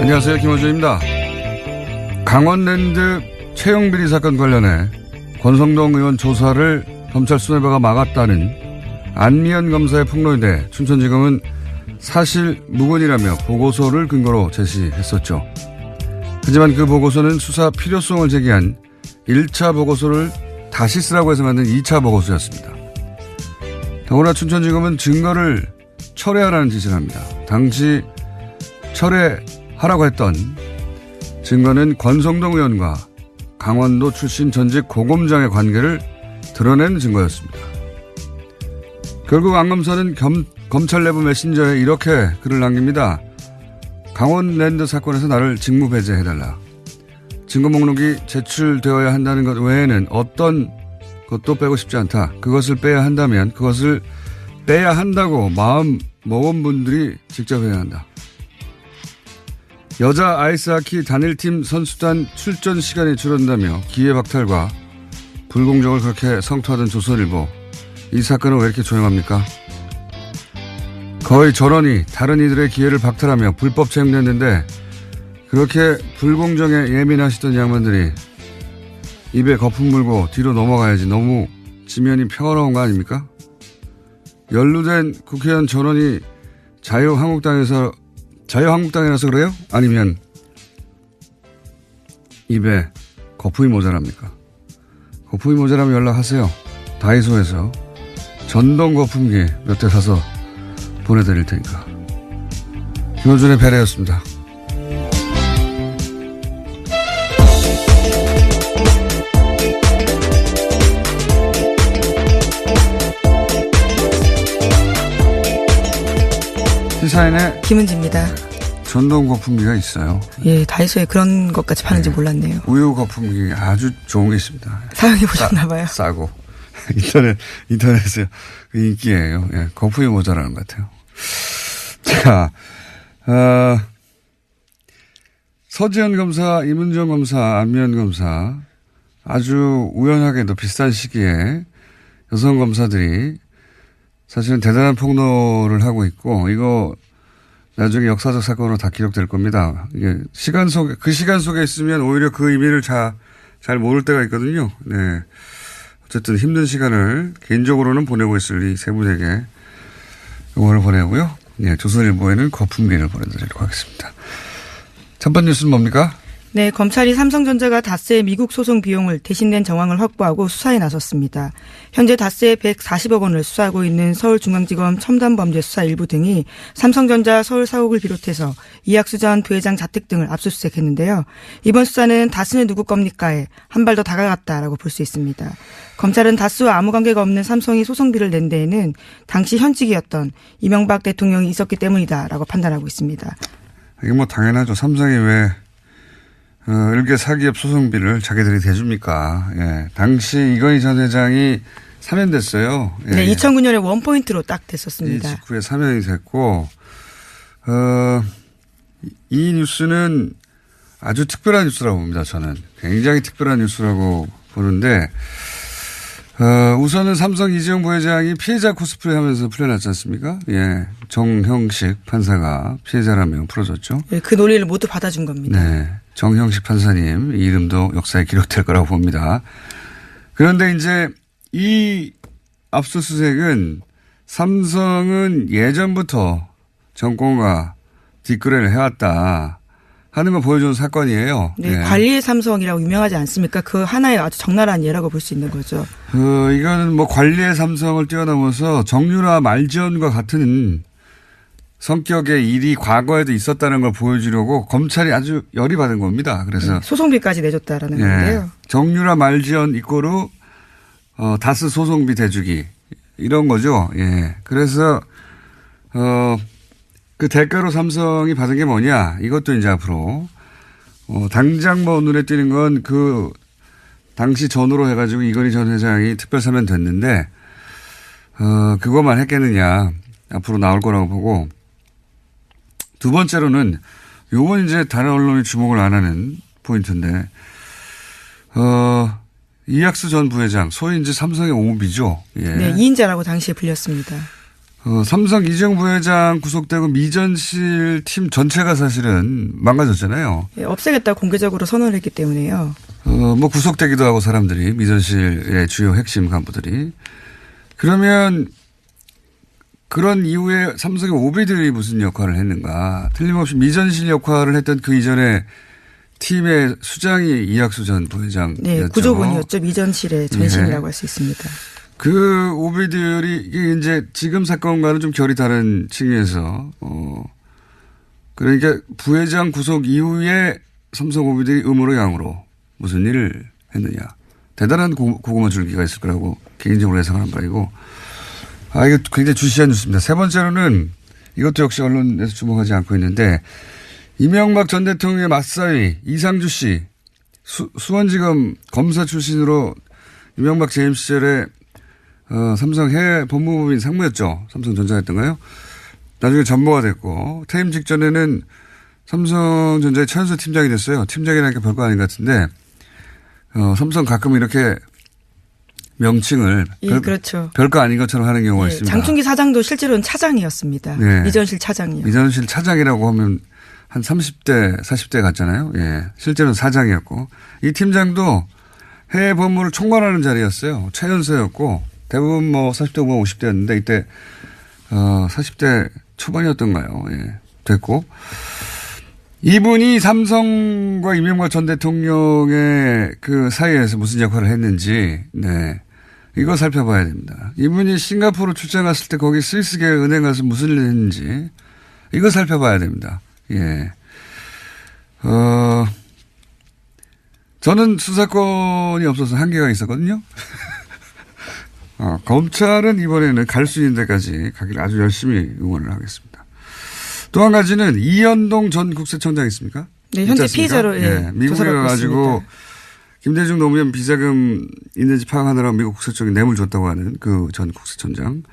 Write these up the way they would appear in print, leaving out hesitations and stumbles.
안녕하세요. 김호준입니다. 강원랜드 채용비리 사건 관련해 권성동 의원 조사를 검찰 수뇌부가 막았다는 안미연 검사의 폭로에 대해 춘천지검은 사실 무근이라며 보고서를 근거로 제시했었죠. 하지만 그 보고서는 수사 필요성을 제기한 1차 보고서를 다시 쓰라고 해서 만든 2차 보고서였습니다. 더구나 춘천지검은 증거를 철회하라는 지시를 합니다. 당시 철회하라고 했던 증거는 권성동 의원과 강원도 출신 전직 고검장의 관계를 드러낸 증거였습니다. 결국 안 검사는 검찰 내부 메신저에 이렇게 글을 남깁니다. 강원랜드 사건에서 나를 직무 배제해달라. 증거 목록이 제출되어야 한다는 것 외에는 어떤 것도 빼고 싶지 않다. 그것을 빼야 한다면 그것을 빼야 한다고 마음 먹은 분들이 직접 해야 한다. 여자 아이스하키 단일팀 선수단 출전 시간이 줄어든다며 기회박탈과 불공정을 그렇게 성토하던 조선일보. 이 사건은 왜 이렇게 조용합니까? 거의 전원이 다른 이들의 기회를 박탈하며 불법 채용됐는데 그렇게 불공정에 예민하시던 양반들이 입에 거품 물고 뒤로 넘어가야지. 너무 지면이 평화로운 거 아닙니까? 연루된 국회의원 전원이 자유한국당이라서 그래요? 아니면 입에 거품이 모자랍니까? 거품이 모자라면 연락하세요. 다이소에서 전동 거품기 몇 대 사서 보내드릴 테니까. 김호준의 배려였습니다. 시사인의 김은지입니다. 전동 거품기가 있어요. 예, 다이소에 그런 것까지 파는지 몰랐네요. 우유 거품기 아주 좋은 게 있습니다. 사용해 보셨나 봐요. 싸고. 인터넷에 인기예요. 예, 거품이 모자라는 것 같아요. 자, 서지현 검사, 이문정 검사, 안미연 검사 아주 우연하게도 비슷한 시기에 여성 검사들이 사실은 대단한 폭로를 하고 있고 이거 나중에 역사적 사건으로 다 기록될 겁니다. 이게 그 시간 속에 있으면 오히려 그 의미를 잘 모를 때가 있거든요. 네. 어쨌든 힘든 시간을 개인적으로는 보내고 있을 이 세 분에게 응원을 보내고요. 네, 조선일보에는 거품기를 보내드리도록 하겠습니다. 첫 번째 뉴스는 뭡니까? 네, 검찰이 삼성전자가 다스의 미국 소송 비용을 대신된 정황을 확보하고 수사에 나섰습니다. 현재 다스의 140억 원을 수사하고 있는 서울중앙지검 첨단범죄수사 1부 등이 삼성전자 서울 사옥을 비롯해서 이학수 전 부회장 자택 등을 압수수색했는데요. 이번 수사는 다스는 누구 겁니까에 한 발 더 다가갔다라고 볼 수 있습니다. 검찰은 다스와 아무 관계가 없는 삼성이 소송비를 낸 데에는 당시 현직이었던 이명박 대통령이 있었기 때문이다라고 판단하고 있습니다. 이게 뭐 당연하죠. 삼성이 왜 일개 사기업 소송비를 자기들이 대줍니까? 예. 당시 이건희 전 회장이 사면됐어요. 예. 네, 2009년에 원포인트로 딱 됐었습니다. 이 직후에 사면이 됐고, 이 뉴스는 아주 특별한 뉴스라고 봅니다. 저는 굉장히 특별한 뉴스라고 보는데, 우선은 삼성 이재용 부회장이 피해자 코스프레 하면서 풀려났지 않습니까? 예. 정형식 판사가 피해자라며 풀어줬죠. 네, 그 논리를 모두 받아준 겁니다. 네. 정형식 판사님 이 이름도 역사에 기록될 거라고 봅니다. 그런데 이제 이 압수수색은 삼성은 예전부터 정권과 뒷거래를 해왔다 하는 걸 보여주는 사건이에요. 네, 네. 관리의 삼성이라고 유명하지 않습니까? 그 하나의 아주 적나라한 예라고 볼 수 있는 거죠. 이거는 뭐 관리의 삼성을 뛰어넘어서 정유라 말지원과 같은 성격의 일이 과거에도 있었다는 걸 보여주려고 검찰이 아주 열이 받은 겁니다. 그래서. 네, 소송비까지 내줬다라는 건데요. 정유라 말지원 이꼬르, 다스 소송비 대주기. 이런 거죠. 예. 그래서, 그 대가로 삼성이 받은 게 뭐냐. 이것도 이제 앞으로, 당장 뭐 눈에 띄는 건 그, 당시 전후로 해가지고 이건희 전 회장이 특별사면 됐는데, 그것만 했겠느냐. 앞으로 나올 거라고 보고, 두 번째로는 요건 이제 다른 언론이 주목을 안 하는 포인트인데, 이학수 전 부회장, 소위 이제 삼성의 오비죠. 예. 네, 2인자라고 당시에 불렸습니다. 삼성 이재용 부회장 구속되고 미전실 팀 전체가 사실은 망가졌잖아요. 예, 없애겠다 공개적으로 선언을 했기 때문에요. 뭐 구속되기도 하고 사람들이 미전실의 주요 핵심 간부들이. 그러면 그런 이후에 삼성의 오비들이 무슨 역할을 했는가. 틀림없이 미전실 역할을 했던 그 이전에 팀의 수장이 이학수 전 부회장이었죠. 네, 구조본이었죠. 미전실의 전신이라고 할 수 있습니다. 그 오비들이 이게 이제 지금 사건과는 좀 결이 다른 층에서 그러니까 부회장 구속 이후에 삼성 오비들이 음으로 양으로 무슨 일을 했느냐. 대단한 고구마 줄기가 있을 거라고 개인적으로 예상하는 바이고. 이거 굉장히 주시한 뉴스입니다. 세 번째로는 이것도 역시 언론에서 주목하지 않고 있는데 이명박 전 대통령의 맞사위 이상주 씨 수원지검 검사 출신으로 이명박 재임 시절에 삼성 해외 법무부인 상무였죠. 삼성전자였던가요? 나중에 전무가 됐고 퇴임 직전에는 삼성전자의 최연소 팀장이 됐어요. 팀장이라니까 별거 아닌 것 같은데 삼성 가끔 이렇게 명칭을 예, 그렇죠. 별거 아닌 것처럼 하는 경우가 있습니다. 장충기 사장도 실제로는 차장이었습니다. 네. 미전실 차장이요. 미전실 차장이라고 하면 한 30대, 40대 같잖아요. 예. 실제로는 사장이었고 이 팀장도 해외 법무를 총괄하는 자리였어요. 최연소였고 대부분 뭐 40대 후반 50대였는데 이때 40대 초반이었던가요. 예. 됐고 이분이 삼성과 이명박 전 대통령의 그 사이에서 무슨 역할을 했는지 네. 이거 살펴봐야 됩니다. 이분이 싱가포르 출장 갔을 때 거기 스위스계 은행 가서 무슨 일을 했는지 이거 살펴봐야 됩니다. 예. 저는 수사권이 없어서 한계가 있었거든요. 검찰은 이번에는 갈 수 있는 데까지 가기를 아주 열심히 응원을 하겠습니다. 또 한 가지는 이현동 전 국세청장 있습니까? 네, 현재 피의자로 예, 미국에 가가지고 김대중 노무현 비자금 있는지 파악하느라고 미국 국세청에 뇌물 줬다고 하는 그 전 국세청장.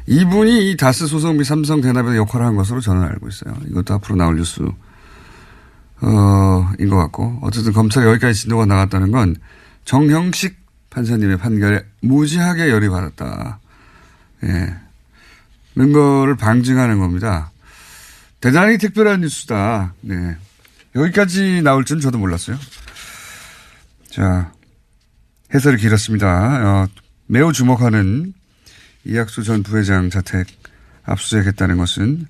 이분이 이 다스 소송 및 삼성 대납에 역할을 한 것으로 저는 알고 있어요. 이것도 앞으로 나올 뉴스, 인 것 같고. 어쨌든 검찰이 여기까지 진도가 나갔다는 건 정형식 판사님의 판결에 무지하게 열이 받았다. 예. 는 거를 방증하는 겁니다. 대단히 특별한 뉴스다. 네. 여기까지 나올 줄은 저도 몰랐어요. 자, 해설이 길었습니다. 매우 주목하는 이학수 전 부회장 자택 압수수색했다는 것은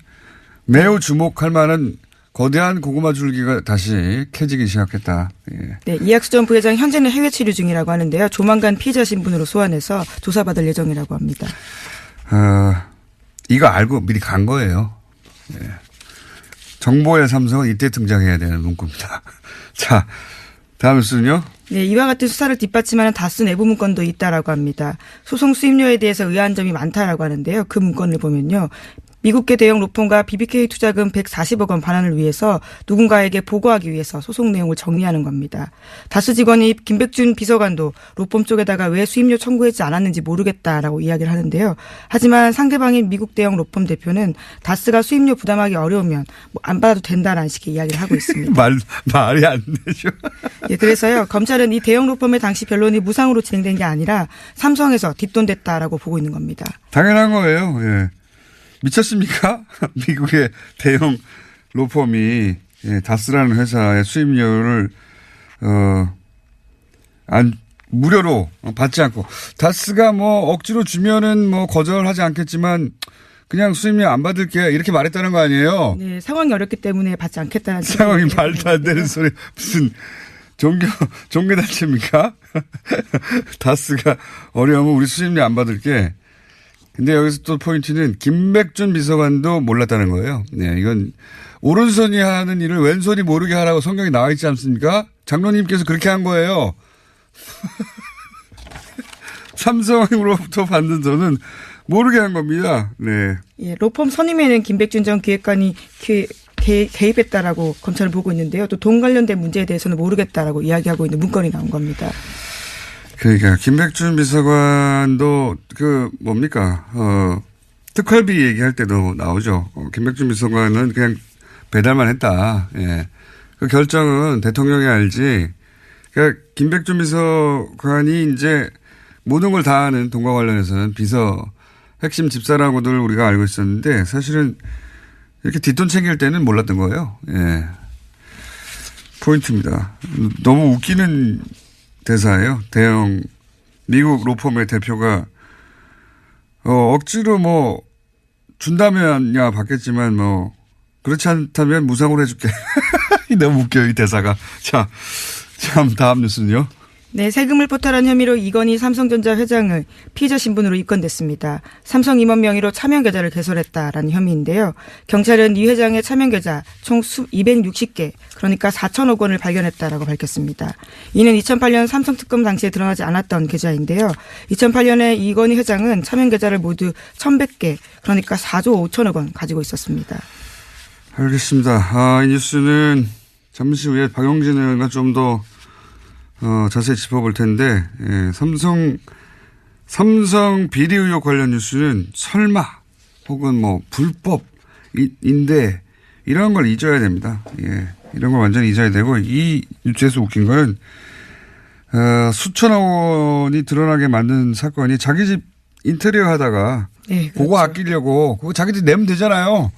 매우 주목할 만한 거대한 고구마 줄기가 다시 캐지기 시작했다. 예. 네, 이학수 전 부회장 현재는 해외 치료 중이라고 하는데요. 조만간 피의자 신분으로 소환해서 조사받을 예정이라고 합니다. 이거 알고 미리 간 거예요. 예. 정보의 삼성은 이때 등장해야 되는 문구입니다. 자, 다음 뉴스는요. 네, 이와 같은 수사를 뒷받침하는 다스 내부 문건도 있다라고 합니다. 소송 수임료에 대해서 의아한 점이 많다라고 하는데요. 그 문건을 보면요. 미국계 대형 로펌과 BBK 투자금 140억 원 반환을 위해서 누군가에게 보고하기 위해서 소송 내용을 정리하는 겁니다. 다스 직원이 김백준 비서관도 로펌 쪽에다가 왜 수임료 청구하지 않았는지 모르겠다라고 이야기를 하는데요. 하지만 상대방인 미국 대형 로펌 대표는 다스가 수임료 부담하기 어려우면 안 받아도 된다라는 식의 이야기를 하고 있습니다. 말이 안 되죠. 예, 그래서요. 검찰은 이 대형 로펌의 당시 변론이 무상으로 진행된 게 아니라 삼성에서 뒷돈됐다라고 보고 있는 겁니다. 당연한 거예요. 예. 미쳤습니까? 미국의 대형 로펌이 다스라는 회사의 수임료를 무료로 받지 않고 다스가 뭐 억지로 주면은 뭐 거절하지 않겠지만 그냥 수임료 안 받을게 이렇게 말했다는 거 아니에요? 네, 상황이 어렵기 때문에 받지 않겠다는 상황이 말도 안 되는 소리 무슨 종교단체입니까? 다스가 어려우면 우리 수임료 안 받을게. 근데 여기서 또 포인트는 김백준 비서관도 몰랐다는 거예요. 네, 이건 오른손이 하는 일을 왼손이 모르게 하라고 성경에 나와 있지 않습니까? 장로님께서 그렇게 한 거예요. 삼성으로부터 받는 돈은 모르게 한 겁니다. 네. 예, 로펌 선임에는 김백준 전 기획관이 개입했다라고 검찰을 보고 있는데요. 또 돈 관련된 문제에 대해서는 모르겠다라고 이야기하고 있는 문건이 나온 겁니다. 그러니까 김백준 비서관도 특활비 얘기할 때도 나오죠. 김백준 비서관은 그냥 배달만 했다. 예. 그 결정은 대통령이 알지. 그러니까 김백준 비서관이 이제 모든 걸 다 하는 돈과 관련해서는 비서 핵심 집사라고들 우리가 알고 있었는데 사실은 이렇게 뒷돈 챙길 때는 몰랐던 거예요. 예. 포인트입니다. 너무 웃기는 대사예요. 대형 미국 로펌의 대표가 억지로 뭐 준다면야 받겠지만 뭐 그렇지 않다면 무상으로 해줄게. 너무 웃겨요, 이 대사가. 자, 참 다음 뉴스는요. 네, 세금을 포탈한 혐의로 이건희 삼성전자 회장을 피의자 신분으로 입건됐습니다. 삼성 임원 명의로 차명 계좌를 개설했다라는 혐의인데요. 경찰은 이 회장의 차명 계좌 총 260개, 그러니까 4천억 원을 발견했다라고 밝혔습니다. 이는 2008년 삼성 특검 당시에 드러나지 않았던 계좌인데요. 2008년에 이건희 회장은 차명 계좌를 모두 1,100개, 그러니까 4조 5천억 원 가지고 있었습니다. 알겠습니다. 이 뉴스는 잠시 후에 박용진 의원과 좀 더 자세히 짚어볼 텐데, 예, 삼성 비리 의혹 관련 뉴스는 설마 혹은 뭐 불법인데 이런 걸 잊어야 됩니다. 예, 이런 걸 완전히 잊어야 되고, 이 뉴스에서 웃긴 거는 수천억 원이 드러나게 만든 사건이 자기 집 인테리어 하다가 네, 그렇죠. 그거 아끼려고 그거 자기들 내면 되잖아요.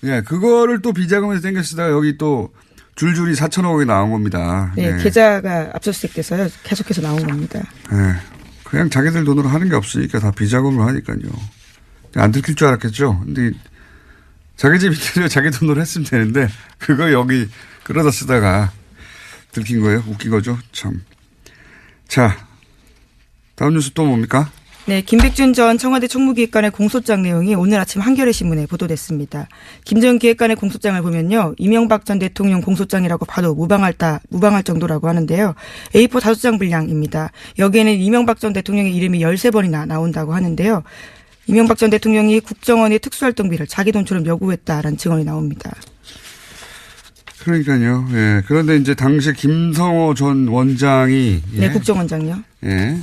예, 그거를 또 비자금에서 땡겨 쓰다가 여기 또 줄줄이 4천억 원이 나온 겁니다. 네, 네. 계좌가 압수수색돼서요. 계속해서 나온 겁니다. 네. 그냥 자기들 돈으로 하는 게 없으니까 다 비자금으로 하니까요. 안 들킬 줄 알았겠죠. 근데 자기 집 인테리어 자기 돈으로 했으면 되는데 그거 여기 끌어다 쓰다가 들킨 거예요. 웃긴 거죠. 참. 자, 다음 뉴스 또 뭡니까? 네, 김백준 전 청와대 총무기획관의 공소장 내용이 오늘 아침 한겨레 신문에 보도됐습니다. 김 전 기획관의 공소장을 보면요, 이명박 전 대통령 공소장이라고 봐도 무방할 정도라고 하는데요. A4 5장 분량입니다. 여기에는 이명박 전 대통령의 이름이 13번이나 나온다고 하는데요. 이명박 전 대통령이 국정원의 특수활동비를 자기 돈처럼 요구했다라는 증언이 나옵니다. 그러니까요. 예. 그런데 이제 당시 김성호 전 원장이 네, 국정원장요. 예.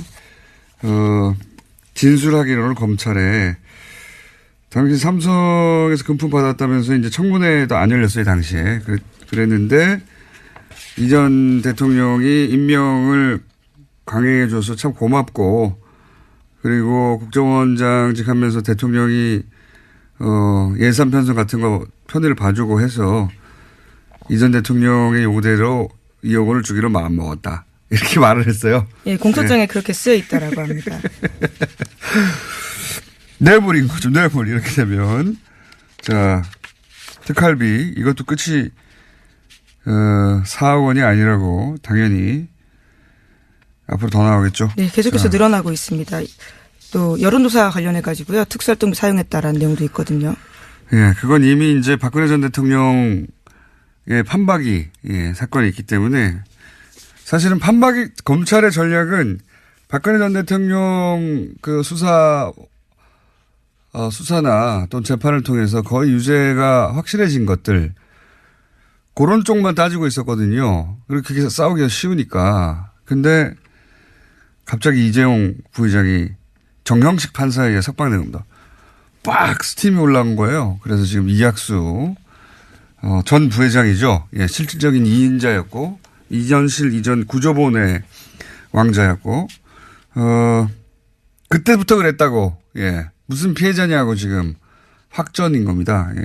진술하기로는 검찰에 당시 삼성에서 금품 받았다면서 이제 청문회도 안 열렸어요, 당시에. 그랬는데 이 전 대통령이 임명을 강행해 줘서 참 고맙고, 그리고 국정원장직 하면서 대통령이 예산 편성 같은 거 편의를 봐주고 해서 이 전 대통령의 요구대로 이 요구를 주기로 마음먹었다. 이렇게 말을 했어요. 예, 공소장에 네. 그렇게 쓰여 있다라고 합니다. 내버린 거죠. 내버리. 이렇게 되면. 자, 특활비. 이것도 끝이 4억 원이 아니라고 당연히 앞으로 더 나오겠죠. 네, 계속해서 늘어나고 있습니다. 또 여론조사 관련해 가지고요. 특수활동비 사용했다라는 내용도 있거든요. 예, 그건 이미 이제 박근혜 전 대통령의 판박이 사건이 있기 때문에 사실은 검찰의 전략은 박근혜 전 대통령 그 수사나 또는 재판을 통해서 거의 유죄가 확실해진 것들, 그런 쪽만 따지고 있었거든요. 그렇게 싸우기가 쉬우니까. 근데 갑자기 이재용 부회장이 정형식 판사에 의해 석방된 겁니다. 빡! 스팀이 올라온 거예요. 그래서 지금 이학수 전 부회장이죠. 예, 실질적인 2인자였고, 이전실 이전 구조본의 왕자였고, 그때부터 그랬다고, 예. 무슨 피해자냐고 지금 확전인 겁니다. 예.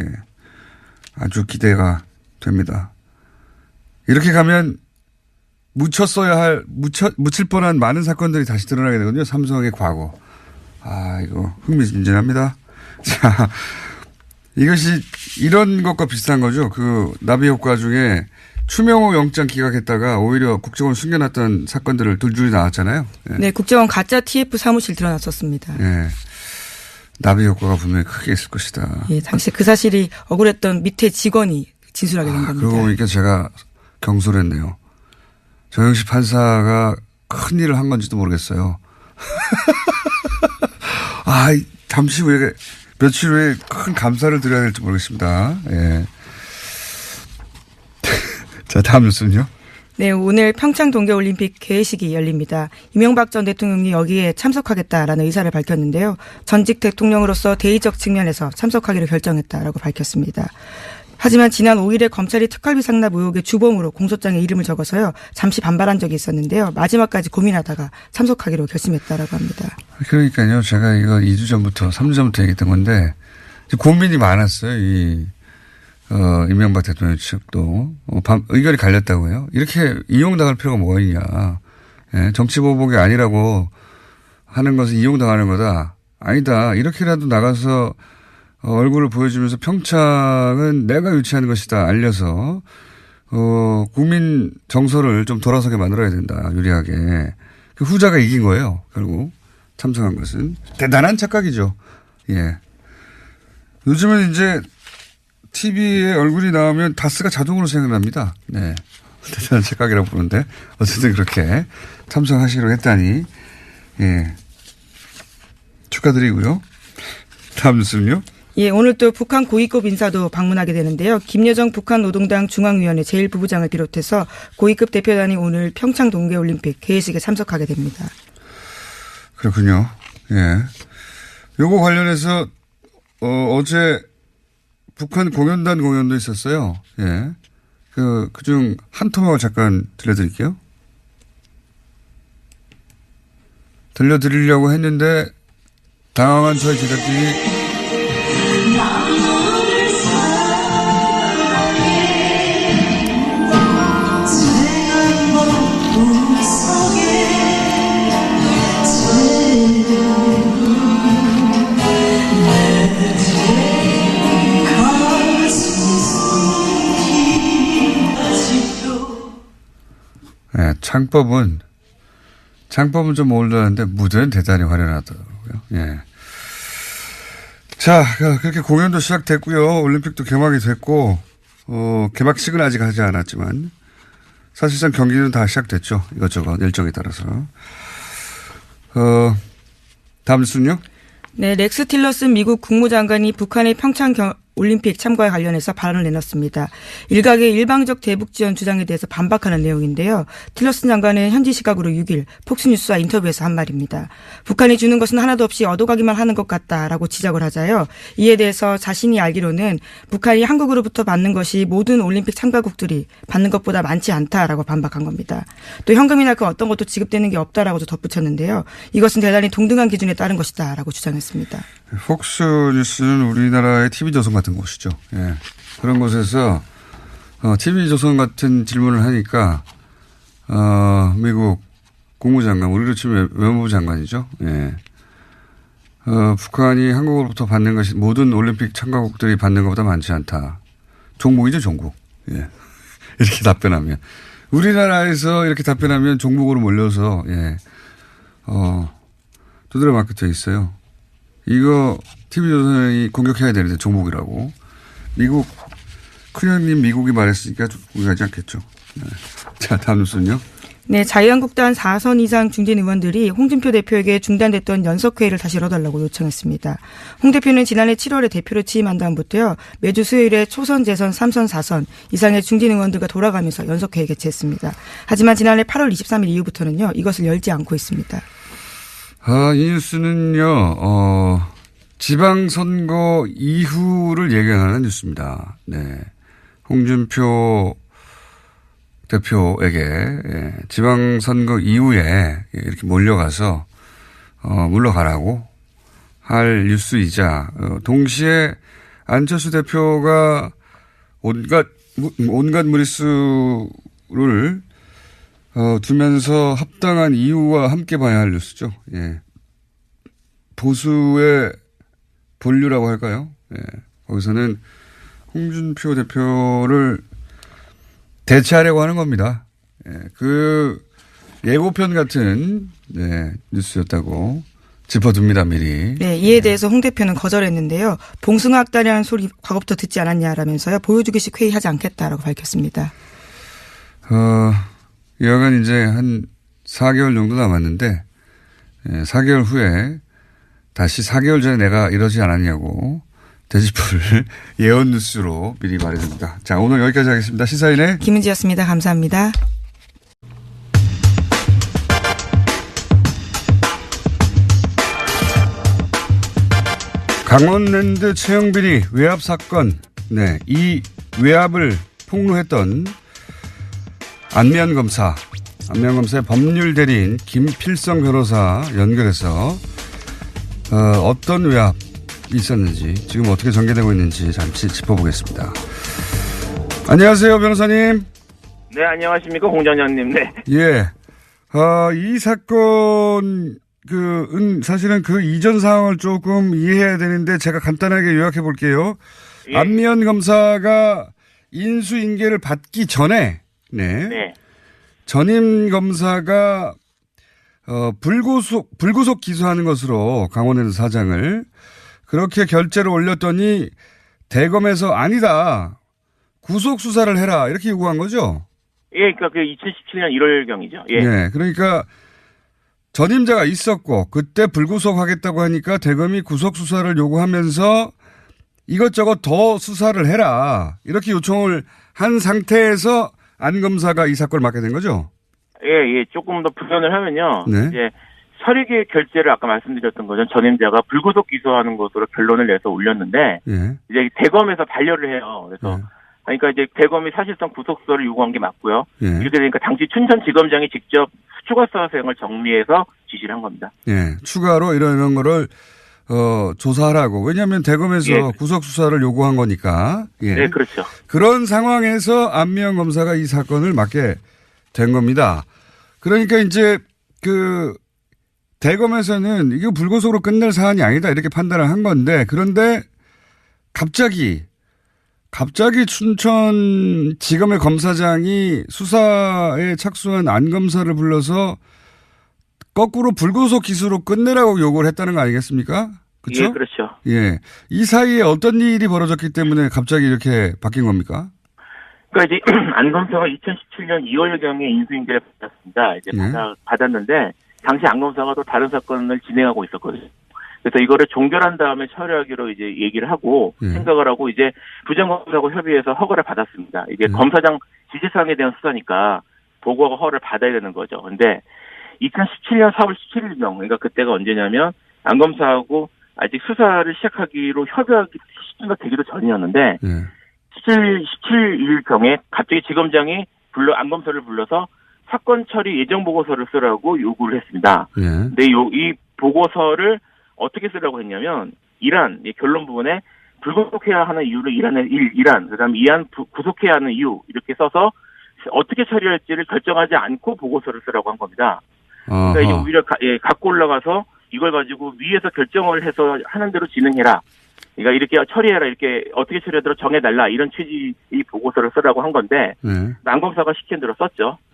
아주 기대가 됩니다. 이렇게 가면 묻힐 뻔한 많은 사건들이 다시 드러나게 되거든요. 삼성의 과거. 이거 흥미진진합니다. 자, 이것이 이런 것과 비슷한 거죠. 그 나비 효과 중에 추명호 영장 기각했다가 오히려 국정원 숨겨놨던 사건들을 둘줄이 나왔잖아요. 예. 네, 국정원 가짜 TF 사무실 드러났었습니다. 예. 나비 효과가 분명히 크게 있을 것이다. 예, 당시 그 사실이 억울했던 밑에 직원이 진술하게 된 겁니다. 그러고 보니까 제가 경솔했네요. 정영식 판사가 큰 일을 한 건지도 모르겠어요. 잠시 후에 며칠 후에 큰 감사를 드려야 될지 모르겠습니다. 예. 자, 다음 뉴스는요. 네, 오늘 평창 동계올림픽 개회식이 열립니다. 이명박 전 대통령이 여기에 참석하겠다라는 의사를 밝혔는데요. 전직 대통령으로서 대의적 측면에서 참석하기로 결정했다라고 밝혔습니다. 하지만 지난 5일에 검찰이 특활비 상납 의혹의 주범으로 공소장에 이름을 적어서요. 잠시 반발한 적이 있었는데요. 마지막까지 고민하다가 참석하기로 결심했다라고 합니다. 그러니까요. 제가 이거 2주 전부터 3주 전부터 얘기했던 건데 고민이 많았어요. 이명박 대통령 측도 의견이 갈렸다고요. 이렇게 이용당할 필요가 뭐가 있냐. 예, 정치보복이 아니라고 하는 것은 이용당하는 거다. 아니다. 이렇게라도 나가서 얼굴을 보여주면서 평창은 내가 유치한 것이다. 알려서 국민 정서를 좀 돌아서게 만들어야 된다. 유리하게. 그 후자가 이긴 거예요. 결국 참석한 것은. 대단한 착각이죠. 예. 요즘은 이제 TV에 얼굴이 나오면 다스가 자동으로 생각납니다. 네. 대단한 착각이라고 부르는데 어쨌든 그렇게 참석하시기로 했다니 예. 축하드리고요. 다음 뉴스는요. 예, 오늘 또 북한 고위급 인사도 방문하게 되는데요. 김여정 북한 노동당 중앙위원회 제1부부장을 비롯해서 고위급 대표단이 오늘 평창 동계올림픽 개회식에 참석하게 됩니다. 그렇군요. 예. 요거 관련해서 어제 북한 공연단 공연도 있었어요. 예. 그중 한 토막을 잠깐 들려드릴게요. 들려드리려고 했는데 당황한 저희 제작진이 네, 창법은 좀 올라는데 무대는 대단히 화려하더라고요. 예. 자, 그렇게 공연도 시작됐고요. 올림픽도 개막이 됐고, 개막식은 아직 하지 않았지만, 사실상 경기는 다 시작됐죠. 이것저것 일정에 따라서. 다음 뉴스는요? 네, 렉스 틸러슨 미국 국무장관이 북한의 평창 올림픽 참가에 관련해서 발언을 내놨습니다. 일각의 일방적 대북 지원 주장에 대해서 반박하는 내용인데요. 틸러슨 장관은 현지 시각으로 6일 폭스뉴스와 인터뷰에서 한 말입니다. 북한이 주는 것은 하나도 없이 얻어가기만 하는 것 같다라고 지적을 하자요. 이에 대해서 자신이 알기로는 북한이 한국으로부터 받는 것이 모든 올림픽 참가국들이 받는 것보다 많지 않다라고 반박한 겁니다. 또 현금이나 그 어떤 것도 지급되는 게 없다라고도 덧붙였는데요. 이것은 대단히 동등한 기준에 따른 것이다라고 주장했습니다. 폭스뉴스는 우리나라의 TV조선 같은 곳이죠. 예. 그런 곳에서 TV조선 같은 질문을 하니까 미국 국무장관, 우리로 치면 외무부 장관이죠. 예. 북한이 한국으로부터 받는 것이 모든 올림픽 참가국들이 받는 것보다 많지 않다. 종북이죠, 종북. 예. 이렇게 답변하면. 우리나라에서 이렇게 답변하면 종북으로 몰려서 예. 두드려 맞게 돼 있어요. 이거 TV조선이 공격해야 되는데 종북이라고. 미국 큰형님 미국이 말했으니까 공격하지 않겠죠. 네. 자, 다음 뉴스는요. 네, 자유한국당 4선 이상 중진 의원들이 홍준표 대표에게 중단됐던 연석회의를 다시 열어달라고 요청했습니다. 홍 대표는 지난해 7월에 대표로 취임한 다음부터요. 매주 수요일에 초선, 재선, 3선, 4선 이상의 중진 의원들과 돌아가면서 연석회의 개최했습니다. 하지만 지난해 8월 23일 이후부터는요. 이것을 열지 않고 있습니다. 이 뉴스는요, 지방선거 이후를 예견하는 뉴스입니다. 네. 홍준표 대표에게, 예, 지방선거 이후에 이렇게 몰려가서, 물러가라고 할 뉴스이자, 동시에 안철수 대표가 온갖 무리수를 두면서 합당한 이유와 함께 봐야 할 뉴스죠. 예. 보수의 본류라고 할까요? 예. 거기서는 홍준표 대표를 대체하려고 하는 겁니다. 예. 그 예고편 같은 뉴스였다고 짚어둡니다, 미리. 네, 이에 대해서 홍 대표는 거절했는데요. 봉숭아학다리라는 소리 과거부터 듣지 않았냐라면서요. 보여주기식 회의하지 않겠다라고 밝혔습니다. 여하간 이제 한 4개월 정도 남았는데 4개월 후에 다시 4개월 전에 내가 이러지 않았냐고 되짚을 예언 뉴스로 미리 말해줍니다. 자, 오늘 여기까지 하겠습니다. 시사인의 김은지였습니다. 감사합니다. 강원랜드 채용비리 외압 사건 네, 이 외압을 폭로했던 안미연 검사의 법률 대리인 김필성 변호사 연결해서 어떤 외압이 있었는지 지금 어떻게 전개되고 있는지 잠시 짚어보겠습니다. 안녕하세요, 변호사님. 네, 안녕하십니까, 공장장님. 네. 예. 이 사건, 사실은 그 이전 상황을 조금 이해해야 되는데 제가 간단하게 요약해 볼게요. 예. 안미연 검사가 인수인계를 받기 전에, 네. 전임 검사가, 불구속 기소하는 것으로 강원랜드 사장을 그렇게 결재를 올렸더니 대검에서 아니다. 구속 수사를 해라. 이렇게 요구한 거죠? 예, 그러니까 그 2017년 1월경이죠. 예. 네. 그러니까 전임자가 있었고 그때 불구속 하겠다고 하니까 대검이 구속 수사를 요구하면서 이것저것 더 수사를 해라. 이렇게 요청을 한 상태에서 안 검사가 이 사건을 맡게 된 거죠? 예. 조금 더 부연을 하면요. 네. 이제 서류계 결재를 아까 말씀드렸던 거죠. 전임자가 불구속 기소하는 것으로 결론을 내서 올렸는데 예. 이제 대검에서 반려를 해요. 그래서 그러니까 이제 대검이 사실상 구속수사를 요구한 게 맞고요. 예. 이렇게 되니까 당시 춘천지검장이 직접 추가 사항을 정리해서 지시를 한 겁니다. 예. 추가로 이런 거를 조사하라고. 왜냐하면 대검에서 예. 구속 수사를 요구한 거니까. 예. 네, 그렇죠. 그런 상황에서 안미연 검사가 이 사건을 맡게 된 겁니다. 그러니까 이제 대검에서는 이거 불구속으로 끝날 사안이 아니다 이렇게 판단을 한 건데 그런데 갑자기 춘천지검의 검사장이 수사에 착수한 안 검사를 불러서 거꾸로 불구속 기소로 끝내라고 요구를 했다는 거 아니겠습니까? 그렇죠? 예, 그렇죠. 예. 이 사이에 어떤 일이 벌어졌기 때문에 갑자기 이렇게 바뀐 겁니까? 그러니까 이제 안 검사가 2017년 2월경에 인수인계를 받았습니다. 이제 받았는데 당시 안 검사가 또 다른 사건을 진행하고 있었거든요. 그래서 이거를 종결한 다음에 처리하기로 이제 얘기를 하고 생각을 하고 이제 부장검사하고 협의해서 허가를 받았습니다. 이게 검사장 지시사항에 대한 수사니까 보고하고 허가를 받아야 되는 거죠. 근데 2017년 4월 17일경 그러니까 그때가 언제냐면 안 검사하고 아직 수사를 시작하기로 협의하기 시기가 되기도 전이었는데 17일경에 갑자기 지검장이 안 검사를 불러서 사건 처리 예정 보고서를 쓰라고 요구를 했습니다. 근데 이 보고서를 어떻게 쓰라고 했냐면 이 결론 부분에 불구속해야 하는 이유를 일안 그다음에 이안 구속해야 하는 이유 이렇게 써서 어떻게 처리할지를 결정하지 않고 보고서를 쓰라고 한 겁니다. 그러니까 이제 오히려 갖고 올라가서 이걸 가지고 위에서 결정을 해서 하는 대로 진행해라. 그러니까 이렇게 처리해라 이렇게 어떻게 처리하도록 정해달라 이런 취지의 보고서를 쓰라고 한 건데 안 검사가 시킨 대로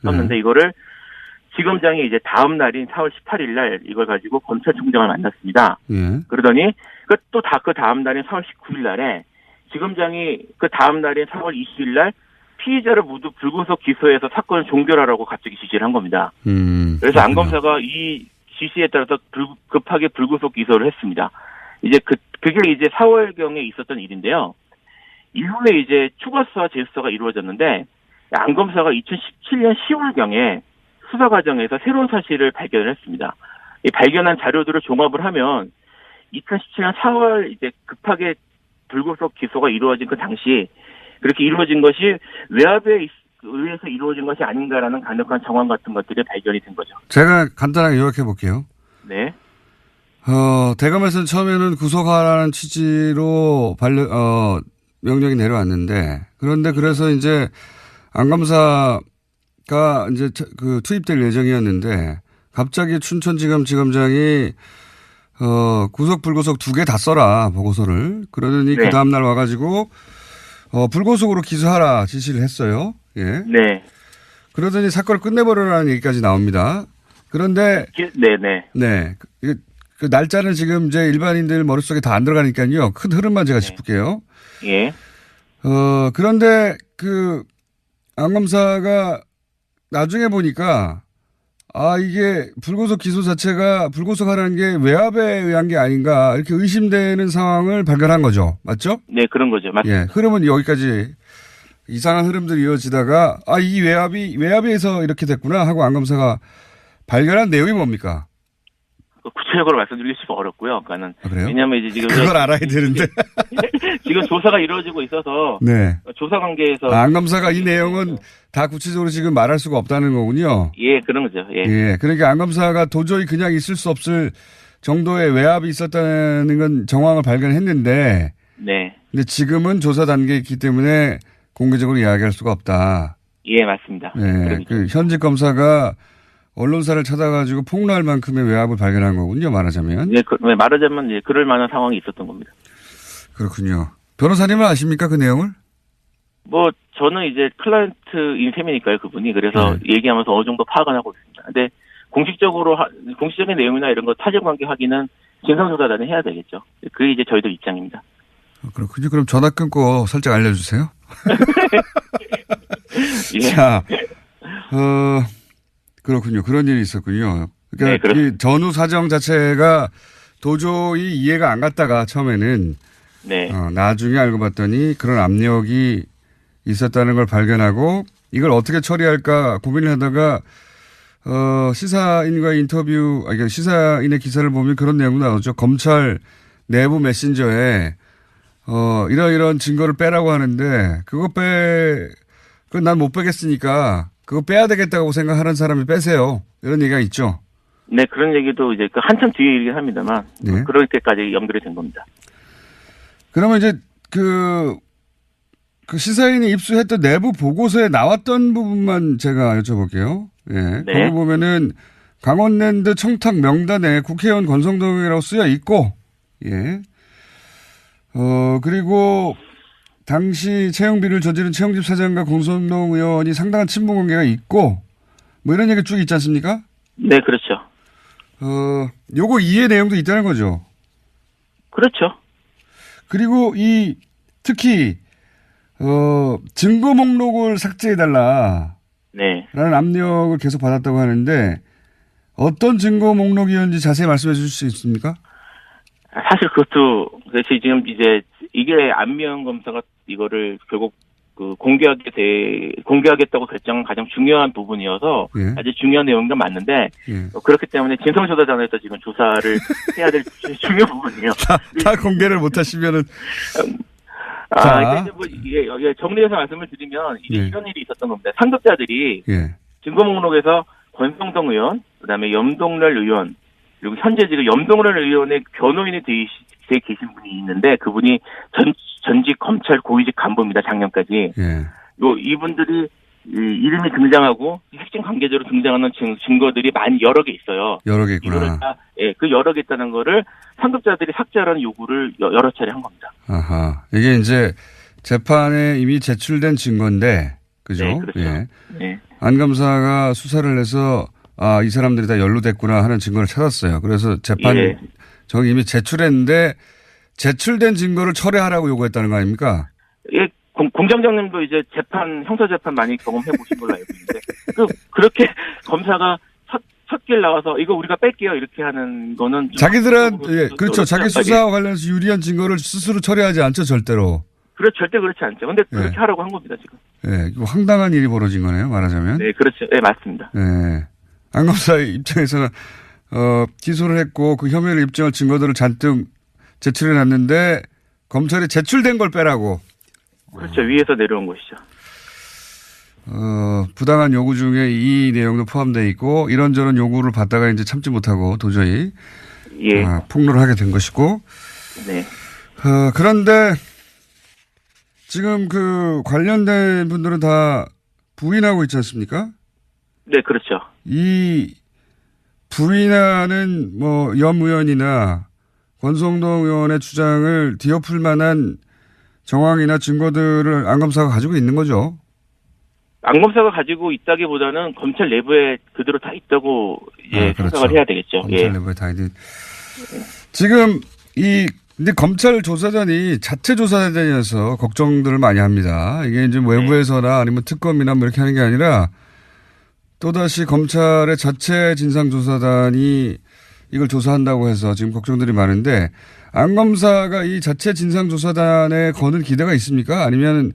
썼는데 이거를 지검장이 이제 다음 날인 4월 18일 날 이걸 가지고 검찰총장을 만났습니다. 그러더니 또 그 다음 날인 4월 19일 날에 지검장이 그 다음 날인 4월 20일 날 피의자를 모두 불구속 기소해서 사건을 종결하라고 갑자기 지시를 한 겁니다. 그래서 안 검사가 이 지시에 따라서 급하게 불구속 기소를 했습니다. 이제 그게 이제 4월경에 있었던 일인데요. 이후에 이제 추가 수사 재수사가 이루어졌는데 안 검사가 2017년 10월경에 수사 과정에서 새로운 사실을 발견을 했습니다. 이 발견한 자료들을 종합을 하면 2017년 4월 이제 급하게 불구속 기소가 이루어진 그 당시 그렇게 이루어진 것이 외압에 의해서 이루어진 것이 아닌가라는 강력한 정황 같은 것들이 발견이 된 거죠. 제가 간단하게 요약해 볼게요. 네. 대검에서는 처음에는 구속하라는 취지로 명령이 내려왔는데 그런데 그래서 이제 안 검사가 이제 투입될 예정이었는데 갑자기 춘천지검 지검장이 구속 불구속 두 개 다 써라 보고서를 그러더니 그 다음날 와가지고 불구속으로 기소하라 지시를 했어요. 예. 네. 그러더니 사건을 끝내버려라는 얘기까지 나옵니다. 그런데 네. 그 날짜는 지금 이제 일반인들 머릿속에 다 안 들어가니까요. 큰 흐름만 제가 짚을게요. 예. 그런데 안 검사가 나중에 보니까 이게 불구속 기소 자체가 불구속하라는 게 외압에 의한 게 아닌가 이렇게 의심되는 상황을 발견한 거죠. 맞죠? 네, 그런 거죠. 맞습니다. 예, 흐름은 여기까지 이상한 흐름들이 이어지다가 이 외압에서 이렇게 됐구나 하고 안 검사가 발견한 내용이 뭡니까? 구체적으로 말씀드리기 좀 어렵고요. 그러니까는 그래요? 왜냐하면 이제 지금 그걸 알아야 되는데 지금 조사가 이루어지고 있어서 네. 조사 관계에서 안 검사가 이 내용은 다 구체적으로 지금 말할 수가 없다는 거군요. 예, 그런 거죠. 예. 예. 그러니까 안 검사가 도저히 그냥 있을 수 없을 정도의 외압이 있었다는 건 정황을 발견했는데 네. 근데 지금은 조사 단계에 있기 때문에 공개적으로 이야기할 수가 없다. 예, 맞습니다. 네. 그 현직 검사가 언론사를 찾아가지고 폭로할 만큼의 외압을 발견한 거군요. 말하자면. 예, 말하자면 예, 그럴 만한 상황이 있었던 겁니다. 그렇군요. 변호사님은 아십니까 그 내용을? 뭐 저는 이제 클라이언트인 셈이니까요, 그분이. 그래서 얘기하면서 어느 정도 파악은 하고 있습니다. 근데 공식적인 내용이나 이런 거 사실관계 확인은 진상조사단이 해야 되겠죠. 그게 이제 저희들 입장입니다. 그렇군요. 그럼 전화 끊고 살짝 알려주세요. 예. 자, 그렇군요. 그런 일이 있었군요. 그러니까 네, 이 전후 사정 자체가 도저히 이해가 안 갔다가 처음에는 네. 나중에 알고 봤더니 그런 압력이 있었다는 걸 발견하고 이걸 어떻게 처리할까 고민을 하다가 시사인과의 인터뷰, 그러니까 시사인의 기사를 보면 그런 내용도 나오죠. 검찰 내부 메신저에 이런 증거를 빼라고 하는데 그건 난 못 빼겠으니까 그거 빼야 되겠다고 생각하는 사람이 빼세요. 이런 얘기가 있죠. 네, 그런 얘기도 이제 한참 뒤에 얘기긴 합니다만 네. 그럴 때까지 연결이 된 겁니다. 그러면 이제 그 시사인이 입수했던 내부 보고서에 나왔던 부분만 제가 여쭤볼게요. 예. 네. 거기 보면은 강원랜드 청탁 명단에 국회의원 권성동이라고 쓰여 있고, 예. 그리고 당시 채용비를 저지른 채용집 사장과 권성동 의원이 상당한 친분 관계가 있고, 뭐 이런 얘기 쭉 있지 않습니까? 네, 그렇죠. 요거 이해 내용도 있다는 거죠. 그렇죠. 그리고 특히 증거 목록을 삭제해달라. 네. 라는 압력을 계속 받았다고 하는데 어떤 증거 목록이었는지 자세히 말씀해 주실 수 있습니까? 사실 그것도 지금 이제 이게 안미연 검사가 이거를 결국 공개하겠다고 결정한 가장 중요한 부분이어서 예. 아주 중요한 내용도 맞는데 예. 그렇기 때문에 진성조사단에서 지금 조사를 해야 될 중요 부분이에요. 다 공개를 못 하시면은 이제 뭐 정리해서 말씀을 드리면 이런 일이 있었던 겁니다. 상급자들이 증거 목록에서 권성동 의원, 그다음에 염동열 의원, 그리고 현재 지금 염동열 의원의 변호인이 돼 계신 분이 있는데 그분이 전직 검찰 고위직 간부입니다. 작년까지. 이분들이 이름이 등장하고 핵심 관계자로 등장하는 증거들이 여러 개 있어요. 여러 개 있구나. 그 여러 개 있다는 거를 상급자들이 삭제하라는 요구를 여러 차례 한 겁니다. 아하. 이게 이제 재판에 이미 제출된 증거인데, 그죠? 네, 그렇죠. 예. 네. 안 검사가 수사를 해서 이 사람들이 다 연루됐구나 하는 증거를 찾았어요. 그래서 저기 이미 제출했는데 제출된 증거를 철회하라고 요구했다는 거 아닙니까? 예, 공장장님도 이제 형사재판 많이 경험해 보신 걸로 알고 있는데, 그렇게 검사가 첫 길 나와서 이거 우리가 뺄게요 이렇게 하는 거는 그렇죠. 자기 수사와 관련해서 유리한 증거를 스스로 처리하지 않죠, 절대로. 절대 그렇지 않죠. 근데 그렇게 하라고 한 겁니다, 지금. 네, 이거 황당한 일이 벌어진 거네요, 말하자면. 네, 그렇죠. 네, 맞습니다. 네. 안 검사의 입장에서는 기소를 했고 그 혐의를 입증할 증거들을 잔뜩 제출해 놨는데 검찰이 제출된 걸 빼라고. 그렇죠. 위에서 내려온 것이죠. 부당한 요구 중에 이 내용도 포함되어 있고 이런저런 요구를 받다가 이제 참지 못하고 도저히 폭로를 하게 된 것이고. 네. 그런데 지금 관련된 분들은 다 부인하고 있지 않습니까? 네, 그렇죠. 이 부인하는 염 의원이나 권성동 의원의 주장을 뒤엎을 만한 정황이나 증거들을 안 검사가 가지고 있는 거죠. 안 검사가 가지고 있다기보다는 검찰 내부에 그대로 다 있다고 생각을 해야 되겠죠. 검찰 내부에 다 있는. 지금 근데 검찰 조사단이 자체 조사단이어서 걱정들을 많이 합니다. 이게 이제 외부에서나 아니면 특검이나 이렇게 하는 게 아니라 또다시 검찰의 자체 진상조사단이 이걸 조사한다고 해서 지금 걱정들이 많은데 안 검사가 이 자체 진상조사단에 거는 기대가 있습니까? 아니면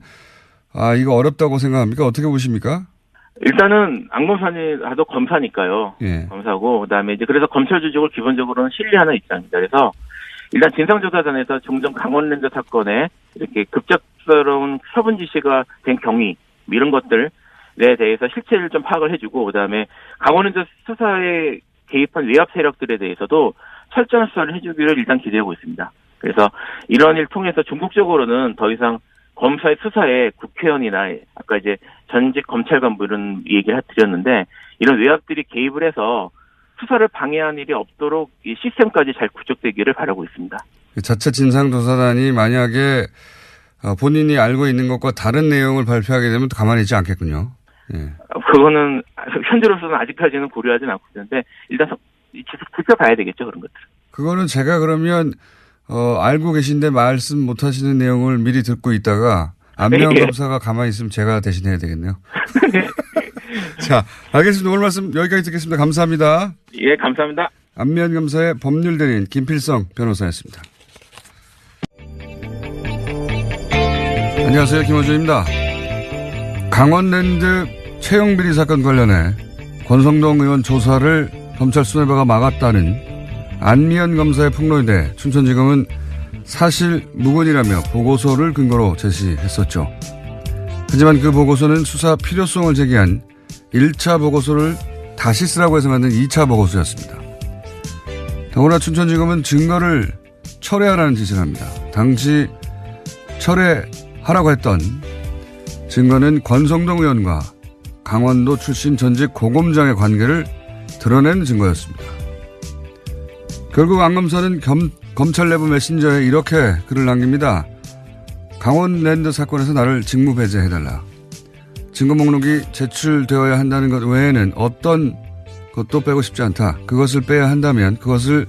이거 어렵다고 생각합니까? 어떻게 보십니까? 일단은 안 검사도 검사니까요. 예. 검사고 그다음에 이제 그래서 검찰 조직을 기본적으로는 신뢰하는 입장입니다. 그래서 일단 진상조사단에서 종전 강원랜드 사건에 이렇게 급작스러운 처분 지시가 된 경위 이런 것들에 대해서 실체를 좀 파악을 해주고 그다음에 강원랜드 수사에 개입한 외압 세력들에 대해서도 철저한 수사를 해주기를 일단 기대하고 있습니다. 그래서 이런 일을 통해서 궁극적으로는 더 이상 검사의 수사에 국회의원이나 아까 이제 전직 검찰 간부 이런 얘기를 드렸는데 이런 외압들이 개입을 해서 수사를 방해하는 일이 없도록 이 시스템까지 잘 구축되기를 바라고 있습니다. 자체 진상조사단이 만약에 본인이 알고 있는 것과 다른 내용을 발표하게 되면 또 가만히 있지 않겠군요. 예. 그거는 현재로서는 아직까지는 고려하지는 않고 있는데 일단 지켜봐야 되겠죠 그런 것들. 그거는 제가 그러면 알고 계신데 말씀 못 하시는 내용을 미리 듣고 있다가 안면 검사가 가만히 있으면 제가 대신해야 되겠네요. 자, 알겠습니다. 오늘 말씀 여기까지 듣겠습니다. 감사합니다. 예, 감사합니다. 안면 검사의 법률대리인 김필성 변호사였습니다. 안녕하세요. 김호준입니다. 강원랜드 채용비리 사건 관련해 권성동 의원 조사를 검찰 수뇌부가 막았다는 안미연 검사의 폭로에 대해 춘천지검은 사실 무근이라며 보고서를 근거로 제시했었죠. 하지만 그 보고서는 수사 필요성을 제기한 1차 보고서를 다시 쓰라고 해서 만든 2차 보고서였습니다. 더구나 춘천지검은 증거를 철회하라는 지시를 합니다. 당시 철회하라고 했던 증거는 권성동 의원과 강원도 출신 전직 고검장의 관계를 드러낸 증거였습니다. 결국 안 검사는 검찰 내부 메신저에 이렇게 글을 남깁니다. 강원랜드 사건에서 나를 직무 배제해달라. 증거 목록이 제출되어야 한다는 것 외에는 어떤 것도 빼고 싶지 않다. 그것을 빼야 한다면 그것을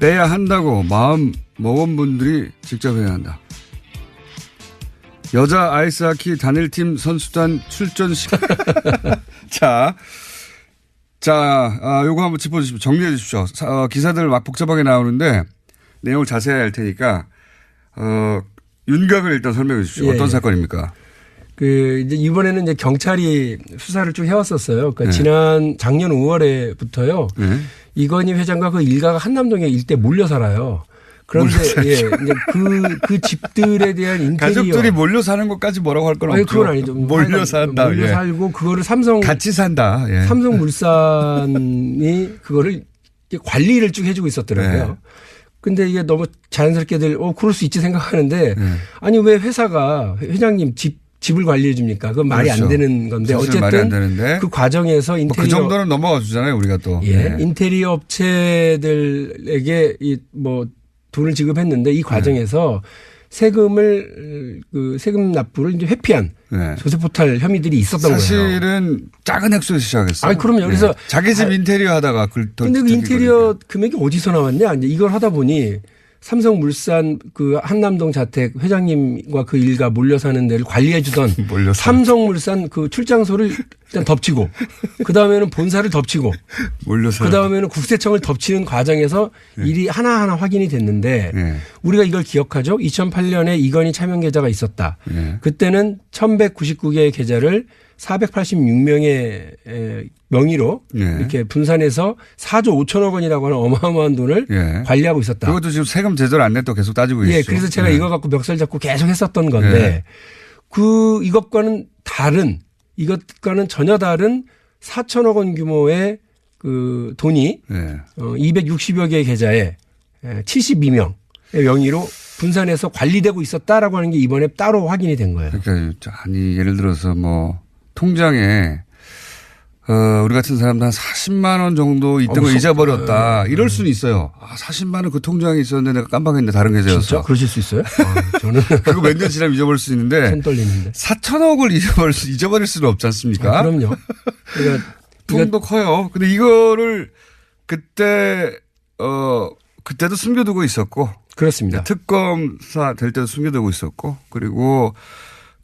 빼야 한다고 마음 먹은 분들이 직접 해야 한다. 여자 아이스하키 단일팀 선수단 출전 시간. 요거 한번 짚어주십시오. 정리해 주십시오. 기사들 막 복잡하게 나오는데 내용을 자세히 알 테니까, 윤곽을 일단 설명해 주십시오. 어떤 사건입니까? 이제 이번에는 이제 경찰이 수사를 쭉 해왔었어요. 그러니까 지난 작년 5월에부터요. 이건희 회장과 그 일가가 한남동에 일대 몰려 살아요. 그런데 이제 그 집들에 대한 인테리어 가족들이 몰려 사는 것까지 뭐라고 할 건 없죠. 그건 아니죠. 몰려 산다. 몰려 살고 그거를 같이 산다. 예. 삼성물산이 그거를 관리를 쭉 해주고 있었더라고요. 근데 이게 너무 자연스럽게들 그럴 수 있지 생각하는데 아니 왜 회사가 회장님 집을 관리해 줍니까? 그건 말이 안 되는 건데 어쨌든 말이 안 되는데. 그 과정에서 인테리어 그 정도는 넘어가 주잖아요, 우리가 또. 인테리어 업체들에게 돈을 지급했는데 이 과정에서 세금 납부를 이제 회피한 조세 포탈 혐의들이 있었던 거예요. 사실은 작은 액수에서 시작했어요. 그럼요. 그래서 자기 집 인테리어 하다가 근데 그 인테리어 금액이 어디서 나왔냐? 이제 이걸 하다 보니 삼성물산 그 한남동 자택 회장님과 그 일가 몰려 사는 데를 관리해 주던 삼성물산 그 출장소를 일단 덮치고 그다음에는 본사를 덮치고 그다음에는 국세청을 덮치는 과정에서 일이 하나하나 확인이 됐는데 우리가 이걸 기억하죠. 2008년에 이건희 차명 계좌가 있었다. 그때는 1199개의 계좌를 486명의 명의로 이렇게 분산해서 4조 5천억 원이라고 하는 어마어마한 돈을 관리하고 있었다. 그것도 지금 세금 제대로 안 냈다고 계속 따지고 있죠. 그래서 제가 이거 갖고 멱살 잡고 계속 했었던 건데 이것과는 전혀 다른 4천억 원 규모의 그 돈이 260여 개의 계좌에 72명의 명의로 분산해서 관리되고 있었다라고 하는 게 이번에 따로 확인이 된 거예요. 그러니까 예를 들어서 통장에 우리 같은 사람도 한 40만 원 정도 있던 걸 잊어버렸다. 이럴 수는 있어요. 40만 원 그 통장에 있었는데 내가 깜빡했는데 다른 계좌였어. 진짜? 그러실 수 있어요? 저는. 그거 몇 년 지나면 잊어버릴 수 있는데. 손 떨리는데. 4천억을 잊어버릴 수는 없지 않습니까? 그럼요. 돈도 커요. 근데 이거를 그때도 숨겨두고 있었고. 그렇습니다. 특검사 될 때도 숨겨두고 있었고. 그리고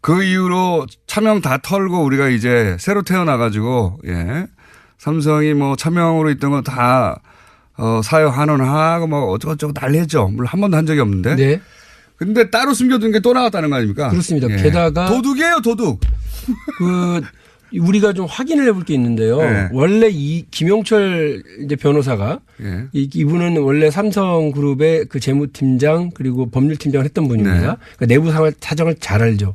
그 이후로 차명 다 털고 우리가 이제 새로 태어나가지고, 삼성이 차명으로 있던 거 다, 사유 환원하고 어쩌고저쩌고 난리 했죠. 물론 한 번도 한 적이 없는데. 네. 근데 따로 숨겨둔 게 또 나왔다는 거 아닙니까? 그렇습니다. 게다가. 도둑이에요, 도둑. 우리가 좀 확인을 해볼 게 있는데요. 네. 원래 이 김용철 이제 변호사가 예. 이분은 원래 삼성그룹의 그 재무팀장 그리고 법률팀장을 했던 분입니다. 네. 그러니까 내부 사정을 잘 알죠.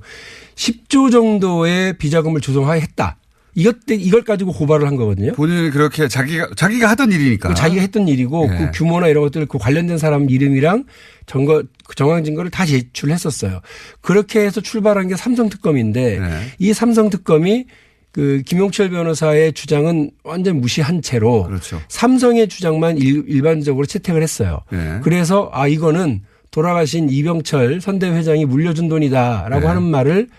10조 정도의 비자금을 조성했다. 이걸 가지고 고발을 한 거거든요. 본인이 그렇게 자기가 하던 일이니까. 자기가 했던 일이고 네. 그 규모나 이런 것들 그 관련된 사람 이름이랑 정황 증거를 다 제출했었어요. 그렇게 해서 출발한 게 삼성특검인데 네. 이 삼성특검이 그 김용철 변호사의 주장은 완전 무시한 채로 그렇죠. 삼성의 주장만 일반적으로 채택을 했어요. 네. 그래서 이거는 돌아가신 이병철 선대 회장이 물려준 돈이다라고 네. 하는 말을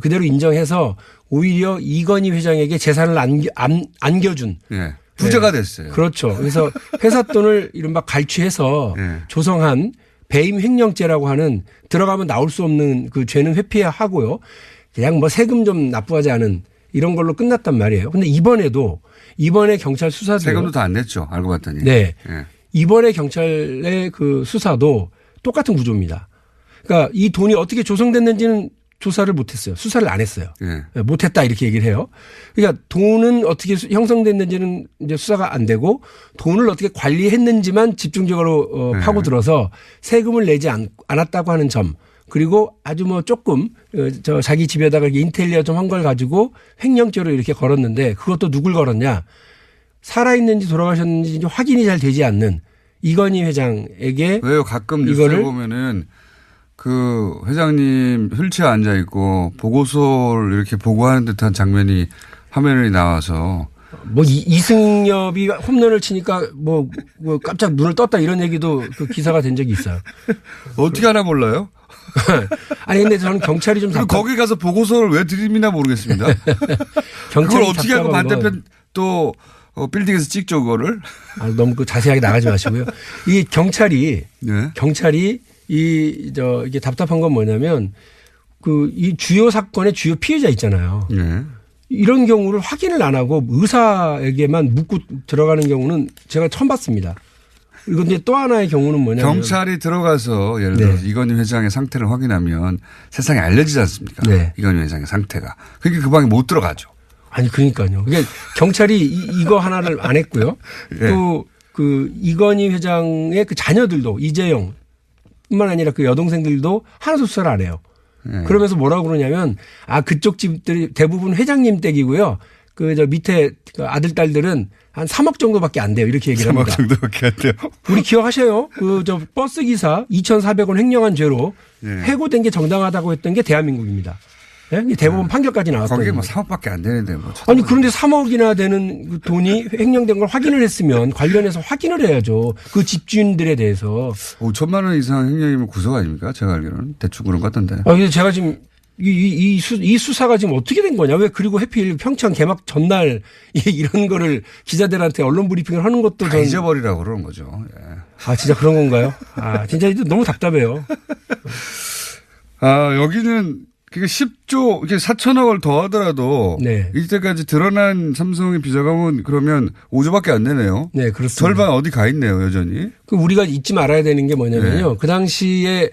그대로 인정해서 오히려 이건희 회장에게 재산을 안겨준. 예. 부자가 됐어요. 그렇죠. 그래서 회사 돈을 이른바 갈취해서 네. 조성한 배임 횡령죄라고 하는 들어가면 나올 수 없는 그 죄는 회피해야 하고요. 그냥 뭐 세금 좀 납부하지 않은 이런 걸로 끝났단 말이에요. 근데 이번에 경찰 수사도 세금도 다 안 냈죠. 알고 봤더니. 네. 예. 이번에 경찰의 그 수사도 똑같은 구조입니다. 그러니까 이 돈이 어떻게 조성됐는지는 조사를 못했어요. 수사를 안 했어요. 예. 못했다 이렇게 얘기를 해요. 그러니까 돈은 어떻게 형성됐는지는 이제 수사가 안 되고 돈을 어떻게 관리했는지만 집중적으로 파고들어서 세금을 내지 않았다고 하는 점 그리고 아주 뭐 조금 자기 집에다가 인테리어 좀 한 걸 가지고 횡령죄로 이렇게 걸었는데 그것도 누굴 걸었냐. 살아있는지 돌아가셨는지 확인이 잘 되지 않는 이건희 회장에게 왜요? 가끔 뉴스를 보면은 그 회장님 휠체어 앉아 있고 보고서를 이렇게 보고하는 듯한 장면이 화면에 나와서 뭐 이승엽이 홈런을 치니까 뭐 깜짝 눈을 떴다 이런 얘기도 그 기사가 된 적이 있어요. 어떻게 하나 몰라요? 아니 근데 저는 경찰이 좀 거기 가서 보고서를 왜 드립니나 모르겠습니다. 그걸 어떻게 하고 반대편 또 빌딩에서 찍죠 그거를? 너무 자세하게 나가지 마시고요. 이 경찰이 네. 이게 답답한 건 뭐냐면 이 주요 사건의 주요 피해자 있잖아요. 네. 이런 경우를 확인을 안 하고 의사에게만 묻고 들어가는 경우는 제가 처음 봤습니다. 그리고 이제 또 하나의 경우는 뭐냐면 경찰이 들어가서 예를 들어서 네. 이건희 회장의 상태를 확인하면 세상에 알려지지 않습니까? 네. 이건희 회장의 상태가. 그러니까 그 방에 못 들어가죠. 아니 그러니까요. 그러니까 경찰이 이거 하나를 안 했고요. 네. 또 그 이건희 회장의 그 자녀들도 이재용 뿐만 아니라 그 여동생들도 하나도 수사를 안 해요. 네. 그러면서 뭐라고 그러냐면 그쪽 집들이 대부분 회장님 댁이고요. 저 밑에 그 아들 딸들은 한 3억 정도밖에 안 돼요. 이렇게 얘기를 합니다. 3억 정도밖에 안 돼요. 우리 기억하셔요? 저 버스 기사 2,400원 횡령한 죄로 해고된 게 정당하다고 했던 게 대한민국입니다. 네? 대법원 판결까지 나왔거든요. 거기에 뭐 3억밖에 안 되는데 뭐. 아니 그런데 3억이나 되는 그 돈이 횡령된 걸 확인을 했으면 관련해서 확인을 해야죠. 그 집주인들에 대해서. 5천만 원 이상 횡령이면 구속 아닙니까? 제가 알기로는 대충 그런 것 같던데. 그래서 제가 지금 이 수사가 지금 어떻게 된 거냐? 왜 그리고 하필 평창 개막 전날 이런 거를 기자들한테 언론 브리핑을 하는 것도 다 잊어버리라고 그러는 거죠. 예. 진짜 그런 건가요? 진짜 너무 답답해요. 여기는 그게 10조, 이게 4천억을 더하더라도 네. 이때까지 드러난 삼성의 비자금은 그러면 5조밖에 안 되네요. 네, 그렇습니다. 절반 어디 가 있네요, 여전히. 우리가 잊지 말아야 되는 게 뭐냐면요. 그 당시에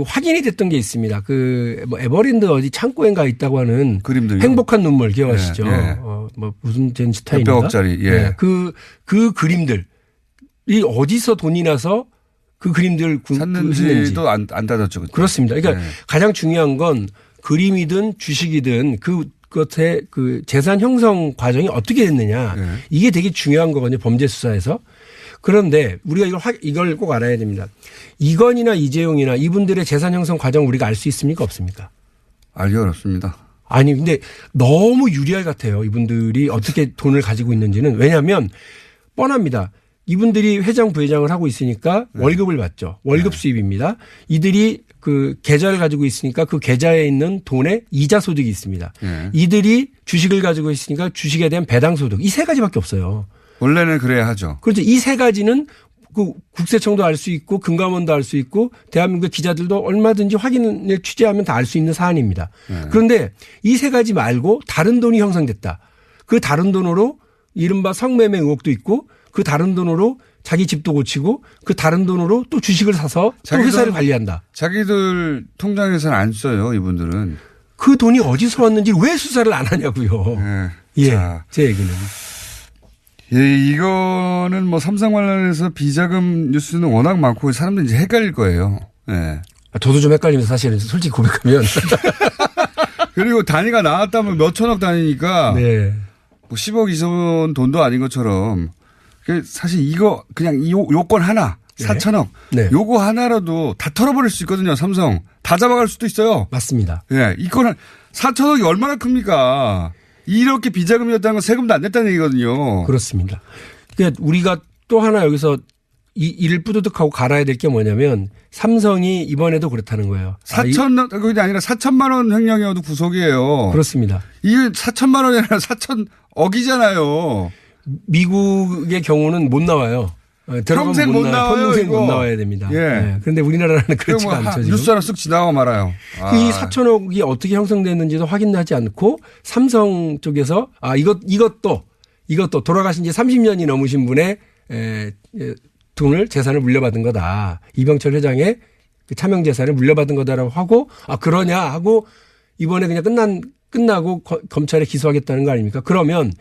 확인이 됐던 게 있습니다. 뭐 에버랜드 어디 창고인가 있다고 하는 그림들. 행복한 눈물 기억하시죠? 무슨 스타일인가? 몇백억짜리. 예. 네. 그 그림들이 어디서 돈이 나서 그 그림들 샀는지도 안 따졌죠. 그때. 그렇습니다. 그러니까 가장 중요한 건 그림이든 주식이든 그것의 재산 형성 과정이 어떻게 됐느냐. 이게 되게 중요한 거거든요. 범죄 수사에서. 그런데 우리가 이걸 꼭 알아야 됩니다. 이건이나 이재용이나 이분들의 재산 형성 과정 우리가 알 수 있습니까? 없습니까? 알기 어렵습니다. 아니 근데 너무 유리할 같아요. 이분들이 어떻게 돈을 가지고 있는지는. 왜냐하면 뻔합니다. 이분들이 회장 부회장을 하고 있으니까 월급을 받죠. 월급 수입입니다. 이들이 계좌를 가지고 있으니까 그 계좌에 있는 돈에 이자 소득이 있습니다. 이들이 주식을 가지고 있으니까 주식에 대한 배당 소득. 이 세 가지밖에 없어요. 원래는 그래야 하죠. 그렇죠. 이 세 가지는 국세청도 알 수 있고 금감원도 알 수 있고 대한민국 기자들도 얼마든지 확인을 취재하면 다 알 수 있는 사안입니다. 그런데 이 세 가지 말고 다른 돈이 형성됐다. 그 다른 돈으로 이른바 성매매 의혹도 있고 그 다른 돈으로 자기 집도 고치고 그 다른 돈으로 또 주식을 사서 또 회사를 관리한다. 자기들 통장에서는 안 써요, 이분들은. 그 돈이 어디서 왔는지 왜 수사를 안 하냐고요. 네. 예, 자. 제 얘기는. 예, 이거는 뭐 삼성 관련해서 비자금 뉴스는 워낙 많고 사람들이 이제 헷갈릴 거예요. 예. 저도 좀 헷갈리면서 사실은 솔직히 고백하면. 그리고 단위가 나왔다면 몇 천억 단위니까. 네. 뭐 10억 이전 돈도 아닌 것처럼. 사실 이거 그냥 요건 하나. 4천억. 네. 요거 하나라도 다 털어버릴 수 있거든요. 삼성. 다 잡아갈 수도 있어요. 맞습니다. 예. 이거는 4천억이 얼마나 큽니까? 이렇게 비자금이었다는 건 세금도 안 냈다는 얘기거든요. 그렇습니다. 그러니까 우리가 또 하나 여기서 이를 뿌듯하고 갈아야 될 게 뭐냐면 삼성이 이번에도 그렇다는 거예요. 4천, 그게 아니라 4천만 원 횡령이어도 구속이에요. 그렇습니다. 이게 4천만 원이 아니라 4천억이잖아요. 미국의 경우는 못 나와요. 평생 못 나와요. 평생 이거. 못 나와야 됩니다. 예. 네. 그런데 우리나라는 그렇지가 않죠. 지금. 뉴스 하나 쓱 지나가 말아요. 이 4천억이 어떻게 형성됐는지도 확인하지 않고 삼성 쪽에서 이것도 돌아가신 지 30년이 넘으신 분의 돈을 재산을 물려받은 거다. 이병철 회장의 그 차명 재산을 물려받은 거다라고 하고 그러냐 하고 이번에 그냥 끝나고 검찰에 기소하겠다는 거 아닙니까? 그러면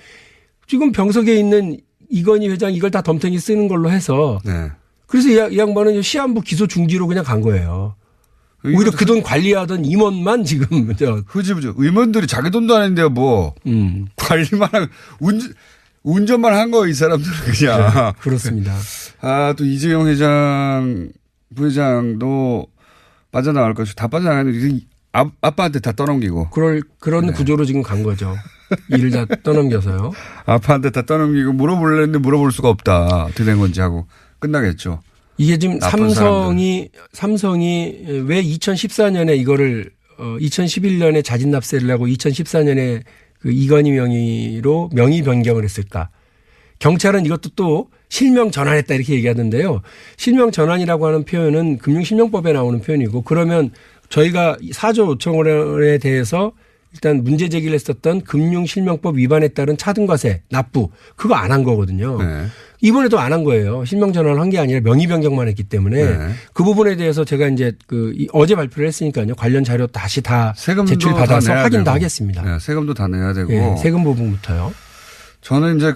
지금 병석에 있는 이건희 회장 이걸 다 덤탱이 쓰는 걸로 해서 네. 그래서 이 양반은 시한부 기소 중지로 그냥 간 거예요. 오히려 그 돈 관리하던 임원만 지금 흐지부지 의원들이 자기 돈도 아닌데요 뭐 관리만 하고 운전만 한 거 이 사람들은 그냥. 네, 그렇습니다. 또 이재용 회장 부회장도 빠져나갈 것이 다 빠져나가는데 아빠한테 다 떠넘기고. 그런 네. 구조로 지금 간 거죠. 일을 다 떠넘겨서요. 아빠한테 다 떠넘기고 물어보려는데 물어볼 수가 없다. 어떻게 된 건지 하고 끝나겠죠. 이게 지금 삼성이 왜 2014년에 이거를 2011년에 자진 납세를 하고 2014년에 그 이건희 명의로 명의 변경을 했을까? 경찰은 이것도 또 실명 전환했다 이렇게 얘기하던데요. 실명 전환이라고 하는 표현은 금융실명법에 나오는 표현이고 그러면 저희가 4조 5천 원에 대해서 일단 문제 제기를 했었던 금융실명법 위반에 따른 차등과세 납부 그거 안 한 거거든요. 네. 이번에도 안 한 거예요. 실명 전환을 한 게 아니라 명의 변경만 했기 때문에 네. 그 부분에 대해서 제가 이제 어제 발표를 했으니까요. 관련 자료 다시 다 제출 받아서 확인도 하겠습니다. 네, 세금도 다 내야 되고. 네, 세금 부분부터요. 저는 이제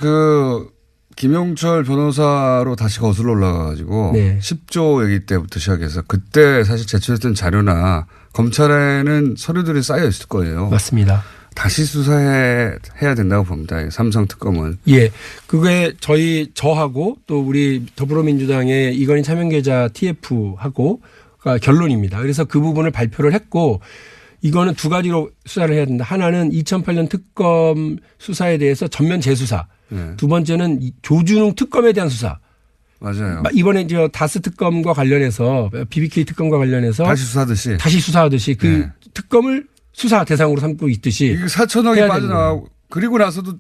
김용철 변호사로 다시 거슬러 올라가가지고 네. 10조 얘기 때부터 시작해서 그때 사실 제출했던 자료나 검찰에는 서류들이 쌓여 있을 거예요. 맞습니다. 다시 수사해야 된다고 봅니다. 삼성 특검은. 예. 그게 저하고 또 우리 더불어민주당의 이건희 차명계좌 TF하고 결론입니다. 그래서 그 부분을 발표를 했고 이거는 두 가지로 수사를 해야 된다. 하나는 2008년 특검 수사에 대해서 전면 재수사. 네. 두 번째는 조준웅 특검에 대한 수사. 맞아요. 이번에 다스 특검과 관련해서 BBK 특검과 관련해서 다시 수사하듯이 그 네. 특검을 수사 대상으로 삼고 있듯이 이게 4천억이 빠져나가고 그리고 나서도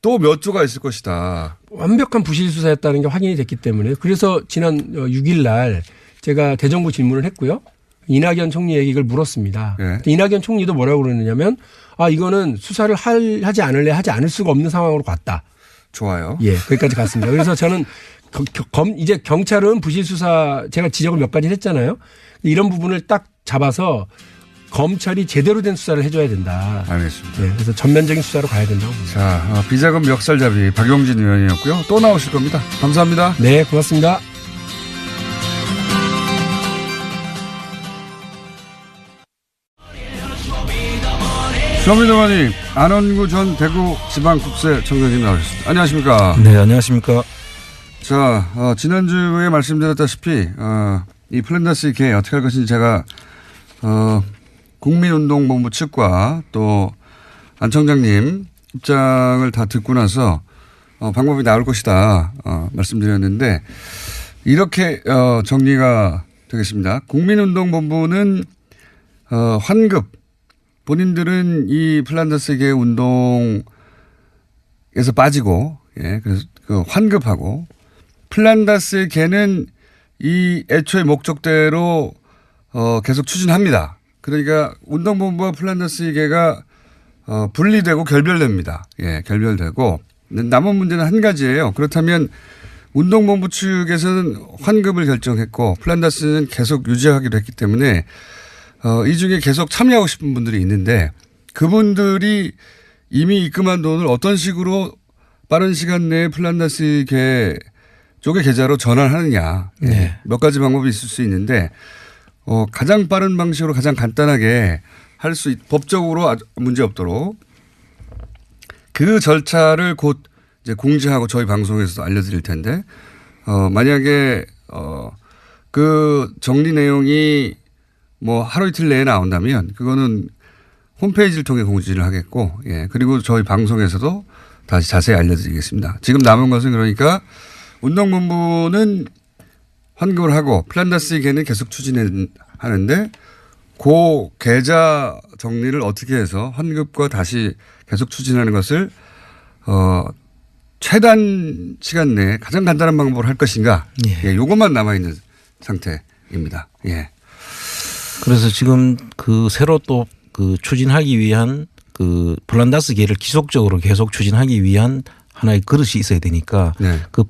또 몇 조가 있을 것이다. 완벽한 부실 수사였다는 게 확인이 됐기 때문에 그래서 지난 6일 날 제가 대정부 질문을 했고요. 이낙연 총리에게 이걸 물었습니다. 네. 이낙연 총리도 뭐라고 그러느냐면 이거는 수사를 하지 않을 수가 없는 상황으로 갔다. 좋아요. 예, 거기까지 갔습니다. 그래서 저는 이제 경찰은 부실 수사 제가 지적을 몇 가지 했잖아요. 이런 부분을 딱 잡아서 검찰이 제대로 된 수사를 해줘야 된다. 알겠습니다. 네, 그래서 전면적인 수사로 가야 된다고 봅니다. 자, 비자금 멱살잡이 박용진 의원이었고요. 또 나오실 겁니다. 감사합니다. 네, 고맙습니다. 쇼미더머니 안원구 전 대구지방국세청장님 나오셨습니다. 안녕하십니까? 네, 안녕하십니까? 자, 지난주에 말씀드렸다시피 이 플랜다스 개 어떻게 할 것인지 제가 국민운동본부 측과 또 안 청장님 입장을 다 듣고 나서 방법이 나올 것이다 말씀드렸는데 이렇게 정리가 되겠습니다. 국민운동본부는 환급 본인들은 이 플란다스 개 운동에서 빠지고 그래서 환급하고 플란다스 개는 이 애초의 목적대로 계속 추진합니다. 그러니까 운동본부와 플란다스 개가 분리되고 결별됩니다. 결별되고 남은 문제는 한 가지예요. 그렇다면 운동본부 측에서는 환급을 결정했고 플란다스는 계속 유지하기로 했기 때문에 이 중에 계속 참여하고 싶은 분들이 있는데 그분들이 이미 입금한 돈을 어떤 식으로 빠른 시간 내에 플란다스 쪽의 계좌로 전환하느냐. 네. 몇 가지 방법이 있을 수 있는데 가장 빠른 방식으로 가장 간단하게 할 수 법적으로 문제 없도록 그 절차를 곧 이제 공지하고 저희 방송에서도 알려드릴 텐데 만약에 그 정리 내용이 뭐 하루 이틀 내에 나온다면 그거는 홈페이지를 통해 공지를 하겠고, 예. 그리고 저희 방송에서도 다시 자세히 알려드리겠습니다. 지금 남은 것은 그러니까 운동본부는 환급을 하고 플란다스계는 계속 추진하는데 그 계좌 정리를 어떻게 해서 환급과 다시 계속 추진하는 것을 최단 시간 내에 가장 간단한 방법으로 할 것인가. 예. 요것만 남아있는 상태입니다. 예. 그래서 지금 그 새로 또 그 추진하기 위한 그 플란다스계를 지속적으로 계속 추진하기 위한 하나의 그릇이 있어야 되니까 네. 그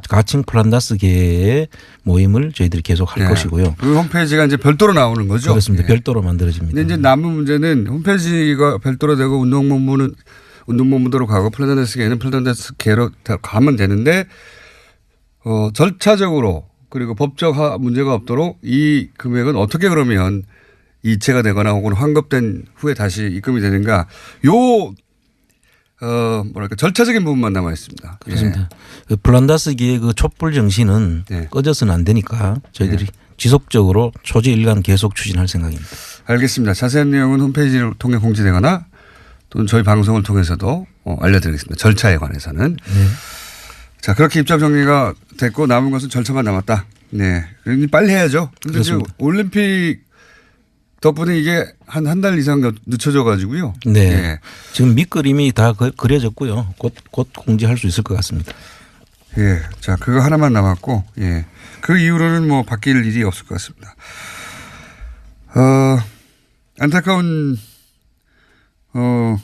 가칭 플란다스계의 모임을 저희들이 계속 할 것이고요. 그 홈페이지가 이제 별도로 나오는 거죠? 그렇습니다. 예. 별도로 만들어집니다. 근데 이제 남은 문제는 홈페이지가 별도로 되고 운동본부대로 가고 플란다스계는 플란다스계로 가면 되는데 절차적으로 그리고 법적 문제가 없도록 이 금액은 어떻게 그러면 이체가 되거나 혹은 환급된 후에 다시 입금이 되는가 뭐랄까 절차적인 부분만 남아 있습니다. 그렇습니다. 그 플란다스계의 그 촛불 정신은 꺼져서는 안 되니까 저희들이 지속적으로 초지일관 계속 추진할 생각입니다. 알겠습니다. 자세한 내용은 홈페이지를 통해 공지되거나 또는 저희 방송을 통해서도 알려드리겠습니다. 절차에 관해서는. 자, 그렇게 입장 정리가 됐고 남은 것은 절차만 남았다. 네. 그러니 빨리 해야죠. 근데 지금 올림픽 덕분에 이게 한 달 이상 늦춰져 가지고요. 네. 예. 지금 밑그림이 다 그려졌고요. 곧 공지할 수 있을 것 같습니다. 예. 자, 그거 하나만 남았고, 예. 그 이후로는 뭐 바뀔 일이 없을 것 같습니다. 안타까운,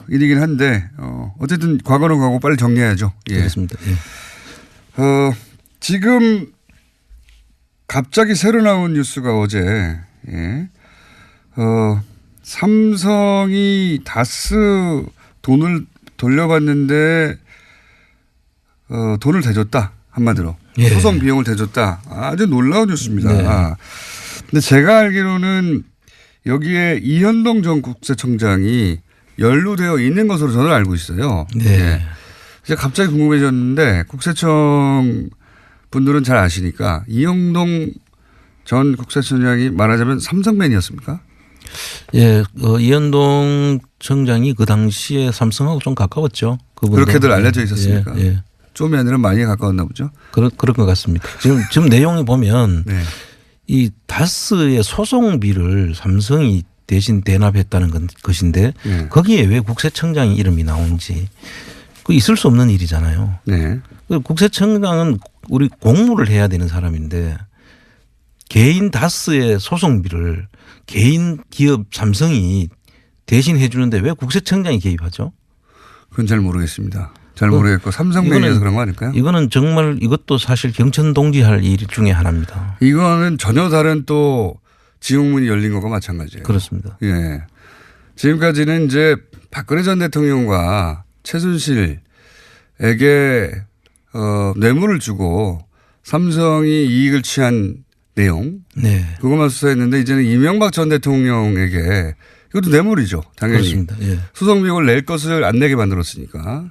일이긴 한데, 어쨌든 과거는 가고 빨리 정리해야죠. 예. 그렇습니다. 예. 지금 갑자기 새로 나온 뉴스가 어제, 예. 삼성이 다스 돈을 돌려받는데 돈을 대줬다 한마디로 예. 소송 비용을 대줬다. 아주 놀라운 뉴스입니다. 네. 근데 제가 알기로는 여기에 이현동 전 국세청장이 연루되어 있는 것으로 저는 알고 있어요. 네. 예. 이제 갑자기 궁금해졌는데 국세청 분들은 잘 아시니까 이현동 전 국세청장이 말하자면 삼성맨이었습니까? 예, 이현동 청장이 그 당시에 삼성하고 좀 가까웠죠. 그분도. 그렇게들 알려져 있었습니까? 예. 좀이 아니라 많이 가까웠나 보죠. 그런 것 같습니다. 지금 내용이 보면 네. 이 다스의 소송비를 삼성이 대신 대납했다는 것인데 네. 거기에 왜 국세청장의 이름이 나오는지 그 있을 수 없는 일이잖아요. 네. 국세청장은 우리 공무를 해야 되는 사람인데 개인 다스의 소송비를 개인 기업 삼성이 대신 해 주는데 왜 국세청장이 개입하죠? 그건 잘 모르겠습니다. 잘 모르겠고 삼성맨이라서 그런 거 아닐까요? 이거는 정말 이것도 사실 경천동지할 일 중에 하나입니다. 이거는 전혀 다른 또 지용문이 열린 것과 마찬가지예요. 그렇습니다. 예. 지금까지는 이제 박근혜 전 대통령과 최순실에게 뇌물을 주고 삼성이 이익을 취한 내용. 네. 그것만 수사했는데 이제는 이명박 전 대통령에게 이것도 뇌물이죠. 당연히. 그렇습니다. 예. 소송 비용을 낼 것을 안 내게 만들었으니까.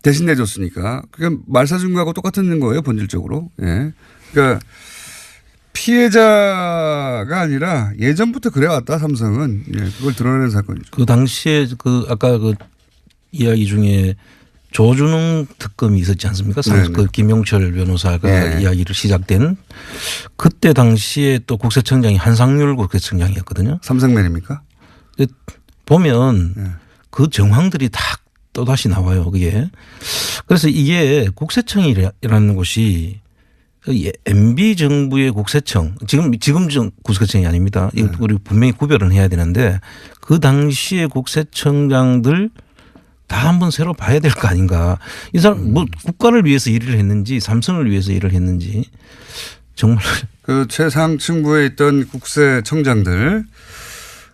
대신 내줬으니까. 그러니까 말사준거하고 똑같은 거예요. 본질적으로. 예. 그러니까 피해자가 아니라 예전부터 그래왔다 삼성은. 예. 그걸 드러내는 사건이죠. 그 당시에 그 아까 그 이야기 중에 조준웅 특검이 있었지 않습니까? 그 김용철 변호사가 네. 이야기를 시작된 그때 당시에 또 국세청장이 한상률 국세청장이었거든요. 삼성맨입니까? 보면 네. 그 정황들이 다 또다시 나와요. 그게. 그래서 이게 국세청이라는 곳이 MB 정부의 국세청 지금 국세청이 아닙니다. 이거 우리 분명히 구별은 해야 되는데 그 당시의 국세청장들 다 한번 새로 봐야 될 거 아닌가. 이 사람 뭐 국가를 위해서 일을 했는지 삼성을 위해서 일을 했는지 정말 그 최상층부에 있던 국세청장들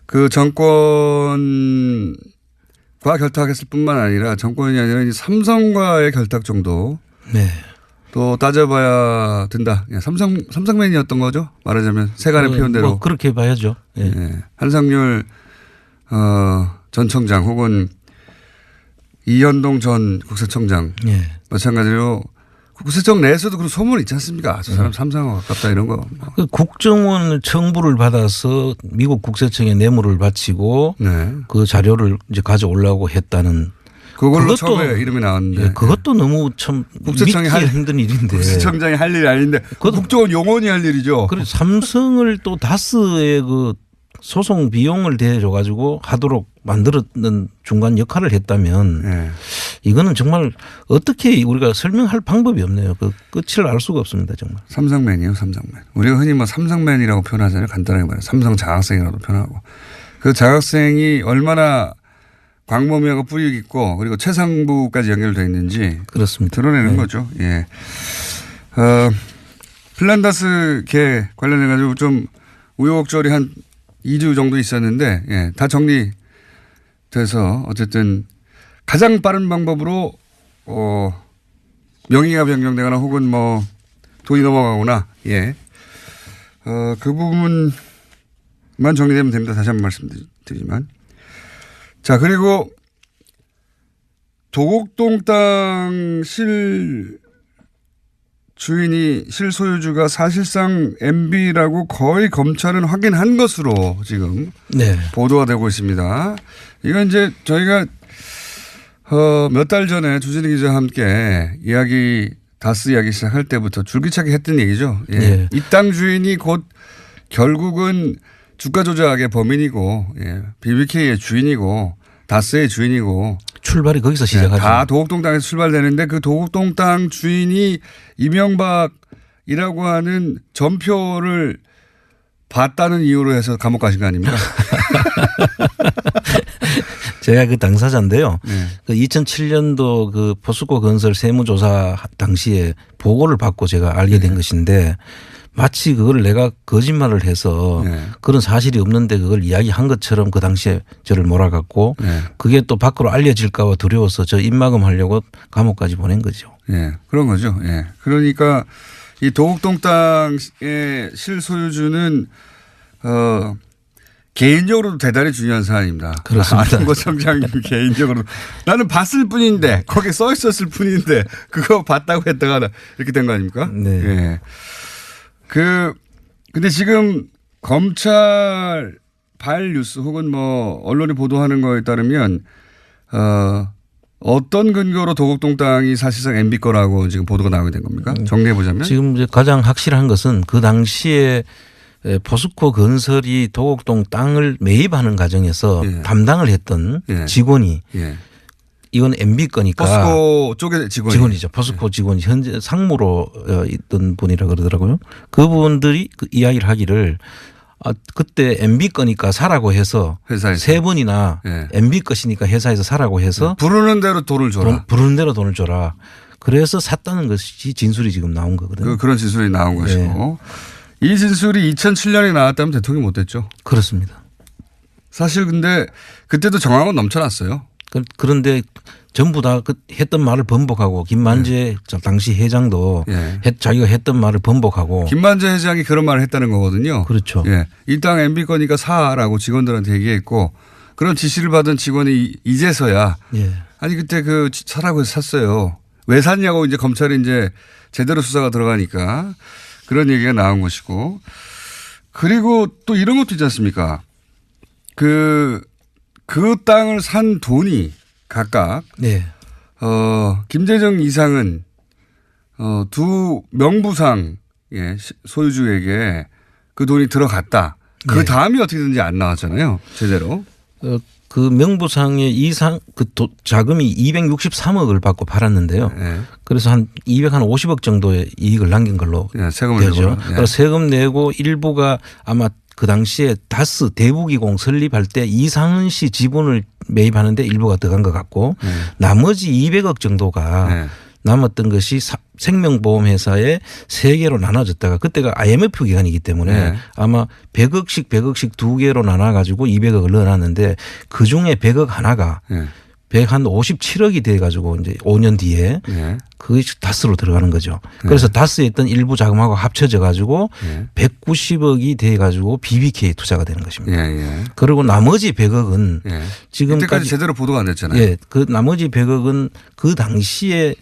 그 정권과 결탁했을 뿐만 아니라 정권이 아니라 이제 삼성과의 결탁 정도. 네. 또 따져봐야 된다. 삼성맨이었던 거죠. 말하자면 세간의 표현대로. 뭐 그렇게 봐야죠. 예. 예. 한상률 전 청장 혹은 이현동 전 국세청장. 예. 마찬가지로 국세청 내에서도 그런 소문이 있지 않습니까? 저 사람 삼성과 가깝다 이런 거. 그 국정원 청부를 받아서 미국 국세청에 뇌물을 바치고 네. 그 자료를 이제 가져오려고 했다는. 그걸로 처음에 이름이 나왔는데. 예, 그것도 너무 참 국세청이 믿기 힘든 일인데. 국세청장이 할 일이 아닌데 국정원 용원이 할 일이죠. 그래 삼성을 또 다스의 그 소송 비용을 대줘 가지고 하도록 만들었는 중간 역할을 했다면 네. 이거는 정말 어떻게 우리가 설명할 방법이 없네요. 그 끝을 알 수가 없습니다, 정말. 삼성맨이에요, 삼성맨. 우리가 흔히 뭐 삼성맨이라고 표현하잖아요. 간단하게 말해서 삼성 장학생이라도 표현하고. 그 장학생이 얼마나 광범위하고 뿌리 깊고 그리고 최상부까지 연결되어 있는지 그렇습니다. 드러내는 네. 거죠. 예. 플란다스 개 관련해 가지고 좀 우여곡절이 한 2주 정도 있었는데 예, 다 정리돼서 어쨌든 가장 빠른 방법으로 명의가 변경되거나 혹은 뭐 돈이 넘어가거나 예. 그 부분만 정리되면 됩니다. 다시 한번 말씀드리지만. 자, 그리고 도곡동 땅 실소유주가 사실상 MB라고 거의 검찰은 확인한 것으로 지금 네. 보도가 되고 있습니다. 이건 이제 저희가 몇 달 전에 주진희 기자와 함께 다스 이야기 시작할 때부터 줄기차게 했던 얘기죠. 예. 네. 이 땅 주인이 곧 결국은 주가 조작의 범인이고 예. BBK의 주인이고 다스의 주인이고 출발이 거기서 시작하죠. 네, 다 도곡동 땅에서 출발되는데 그 도곡동 땅 주인이 이명박이라고 하는 전표를 봤다는 이유로 해서 감옥 가신 거 아닙니까? 제가 그 당사자인데요. 네. 그 2007년도 그 포스코 건설 세무조사 당시에 보고를 받고 제가 알게 된 것인데 마치 그걸 내가 거짓말을 해서 네. 그런 사실이 없는데 그걸 이야기한 것처럼 그 당시에 저를 몰아갔고 네. 그게 또 밖으로 알려질까 봐 두려워서 저 입막음 하려고 감옥까지 보낸 거죠. 예, 그런 거죠. 예. 그러니까 이 도곡동 땅의 실소유주는 개인적으로도 대단히 중요한 사안입니다. 그렇습니다. 안홍거 청장님 개인적으로 나는 봤을 뿐인데 거기에 써 있었을 뿐인데 그거 봤다고 했다가 이렇게 된 거 아닙니까? 네. 예. 근데 지금 검찰 발 뉴스 혹은 뭐 언론이 보도하는 거에 따르면 어떤 근거로 도곡동 땅이 사실상 MB 거라고 지금 보도가 나오게 된 겁니까? 정리해 보자면 지금 이제 가장 확실한 것은 그 당시에 포스코 건설이 도곡동 땅을 매입하는 과정에서 예. 담당을 했던 예. 직원이 예. 이건 MB 거니까 포스코 쪽의 직원이죠. 포스코 직원이 현재 상무로 있던 분이라 그러더라고요. 그분들이 그 이야기를 하기를 그때 MB 거니까 사라고 해서 회사에서. 세 번이나 예. MB 것이니까 회사에서 사라고 해서 부르는 대로 돈을 줘라. 부르는 대로 돈을 줘라. 그래서 샀다는 것이 진술이 지금 나온 거거든요. 그런 진술이 나온 예. 것이고 이 진술이 2007년에 나왔다면 대통령이 못 됐죠. 그렇습니다. 사실 근데 그때도 정황은 넘쳐났어요. 그런데 전부 다 했던 말을 번복하고 김만재 당시 회장도 예. 자기가 했던 말을 번복하고 김만재 회장이 그런 말을 했다는 거거든요. 그렇죠. 예. 이 땅 MB 거니까 사라고 직원들한테 얘기했고 그런 지시를 받은 직원이 이제서야 예. 아니 그때 그 사라고 해서 샀어요. 왜 샀냐고 이제 검찰이 이제 제대로 수사가 들어가니까 그런 얘기가 나온 것이고 그리고 또 이런 것도 있지 않습니까? 그 땅을 산 돈이 각각 네. 김재정 이상은 두 명부상 예, 소유주에게 그 돈이 들어갔다. 그 다음이 어떻게 되는지 안 나왔잖아요. 제대로. 그 명부상의 자금이 263억을 받고 팔았는데요. 예. 그래서 한 250억 정도의 이익을 남긴 걸로 예, 세금을 되죠. 내고. 예. 그래서 세금 내고 일부가 아마 그 당시에 다스 대부기공 설립할 때 이상은 씨 지분을 매입하는데 일부가 들어간 것 같고 나머지 200억 정도가 남았던 것이 생명보험회사에 3개로 나눠졌다가 그때가 IMF 기간이기 때문에 아마 100억씩 2개로 나눠가지고 200억을 넣어놨는데 그중에 100억 하나가 157억이 돼가지고 이제 5년 뒤에 그것이 다스로 들어가는 거죠. 그래서 다스에 있던 일부 자금하고 합쳐져 가지고 190억이 돼가지고 BBK에 투자가 되는 것입니다. 그리고 나머지 100억은 지금까지 이때까지 제대로 보도가 안 됐잖아요. 예, 그 나머지 100억은 그 당시에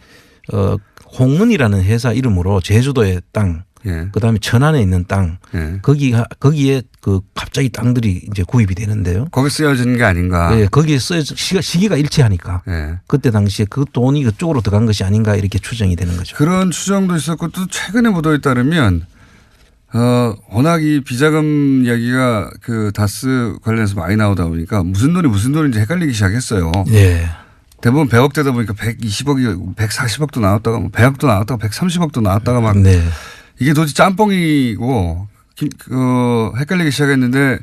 홍은이라는 회사 이름으로 제주도의 땅, 그다음에 천안에 있는 땅, 거기에 그 갑자기 땅들이 이제 구입이 되는데요. 거기 쓰여진 게 아닌가. 예, 거기에 쓰여진 시기가 일치하니까 그때 당시에 그 돈이 그쪽으로 들어간 것이 아닌가 이렇게 추정이 되는 거죠. 그런 추정도 있었고 또 최근에 보도에 따르면 워낙 이 비자금 이야기가 그 다스 관련해서 많이 나오다 보니까 무슨 돈인지 헷갈리기 시작했어요. 네. 대부분 100억 되다 보니까 120억이 140억도 나왔다가 100억도 나왔다가 130억도 나왔다가 막 이게 도대체 짬뽕이고 헷갈리기 시작했는데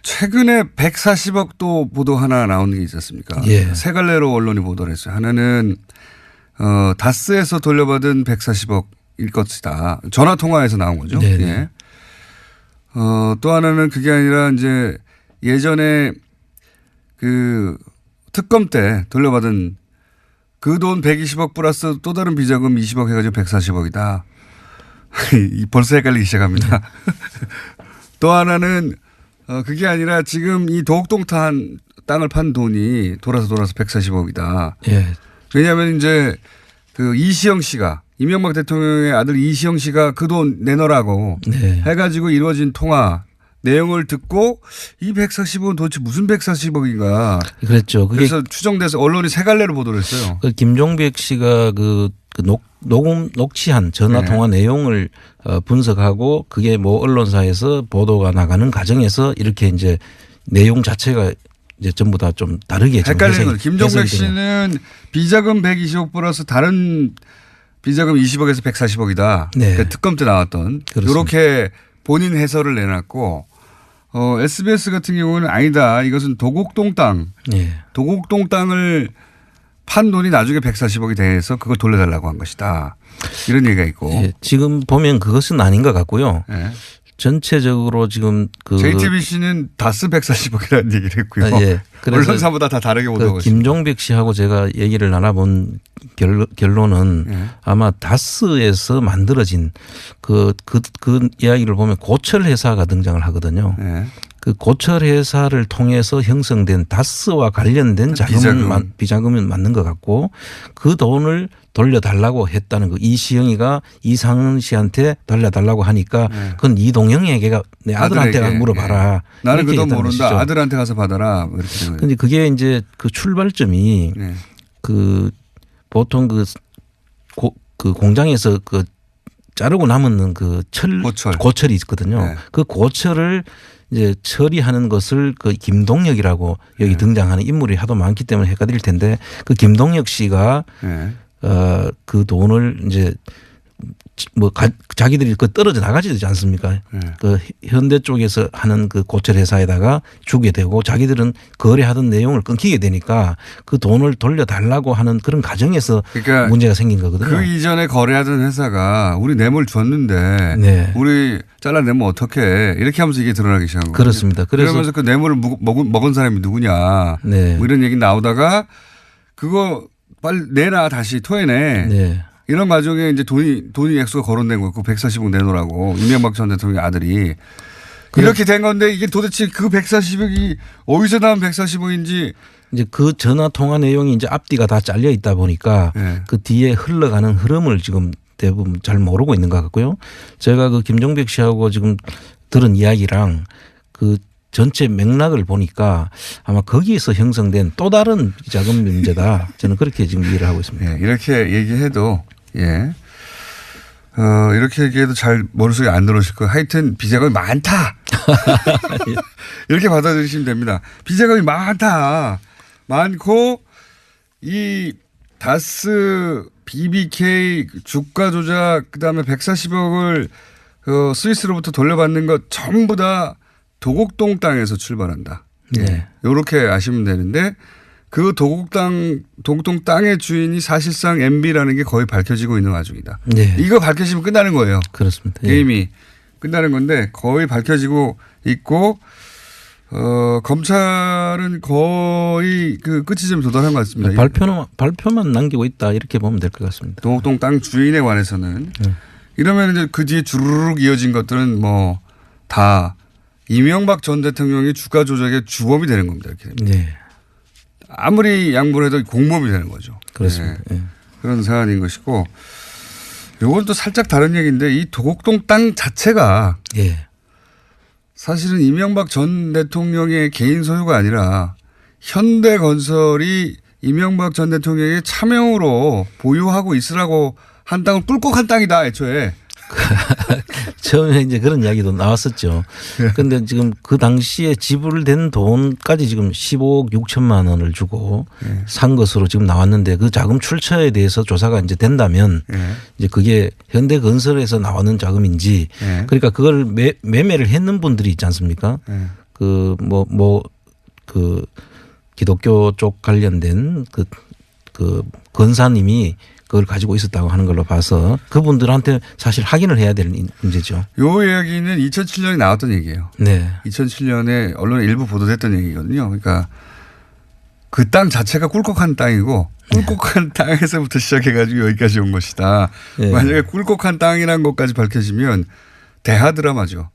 최근에 140억도 보도 하나 나오는 게 있었습니까? 세 갈래로 언론이 보도를 했어요. 하나는 다스에서 돌려받은 140억일 것이다. 전화 통화에서 나온 거죠. 또 하나는 그게 아니라 이제 예전에 그 특검 때 돌려받은 그 돈 120억 플러스 또 다른 비자금 20억 해가지고 140억이다. 벌써 헷갈리기 시작합니다. 또 하나는 그게 아니라 지금 이 도곡동 땅을 판 돈이 돌아서 140억이다. 왜냐하면 이제 그 이시영 씨가 이명박 대통령의 아들 이시영 씨가 그 돈 내놓으라고 해가지고 이루어진 통화 내용을 듣고 이 140억은 도대체 무슨 140억인가. 그랬죠. 그래서 추정돼서 언론이 세 갈래로 보도를 했어요. 그 김종백 씨가 녹취한 전화 통화 내용을 분석하고 그게 뭐 언론사에서 보도가 나가는 과정에서 이렇게 이제 내용 자체가 이제 전부 다 좀 다르게 헷갈리는 거죠. 김종백 씨는 비자금 120억 플러스 다른 비자금 20억에서 140억이다. 그러니까 특검 때 나왔던 이렇게 본인 해설을 내놨고 SBS 같은 경우는 아니다. 이것은 도곡동 땅. 도곡동 땅을 판 돈이 나중에 140억이 돼서 그걸 돌려달라고 한 것이다. 이런 얘기가 있고. 지금 보면 그것은 아닌 것 같고요. 전체적으로 지금 그 JTBC는 다스 140억이라는 얘기를 했고요. 언론사보다 다 다르게 보도하고 있습니다. 김종백 씨하고 제가 얘기를 나눠본 결론은 아마 다스에서 만들어진 그 이야기를 보면 고철 회사가 등장을 하거든요. 그 고철 회사를 통해서 형성된 다스와 관련된 비자금이 맞는 것 같고 그 돈을 돌려달라고 했다는 거. 이시영이가 이상은 씨한테 돌려달라고 하니까 그건 이동영에게가 내 아들한테 물어봐라. 나는 그 돈 모른다. 것이죠. 아들한테 가서 받아라. 그런데 그게 이제 그 출발점이 그 보통 그 공장에서 그 자르고 남은 그 고철이 있거든요. 그 고철을 이제 처리하는 것을 그 김동혁이라고 여기 등장하는 인물이 하도 많기 때문에 헷갈릴 텐데 그 김동혁 씨가 그 돈을 이제 뭐 자기들이 그 떨어져 나가지 되지 않습니까? 그 현대 쪽에서 하는 그 고철 회사에다가 주게 되고 자기들은 거래하던 내용을 끊기게 되니까 그 돈을 돌려달라고 하는 그런 과정에서 그러니까 문제가 생긴 거거든요. 그 이전에 거래하던 회사가 우리 뇌물 줬는데 우리 잘라내면 어떡해 이렇게 하면서 이게 드러나기 시작한 거예요. 그렇습니다. 그러면서 그 뇌물을 먹은 사람이 누구냐 뭐 이런 얘기 나오다가 그거 빨리 내놔 다시 토해내. 이런 과정에 이제 돈이 액수가 거론된 거고 140억 내놓으라고 이명박 전 대통령의 아들이 이렇게 된 건데 이게 도대체 그 140억이 어디서 나온 140억인지 이제 그 전화 통화 내용이 이제 앞뒤가 다 잘려 있다 보니까 그 뒤에 흘러가는 흐름을 지금 대부분 잘 모르고 있는 것 같고요. 제가 그 김종백 씨하고 지금 들은 이야기랑 그 전체 맥락을 보니까 아마 거기에서 형성된 또 다른 비자금 문제다. 저는 그렇게 지금 이해를 하고 있습니다. 이렇게 얘기해도 이렇게 얘기해도 잘 머릿속에 안 들어오실 거예요. 하여튼 비자금이 많다. 이렇게 받아들이시면 됩니다. 비자금이 많다. 많고 이 다스, BBK 주가 조작 그다음에 140억을 스위스로부터 돌려받는 것 전부 다 도곡동 땅에서 출발한다. 이렇게 아시면 되는데 그 도곡동 땅의 주인이 사실상 MB라는 게 거의 밝혀지고 있는 와중이다. 네. 이거 밝혀지면 끝나는 거예요. 그렇습니다. 게임이 끝나는 건데 거의 밝혀지고 있고 검찰은 거의 그 끝이점에 도달한 것 같습니다. 발표만 남기고 있다 이렇게 보면 될 것 같습니다. 도곡동 땅 주인에 관해서는 이러면 이제 그 뒤에 주르륵 이어진 것들은 뭐 다 이명박 전 대통령이 주가 조작의 주범이 되는 겁니다. 이렇게 됩니다. 네. 아무리 양보를 해도 공범이 되는 거죠. 그렇습니다. 네. 그런 사안인 것이고 요건 또 살짝 다른 얘기인데 이 도곡동 땅 자체가 예. 사실은 이명박 전 대통령의 개인 소유가 아니라 현대건설이 이명박 전 대통령의 차명으로 보유하고 있으라고 한 땅을 꿀꺽한 땅이다 애초에. 처음에 이제 그런 이야기도 나왔었죠. 그런데 지금 그 당시에 지불된 돈까지 지금 15억 6천만 원을 주고 산 것으로 지금 나왔는데 그 자금 출처에 대해서 조사가 이제 된다면 이제 그게 현대건설에서 나오는 자금인지 그러니까 그걸 매매를 했는 분들이 있지 않습니까? 그 기독교 쪽 관련된 그 권사님이 그걸 가지고 있었다고 하는 걸로 봐서 그분들한테 사실 확인을 해야 될 문제죠. 요 이야기는 2007년에 나왔던 얘기예요. 네. 2007년에 언론에 일부 보도됐던 얘기거든요. 그러니까 그 땅 자체가 꿀꺽한 땅이고 꿀꺽한 땅에서부터 시작해가지고 여기까지 온 것이다. 네. 만약에 꿀꺽한 땅이라는 것까지 밝혀지면 대하 드라마죠.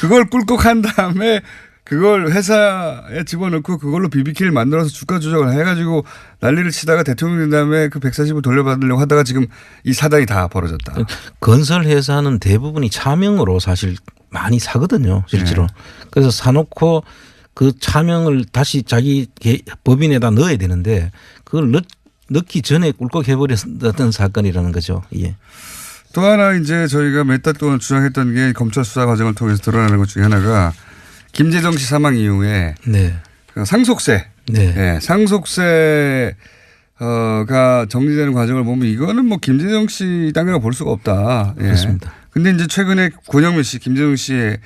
그걸 꿀꺽한 다음에 그걸 회사에 집어넣고 그걸로 BBK를 만들어서 주가 조작을 해가지고 난리를 치다가 대통령 된 다음에 그 140을 돌려받으려고 하다가 지금 이 사단이 다 벌어졌다. 건설 회사는 대부분이 차명으로 사실 많이 사거든요. 실제로. 그래서 사놓고 그 차명을 다시 자기 법인에다 넣어야 되는데 그걸 넣기 전에 꿀꺽해버렸던 사건이라는 거죠. 예. 또 하나 이제 저희가 몇 달 동안 주장했던 게 검찰 수사 과정을 통해서 드러나는 것 중에 하나가 김재정 씨 사망 이후에 네. 상속세, 네. 네. 상속세가 정리되는 과정을 보면 이거는 뭐 김재정 씨 땅이라고 볼 수가 없다. 예. 그렇습니다. 근데 이제 최근에 권영민 씨, 김재정 씨의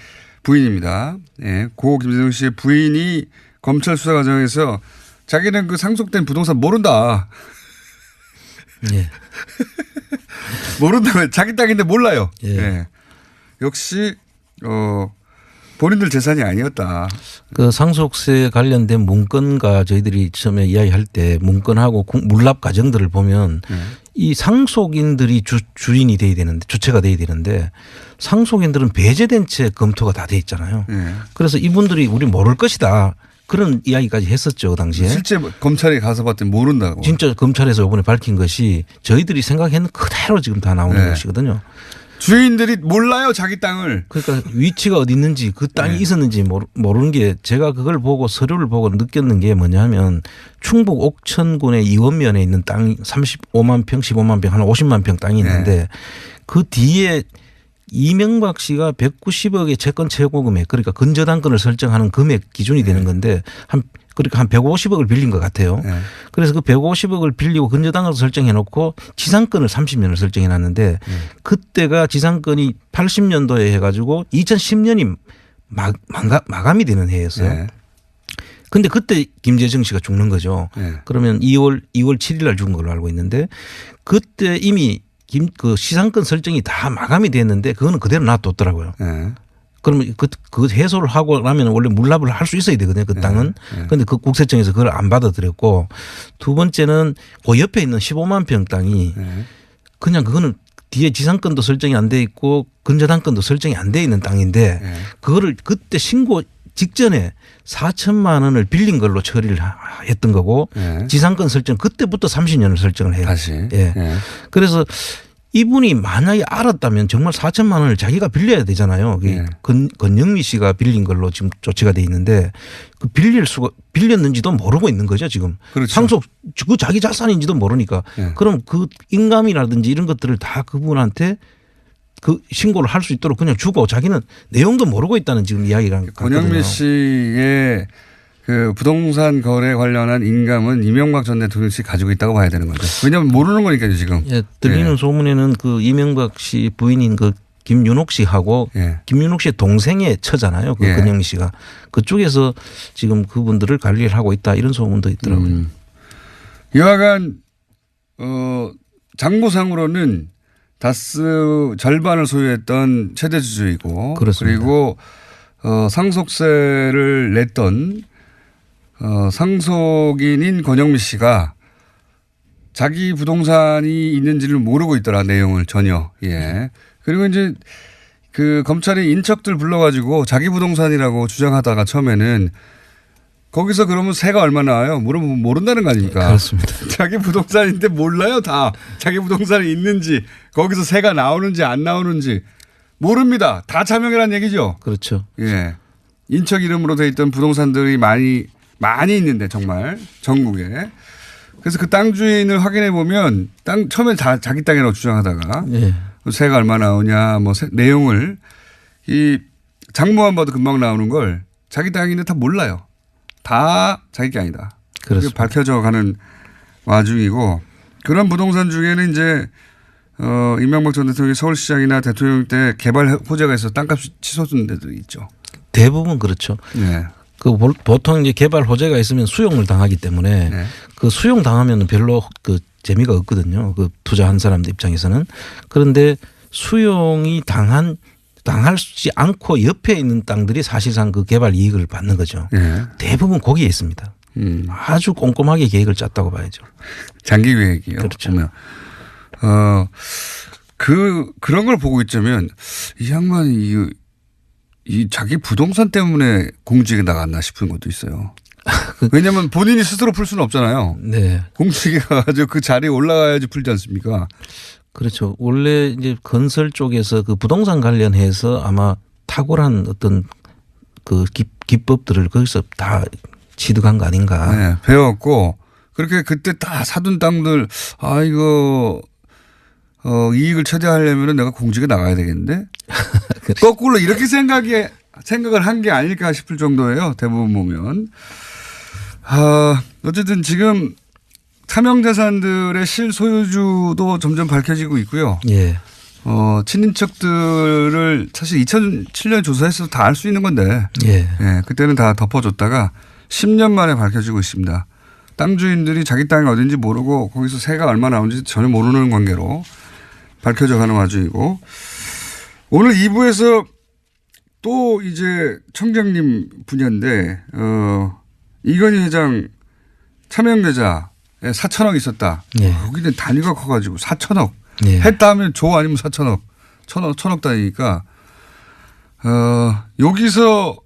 부인입니다. 예. 고 김재정 씨의 부인이 검찰 수사 과정에서 자기는 그 상속된 부동산 모른다. 예. 모른다면 자기 땅인데 몰라요. 예. 예. 역시 본인들 재산이 아니었다. 그 상속세 관련된 문건과 저희들이 처음에 이야기할 때 문건하고 물납 과정들을 보면 이 상속인들이 주인이 돼야 되는데 주체가 돼야 되는데 상속인들은 배제된 채 검토가 다 돼 있잖아요. 그래서 이분들이 우리 모를 것이다. 그런 이야기까지 했었죠. 그 당시에. 실제 검찰에 가서 봤더니 모른다고. 진짜 검찰에서 이번에 밝힌 것이 저희들이 생각했는 그대로 지금 다 나오는 것이거든요. 주인들이 몰라요. 자기 땅을. 그러니까 위치가 어디 있는지 그 땅이 있었는지 모르는 게 제가 그걸 보고 서류를 보고 느꼈는 게 뭐냐면 충북 옥천군의 이원면에 있는 땅 35만 평 15만 평 한 50만 평 땅이 있는데 그 뒤에 이명박 씨가 190억의 채권 최고 금액 그러니까 근저당권을 설정하는 금액 기준이 되는 건데 그러니까 한 150억을 빌린 것 같아요. 그래서 그 150억을 빌리고 근저당권을 설정해 놓고 지상권을 30년을 설정해 놨는데 그때가 지상권이 80년도에 해가지고 2010년이 마감이 되는 해였어요. 근데 그때 김재정 씨가 죽는 거죠. 그러면 2월 7일 날 죽은 걸로 알고 있는데 그때 이미 그 시상권 설정이 다 마감이 됐는데 그거는 그대로 놔뒀더라고요. 그러면 그 해소를 하고 나면 원래 물납을 할 수 있어야 되거든요. 그 땅은. 그런데 그 국세청에서 그걸 안 받아들였고 두 번째는 그 옆에 있는 15만 평 땅이 그냥 그거는 뒤에 지상권도 설정이 안 돼 있고 근저당권도 설정이 안 돼 있는 땅인데 그거를 그때 신고 직전에 4천만 원을 빌린 걸로 처리를 했던 거고 지상권 설정 그때부터 30년을 설정을 해요. 다시. 예. 그래서 이분이 만약에 알았다면 정말 4천만 원을 자기가 빌려야 되잖아요. 권영미 씨가 빌린 걸로 지금 조치가 돼 있는데 그 빌렸는지도 모르고 있는 거죠 지금. 그렇죠. 상속 그 자기 자산인지도 모르니까. 그럼 그 인감이라든지 이런 것들을 다 그분한테 그 신고를 할 수 있도록 그냥 주고 자기는 내용도 모르고 있다는 지금 이야기가 권영미 씨의 그 부동산 거래 관련한 인감은 이명박 전 대통령 씨 가지고 있다고 봐야 되는 거죠. 왜냐하면 모르는 거니까요 지금. 예, 들리는 소문에는 그 이명박 씨 부인인 그 김윤옥 씨하고 예. 김윤옥 씨의 동생의 처잖아요. 그 예. 근영 씨가 그쪽에서 지금 그분들을 관리를 하고 있다 이런 소문도 있더라고요. 여하간 장부상으로는 다스 절반을 소유했던 최대 주주이고 그렇습니다. 그리고 상속세를 냈던 상속인인 권영미 씨가 자기 부동산이 있는지를 모르고 있더라, 내용을 전혀. 예. 그리고 이제 그 검찰이 인척들 불러가지고 자기 부동산이라고 주장하다가 처음에는 거기서 그러면 세가 얼마 나와요? 물어보면 모른다는 거 아닙니까? 그렇습니다. 자기 부동산인데 몰라요, 다. 자기 부동산이 있는지, 거기서 세가 나오는지 안 나오는지 모릅니다. 다 차명이라는 얘기죠. 그렇죠. 예. 인척 이름으로 돼 있던 부동산들이 많이 있는데 정말 전국에. 그래서 그 땅 주인을 확인해 보면 처음에 다 자기 땅이라고 주장하다가 예. 세가 얼마 나오냐 뭐 내용을 이 장모만 봐도 금방 나오는 걸 자기 땅인데 다 몰라요. 다 자기 게 아니다. 그게 밝혀져 가는 와중이고 그런 부동산 중에는 이제 이명박 전 대통령이 서울시장이나 대통령 때 개발 호재가 있어서 땅값이 치솟은 데도 있죠. 대부분 그렇죠. 네. 그 보통 이제 개발 호재가 있으면 수용을 당하기 때문에 네. 그 수용 당하면 별로 그 재미가 없거든요. 그 투자한 사람들 입장에서는. 그런데 수용이 당하지 않고 옆에 있는 땅들이 사실상 그 개발 이익을 받는 거죠. 네. 대부분 거기에 있습니다. 아주 꼼꼼하게 계획을 짰다고 봐야죠. 장기 계획이요. 그렇죠. 보면. 그런 걸 보고 있자면 이 양반이 이 자기 부동산 때문에 공직에 나갔나 싶은 것도 있어요. 왜냐하면 본인이 스스로 풀 수는 없잖아요. 네. 공직에 가가지고 그 자리에 올라가야지 풀지 않습니까? 그렇죠. 원래 이제 건설 쪽에서 그 부동산 관련해서 아마 탁월한 어떤 그 기법들을 거기서 다 취득한 거 아닌가. 네, 배웠고 그렇게 그때 다 사둔 땅들 이거 이익을 최대화하려면 내가 공직에 나가야 되겠는데 거꾸로 이렇게 생각을 한 게 아닐까 싶을 정도예요. 대부분 보면. 어쨌든 지금 차명재산들의 실소유주도 점점 밝혀지고 있고요. 예. 친인척들을 사실 2007년 조사했어도 다 알 수 있는 건데. 예. 예, 그때는 다 덮어줬다가 10년 만에 밝혀지고 있습니다. 땅 주인들이 자기 땅이 어딘지 모르고 거기서 세가 얼마 나오는지 전혀 모르는 관계로 밝혀져 가는 와중이고 오늘 2부에서 또 이제 청장님 분야인데 이건희 회장 차명계좌에 4천억 있었다. 예. 여기는 단위가 커가지고 4천억. 예. 했다 하면 조 아니면 4천억. 천억 단위니까 여기서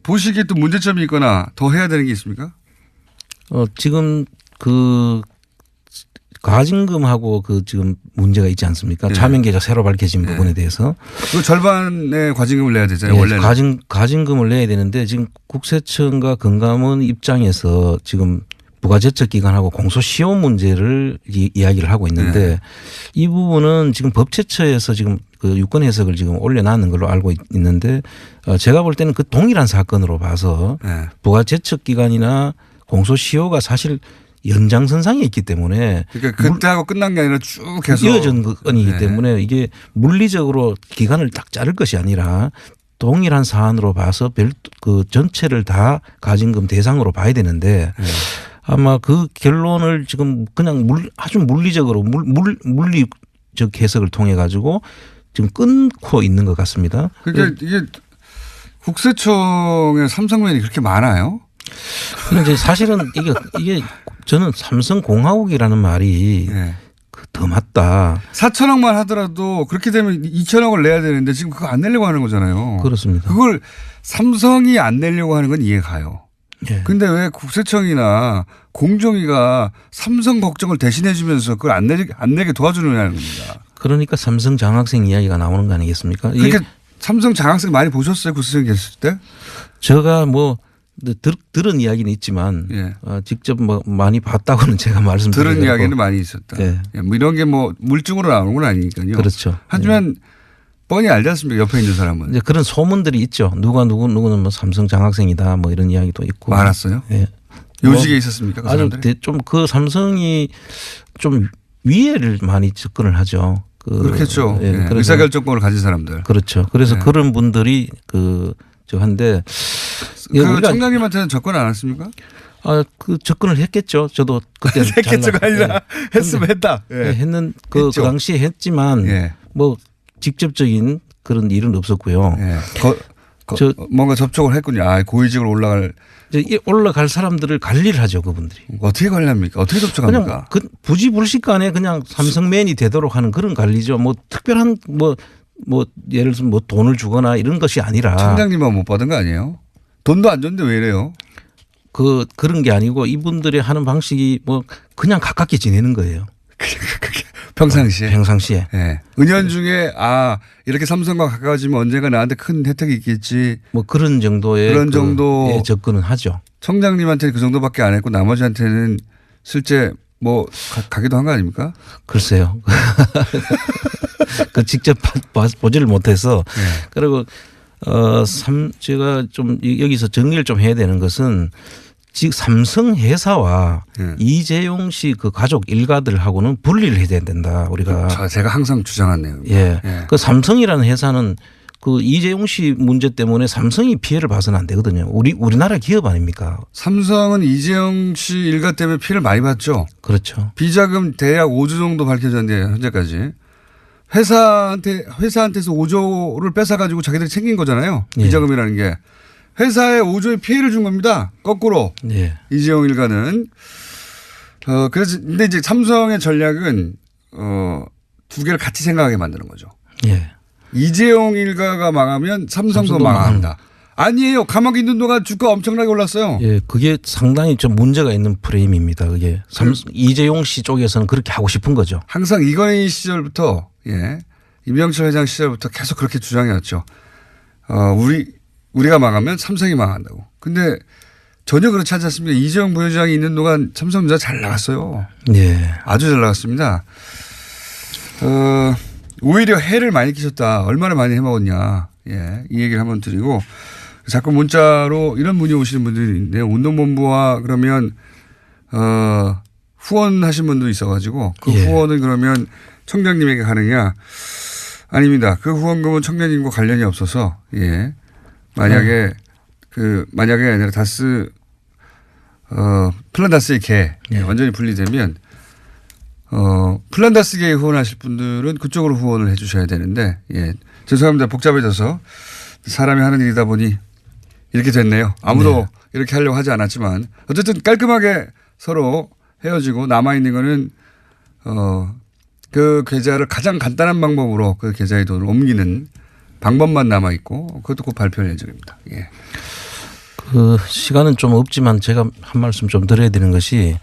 보시기에 또 문제점이 있거나 더 해야 되는 게 있습니까? 지금 그 가징금하고 그 지금 문제가 있지 않습니까? 네. 차명계좌 새로 밝혀진 네. 부분에 대해서. 그 절반의 과징금을 내야 되잖아요. 예, 원래는. 가징금을 내야 되는데 지금 국세청과 금감원 입장에서 지금 부가제척기관하고 공소시효 문제를 이야기를 하고 있는데 네. 이 부분은 지금 법제처에서 지금 그 유권 해석을 지금 올려놨는 걸로 알고 있는데 제가 볼 때는 그 동일한 사건으로 봐서 네. 부가제척기관이나 공소시효가 사실 연장선상에 있기 때문에 그러니까 그때하고 끝난 게 아니라 쭉 계속 이어진 건이기 네. 때문에 이게 물리적으로 기간을 딱 자를 것이 아니라 동일한 사안으로 봐서 그 전체를 다 가징금 대상으로 봐야 되는데 아마 그 결론을 지금 그냥 아주 물리적으로 물리적 해석을 통해 가지고 지금 끊고 있는 것 같습니다. 그러니까 이게 국세청의 삼성면이 그렇게 많아요? 그런데 사실은 이게 저는 삼성공화국이라는 말이 네. 더 맞다. 4천억만 하더라도 그렇게 되면 2천억을 내야 되는데 지금 그거 안 내려고 하는 거잖아요. 그렇습니다. 그걸 삼성이 안 내려고 하는 건 이해가요. 예. 근데 왜 국세청이나 공정위가 삼성 걱정을 대신해 주면서 그걸 안 내게 도와주느냐는 겁니다. 그러니까 삼성 장학생 이야기가 나오는 거 아니겠습니까? 그러니까 삼성 장학생 많이 보셨어요? 국세청 계실 때? 제가 뭐 들은 이야기는 있지만 예. 직접 뭐 많이 봤다고는 제가 말씀드리고 들은 이야기는 많이 있었다. 네. 예, 뭐 이런 게 뭐 물증으로 나오는 건 아니니까요. 그렇죠. 하지만 뻔히 알지 않습니까? 옆에 있는 사람은. 이제 그런 소문들이 있죠. 누구는 뭐 삼성 장학생이다 뭐 이런 이야기도 있고. 많았어요? 예. 요직에 있었습니까? 그 아주 사람들이? 좀 그 삼성이 좀 위해를 많이 접근을 하죠. 그렇겠죠. 예, 예. 의사결정권을 가진 사람들. 그렇죠. 그래서 예. 그런 분들이 한데 그 청장님한테는 접근 안 했습니까? 그 접근을 했겠죠. 저도 그때 했겠죠가 아니라 했으면 했다. 예. 했는 그 당시에 했지만 예. 뭐 직접적인 그런 일은 없었고요. 예. 뭔가 접촉을 했군요. 고위직으로 올라갈 사람들을 관리를 하죠, 그분들이. 어떻게 관리합니까? 어떻게 접촉합니까? 그냥 부지불식간에 그냥 삼성맨이 되도록 하는 그런 관리죠. 뭐 특별한 예를 들면 뭐 돈을 주거나 이런 것이 아니라. 청장님만 못 받은 거 아니에요? 돈도 안 줬는데 왜 이래요? 그런 게 아니고 이분들이 하는 방식이 뭐 그냥 가깝게 지내는 거예요. 평상시에. 평상시에. 네. 은연중에 이렇게 삼성과 가까워지면 언젠가 나한테 큰 혜택이 있겠지. 뭐 그런 정도의 정도의 접근은 하죠. 청장님한테는 그 정도밖에 안 했고 나머지한테는 실제 뭐 가기도 한 거 아닙니까? 글쎄요. 직접 보지를 못해서. 네. 그리고 제가 좀 여기서 정리를 좀 해야 되는 것은 즉 삼성 회사와 이재용 씨 그 가족 일가들하고는 분리를 해야 된다 우리가. 제가 항상 주장한 내용입니다. 예. 그 삼성이라는 회사는 그 이재용 씨 문제 때문에 삼성이 피해를 봐서는 안 되거든요. 우리나라 기업 아닙니까? 삼성은 이재용 씨 일가 때문에 피해를 많이 봤죠. 그렇죠. 비자금 대략 5조 정도 밝혀졌는데 현재까지. 회사한테서 5조를 뺏어가지고 자기들이 챙긴 거잖아요. 비자금이라는 게. 회사에 5조의 피해를 준 겁니다. 거꾸로. 예. 이재용 일가는. 근데 이제 삼성의 전략은, 두 개를 같이 생각하게 만드는 거죠. 예. 이재용 일가가 망하면 삼성도 망한다. 아니에요. 가만히 있는 동안 주가 엄청나게 올랐어요. 예. 그게 상당히 좀 문제가 있는 프레임입니다. 그게. 이재용 씨 쪽에서는 그렇게 하고 싶은 거죠. 항상 이건희 시절부터, 임영철 회장 시절부터 계속 그렇게 주장해왔죠. 우리가 망하면 삼성이 망한다고. 근데 전혀 그렇지 않지 않습니까? 이재용 부회장이 있는 동안 삼성전자 잘 나갔어요. 네. 아주 잘 나갔습니다. 오히려 해를 많이 끼쳤다. 얼마나 많이 해먹었냐. 이 얘기를 한번 드리고 자꾸 문자로 이런 문의 오시는 분들이 있는데 운동본부와 그러면 후원하신 분도 있어가지고 그 후원은 그러면 청장님에게 가느냐. 아닙니다. 그 후원금은 청장님과 관련이 없어서 만약에 아니라 플란다스의 개 완전히 분리되면 플란다스계에 후원하실 분들은 그쪽으로 후원을 해 주셔야 되는데 죄송합니다. 복잡해져서 사람이 하는 일이다 보니 이렇게 됐네요. 아무도 이렇게 하려고 하지 않았지만 어쨌든 깔끔하게 서로 헤어지고 남아있는 거는 그 계좌를 가장 간단한 방법으로 그 계좌의 돈을 옮기는 방법만 남아있고 그것도 곧 발표할 예정입니다. 예. 그 시간은 좀 없지만 제가 한 말씀 좀 드려야 되는 것이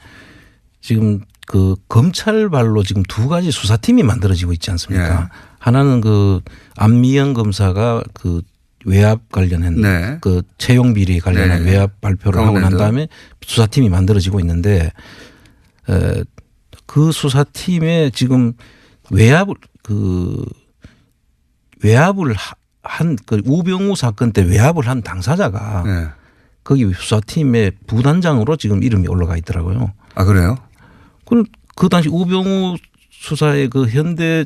지금 그 검찰발로 지금 두 가지 수사팀이 만들어지고 있지 않습니까? 하나는 그 안미영 검사가 그 외압 관련한 그 채용 비리 관련한 외압 발표를 하고 난 다음에 수사팀이 만들어지고 있는데 그 수사팀에 지금 외압을 한 그 우병우 사건 때 외압을 한 당사자가 거기 수사팀의 부단장으로 지금 이름이 올라가 있더라고요. 아, 그래요? 그 당시 우병우 수사의 그 현대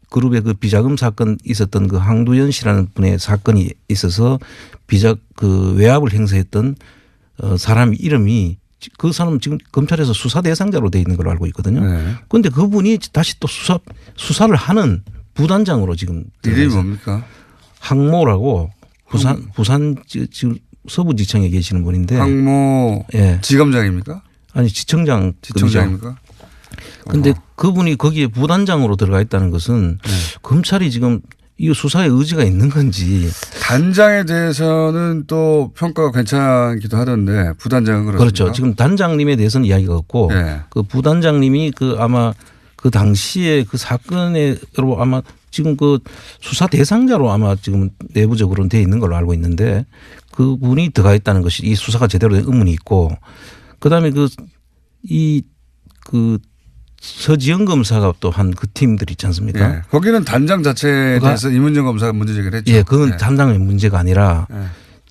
그룹의 그 비자금 사건 있었던 그 황두연 씨라는 분의 사건이 있어서 그 외압을 행사했던 사람 이름이 그 사람은 지금 검찰에서 수사 대상자로 돼 있는 걸로 알고 있거든요. 그런데 그분이 다시 또 수사를 하는 부단장으로 지금. 이름이 뭡니까? 항모라고 부산 지금 서부지청에 계시는 분인데. 항모 지검장입니까? 아니 지청장입니까? 그런데 그분이 거기에 부단장으로 들어가 있다는 것은 검찰이 지금 이 수사에 의지가 있는 건지. 단장에 대해서는 또 평가가 괜찮기도 하던데 부단장은 그렇습니까? 그렇죠. 지금 단장님에 대해서는 이야기가 없고 그 부단장님이 그 아마 그 당시에 그 사건으로 아마 지금 그 수사 대상자로 아마 지금 내부적으로는 돼 있는 걸로 알고 있는데 그분이 들어가 있다는 것이 이 수사가 제대로 된 의문이 있고 그다음에 서지영 검사가 또 한 그 팀들 있지 않습니까? 거기는 단장 자체에 대해서 이문정 검사가 문제 제기를 했죠. 그건 단장의 문제가 아니라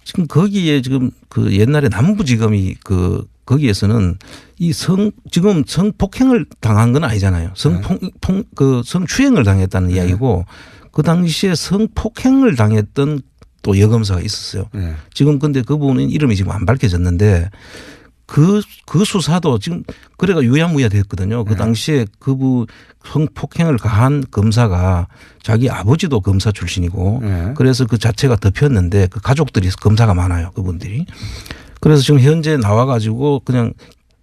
지금 거기에 지금 그 옛날에 남부지검이 그 거기에서는 지금 성폭행을 당한 건 아니잖아요. 성추행을 당했다는 이야기고 그 당시에 성폭행을 당했던 또 여검사가 있었어요. 지금 근데 그 부분은 이름이 지금 안 밝혀졌는데 그 수사도 지금 그래가 유야무야 됐거든요. 그 당시에 성폭행을 가한 검사가 자기 아버지도 검사 출신이고 그래서 그 자체가 덮였는데 그 가족들이 검사가 많아요. 그분들이. 그래서 지금 현재 나와가지고 그냥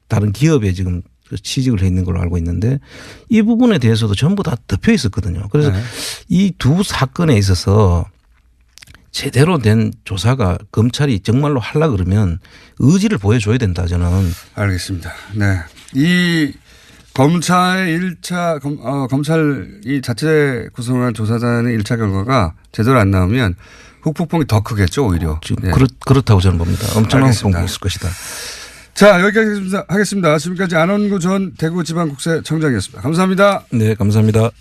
다른 기업에 지금 취직을 해 있는 걸로 알고 있는데 이 부분에 대해서도 전부 다 덮여 있었거든요. 그래서 이 두 사건에 있어서 제대로 된 조사가 검찰이 정말로 하려고 그러면 의지를 보여줘야 된다 저는. 알겠습니다. 네. 이 검찰의 1차, 검찰이 자체 구성한 조사단의 1차 결과가 제대로 안 나오면 후폭풍이 더 크겠죠, 오히려. 지금 그렇다고 저는 봅니다. 엄청난 후폭풍이 있을 것이다. 자, 여기까지 하겠습니다. 지금까지 안원구 전 대구지방국세청장이었습니다. 감사합니다. 네, 감사합니다.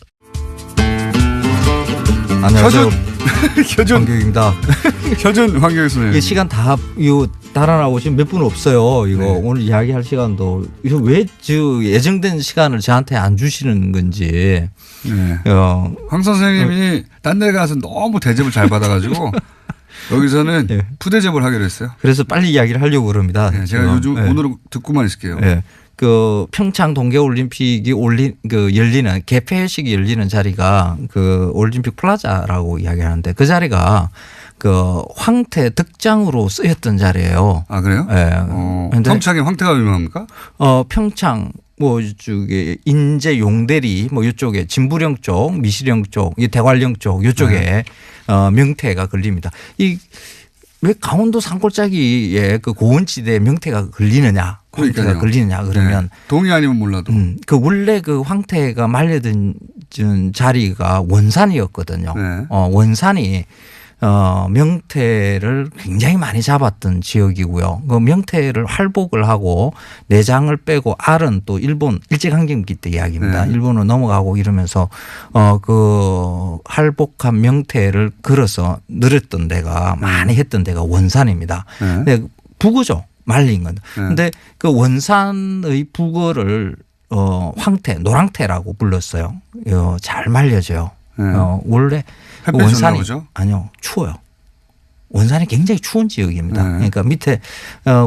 안녕하세요. 효준 황교익입니다. 효준 황교익 선생님. 시간 다 달아나고 지금 몇 분 없어요. 이거 네. 오늘 이야기할 시간도 이거 왜 예정된 시간을 저한테 안 주시는 건지. 네. 황 선생님이 딴 데 가서 너무 대접을 잘 받아가지고 여기서는 네. 푸대접을 하기로 했어요. 그래서 빨리 이야기를 하려고 그럽니다. 네, 제가 요즘 오늘은 듣고만 있을게요. 네. 그 평창 동계올림픽이 열리는 개폐식이 열리는 자리가 그 올림픽 플라자라고 이야기하는데 그 자리가 그 황태 덕장으로 쓰였던 자리예요. 아 그래요? 네. 평창에 황태가 유명합니까? 평창 뭐 이쪽에 인제 용대리 뭐 이쪽에 진부령 쪽, 미시령 쪽, 이 대관령 쪽 이쪽에 명태가 걸립니다. 왜 강원도 산골짜기에 그 고원지대에 명태가 걸리느냐, 황태가 걸리느냐 그러면 네. 동의 아니면 몰라도 그 원래 그 황태가 말려든 자리가 원산이었거든요. 네. 원산이 명태를 굉장히 많이 잡았던 지역이고요. 그 명태를 활복을 하고 내장을 빼고 알은 또 일본 일제강점기 때 이야기입니다. 네. 일본으로 넘어가고 이러면서 그 활복한 명태를 걸어서 늘었던 데가 많이 했던 데가 원산입니다. 네. 근데 북어죠. 말린 건. 근데 그 원산의 북어를 황태, 노랑태라고 불렀어요. 잘 말려져요. 네. 원래 원산이 보죠? 아니요, 추워요. 원산이 굉장히 추운 지역입니다. 네. 그러니까 밑에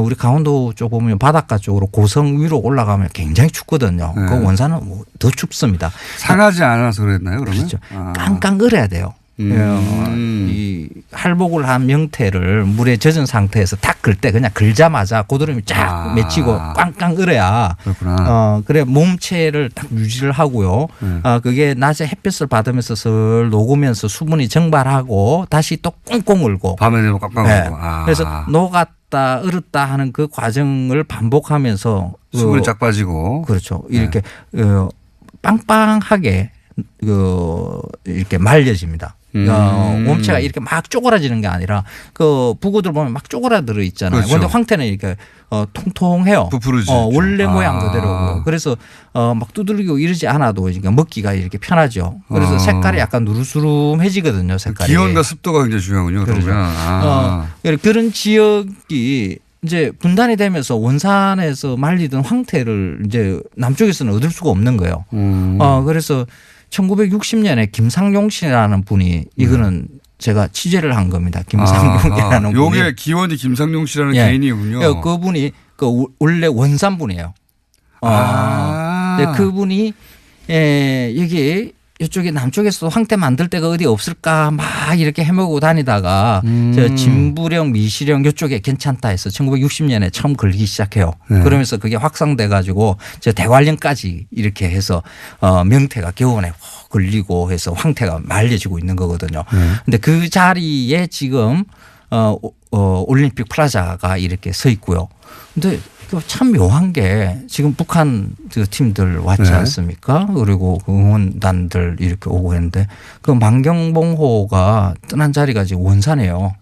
우리 강원도 쪽 보면 바닷가 쪽으로 고성 위로 올라가면 굉장히 춥거든요. 네. 그 원산은 뭐 더 춥습니다. 상하지 않아서 그랬나요? 그러면? 그렇죠. 깡깡 얼어야 돼요. 이 활복을 한 명태를 물에 젖은 상태에서 탁 걸 때 그냥 걸자마자 고드름이 쫙 맺히고 꽝꽝 얼어야 그래 몸체를 딱 유지를 하고요. 그게 낮에 햇볕을 받으면서 슬 녹으면서 수분이 증발하고 다시 또 꽁꽁 얼고 밤에 되면 꽝꽝 얼고. 그래서 녹았다 얼었다 하는 그 과정을 반복하면서 수분이 쫙 빠지고 그렇죠. 이렇게 빵빵하게 이렇게 말려집니다. 몸체가 이렇게 막 쪼그라지는 게 아니라 그 북어들 보면 막 쪼그라들어 있잖아요. 그런데 그렇죠. 황태는 이렇게 통통해요. 부풀어지 원래 모양 그대로. 그래서 막 두들기고 이러지 않아도 그러니까 먹기가 이렇게 편하죠. 그래서 색깔이 약간 누르스름해지거든요. 색깔이. 기온과 습도가 굉장히 중요하군요. 그렇죠. 그런 지역이 이제 분단이 되면서 원산에서 말리던 황태를 이제 남쪽에서는 얻을 수가 없는 거예요. 그래서 1960년에 김상용 씨라는 분이 이거는 제가 취재를 한 겁니다. 김상용이라는 분이. 요게 기원이 김상용 씨라는 개인이군요. 그분이 원래 원산 분이에요. 네, 그분이 여기 이쪽에 남쪽에서도 황태 만들 데가 어디 없을까 막 이렇게 헤매고 다니다가 저 진부령 미시령 이쪽에 괜찮다 해서 1960년에 처음 걸리기 시작해요. 그러면서 그게 확산돼 가지고 저 대관령까지 이렇게 해서 명태가 겨우내 걸리고 해서 황태가 말려지고 있는 거거든요. 근데 그 자리에 지금 올림픽 플라자가 이렇게 서 있고요. 근데 참 묘한 게 지금 북한 팀들 왔지 않습니까? 그리고 그 응원단들 이렇게 오고 했는데 그 만경봉호가 떠난 자리가 지금 원산이에요.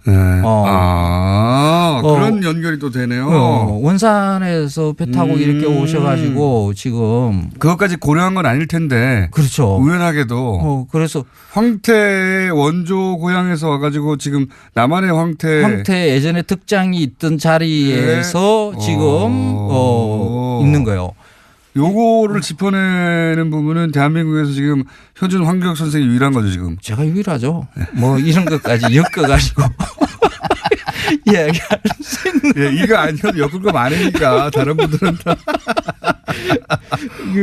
그런 연결이 또 되네요. 원산에서 배 타고 이렇게 오셔가지고 지금 그것까지 고려한 건 아닐 텐데. 그렇죠. 우연하게도. 그래서 황태 원조 고향에서 와가지고 지금 남한의 황태 예전에 덕장이 있던 자리에서 지금 있는 거예요. 요거를 짚어내는 부분은 대한민국에서 지금 현준 황교익 선생이 유일한 거죠, 지금. 제가 유일하죠. 뭐 이런 것까지 엮어가지고 이야기할 수 있는. 예, 이거 아니어도 엮을 거 많으니까 다른 분들은 다.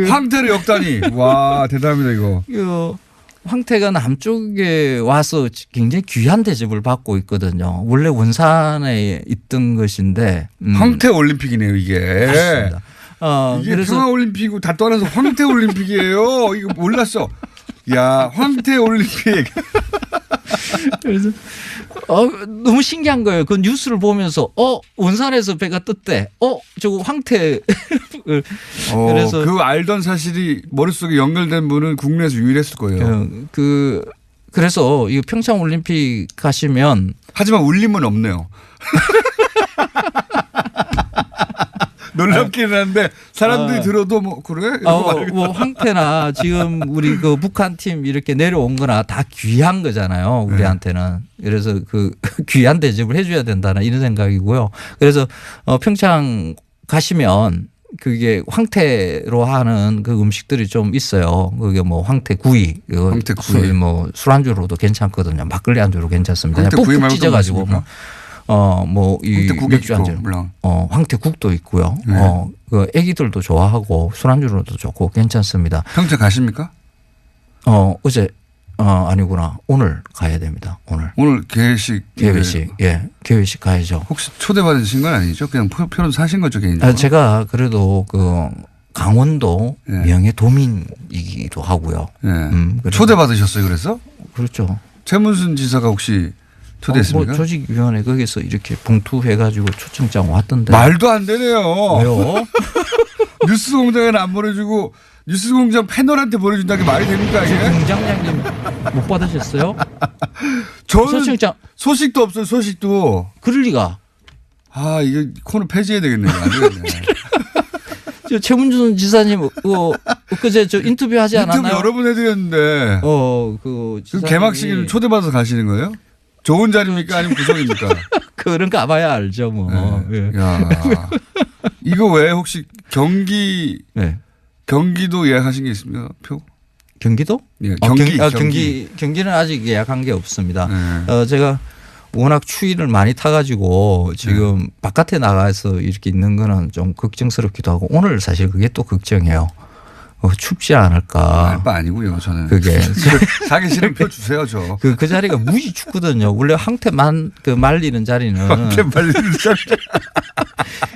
황태를 엮다니. 와, 대단합니다, 이거. 황태가 남쪽에 와서 굉장히 귀한 대접을 받고 있거든요. 원래 원산에 있던 것인데. 황태 올림픽이네요, 이게. 맞습니다. 이게 그래서 평화올림픽이고 다 떠나서 황태올림픽이에요. 이거 몰랐어. 야, 황태올림픽. 그래서 너무 신기한 거예요. 그 뉴스를 보면서 원산에서 배가 떴대. 저거 황태. 그래서 그 알던 사실이 머릿속에 연결된 분은 국내에서 유일했을 거예요. 그래서 이 평창 올림픽 가시면 하지만 울림은 없네요. 놀랍기는 한데 사람들이 들어도 뭐 그래? 뭐 황태나 지금 우리 그 북한 팀 이렇게 내려온 거나 다 귀한 거잖아요. 우리한테는. 그래서 그 귀한 대접을 해줘야 된다는 이런 생각이고요. 그래서 평창 가시면 그게 황태로 하는 그 음식들이 좀 있어요. 그게 뭐 황태구이, 뭐 술안주로도 괜찮거든요. 막걸리 안주로 괜찮습니다. 황태구이 푹 찢어가지고 이 맥주 한 잔, 황태국도 있고요. 그 애기들도 좋아하고 술안주로도 좋고 괜찮습니다. 평창 가십니까? 어제 아니구나. 오늘 가야 됩니다. 오늘 개회식. 예, 개회식 가야죠. 혹시 초대받으신 건 아니죠? 그냥 표는 사신 거죠, 개인적으로? 제가 그래도 그 강원도 명예도민이기도 하고요. 초대받으셨어요, 그래서? 그렇죠. 최문순 지사가 혹시 초대했습니까? 뭐 조직위원회 거기서 이렇게 봉투해가지고 초청장 왔던데. 말도 안 되네요. 왜요? 뉴스공장에는 안 보내주고 뉴스공장 패널한테 보내준다는 게 말이 됩니까 이게? 공장장님 못 받으셨어요? 저는 초청장. 소식도 없어요. 소식도. 그럴 리가. 이거 코너 폐지해야 되겠네요. 안 되겠네. 저 최문순 지사님 그제 저 인터뷰하지 않았나요? 인터뷰 여러 번 해드렸는데. 그 개막식에 초대받아서 가시는 거예요? 좋은 자리입니까? 아니면 구석입니까? 그런 가봐야 알죠, 뭐. 네. 야, 이거 왜 혹시 경기도 예약하신 게 있습니까? 표? 경기도? 예, 경기는 아직 예약한 게 없습니다. 제가 워낙 추위를 많이 타가지고 지금 바깥에 나가서 이렇게 있는 거는 좀 걱정스럽기도 하고 오늘 사실 그게 또 걱정이에요. 춥지 않을까. 알 바 아니고요, 저는. 그게. 사기 싫은 표 주세요, 저. 그 자리가 무지 춥거든요. 원래 황태 말리는 자리는. 황태 말리는 자리.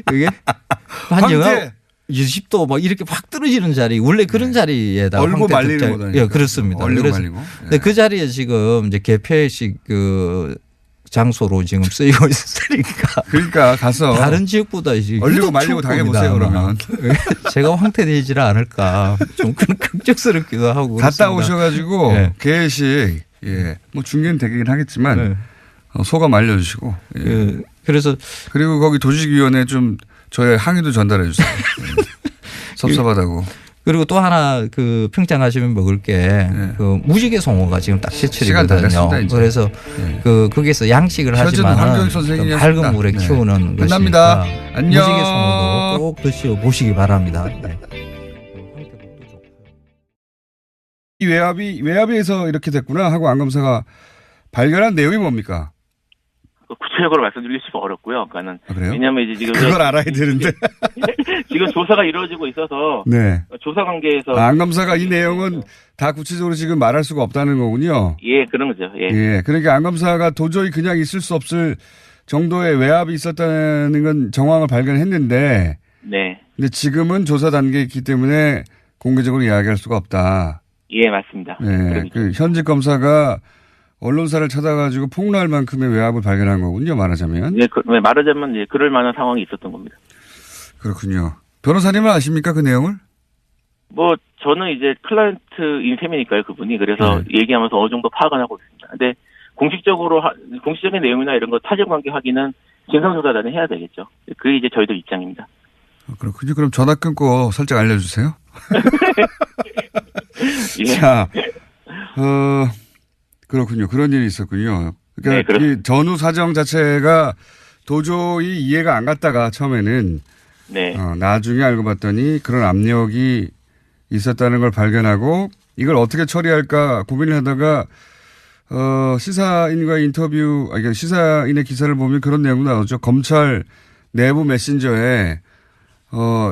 그게 한 영하 20도 막 이렇게 확 떨어지는 자리. 원래 그런 자리에다. 얼고 말리는 거다. 예, 그렇습니다. 얼고 말리고. 근데 그 자리에 지금 이제 개폐식 장소로 지금 쓰이고 있으니까. 그러니까 가서 다른 지역보다 얼리고 말리고 당해보세요 그러면. 제가 황태되지는 않을까 좀 걱정스럽기도 하고. 갔다 오셔가지고 개회식 뭐 중계는 되긴 하겠지만 소감 알려주시고. 그래서 그리고 거기 조직위원회 좀 저의 항의도 전달해 주세요. 섭섭하다고. 그리고 또 하나 그 평창 가시면 먹을 게 그 무지개 송어가 지금 딱 제철이거든요. 그래서 거기서 양식을 하지만 밝은 물에 키우는 끝납니다. 안녕. 무지개 송어도 꼭 드셔 보시기 바랍니다. 이 외압에서 이렇게 됐구나 하고 안 검사가 발견한 내용이 뭡니까? 구체적으로 말씀드리기 좀 어렵고요. 그러니까는 왜냐하면 이제 지금 그걸 알아야 되는데 지금 조사가 이루어지고 있어서 조사 관계에서 안 검사가 이 내용은 다 구체적으로 지금 말할 수가 없다는 거군요. 예, 그런 거죠. 예. 그러니까 안 검사가 도저히 그냥 있을 수 없을 정도의 외압이 있었다는 건 정황을 발견했는데, 근데 지금은 조사 단계에 있기 때문에 공개적으로 이야기할 수가 없다. 예, 맞습니다. 그 현직 검사가 언론사를 찾아가지고 폭로할 만큼의 외압을 발견한 거군요, 말하자면. 말하자면 그럴 만한 상황이 있었던 겁니다. 그렇군요. 변호사님은 아십니까, 그 내용을? 뭐 저는 이제 클라이언트인 셈이니까요, 그분이. 그래서 얘기하면서 어느 정도 파악은 하고 있습니다. 근데 공식적인 내용이나 이런 거 사실관계 확인은 진상조사단이 해야 되겠죠. 그게 이제 저희들 입장입니다. 그렇군요. 그럼 전화 끊고 살짝 알려주세요. 자, 그렇군요. 그런 일이 있었군요. 그러니까 이 전후 사정 자체가 도저히 이해가 안 갔다가 처음에는 네. 나중에 알고 봤더니 그런 압력이 있었다는 걸 발견하고 이걸 어떻게 처리할까 고민을 하다가 시사인과의 인터뷰, 그러니까 시사인의 기사를 보면 그런 내용도 나오죠. 검찰 내부 메신저에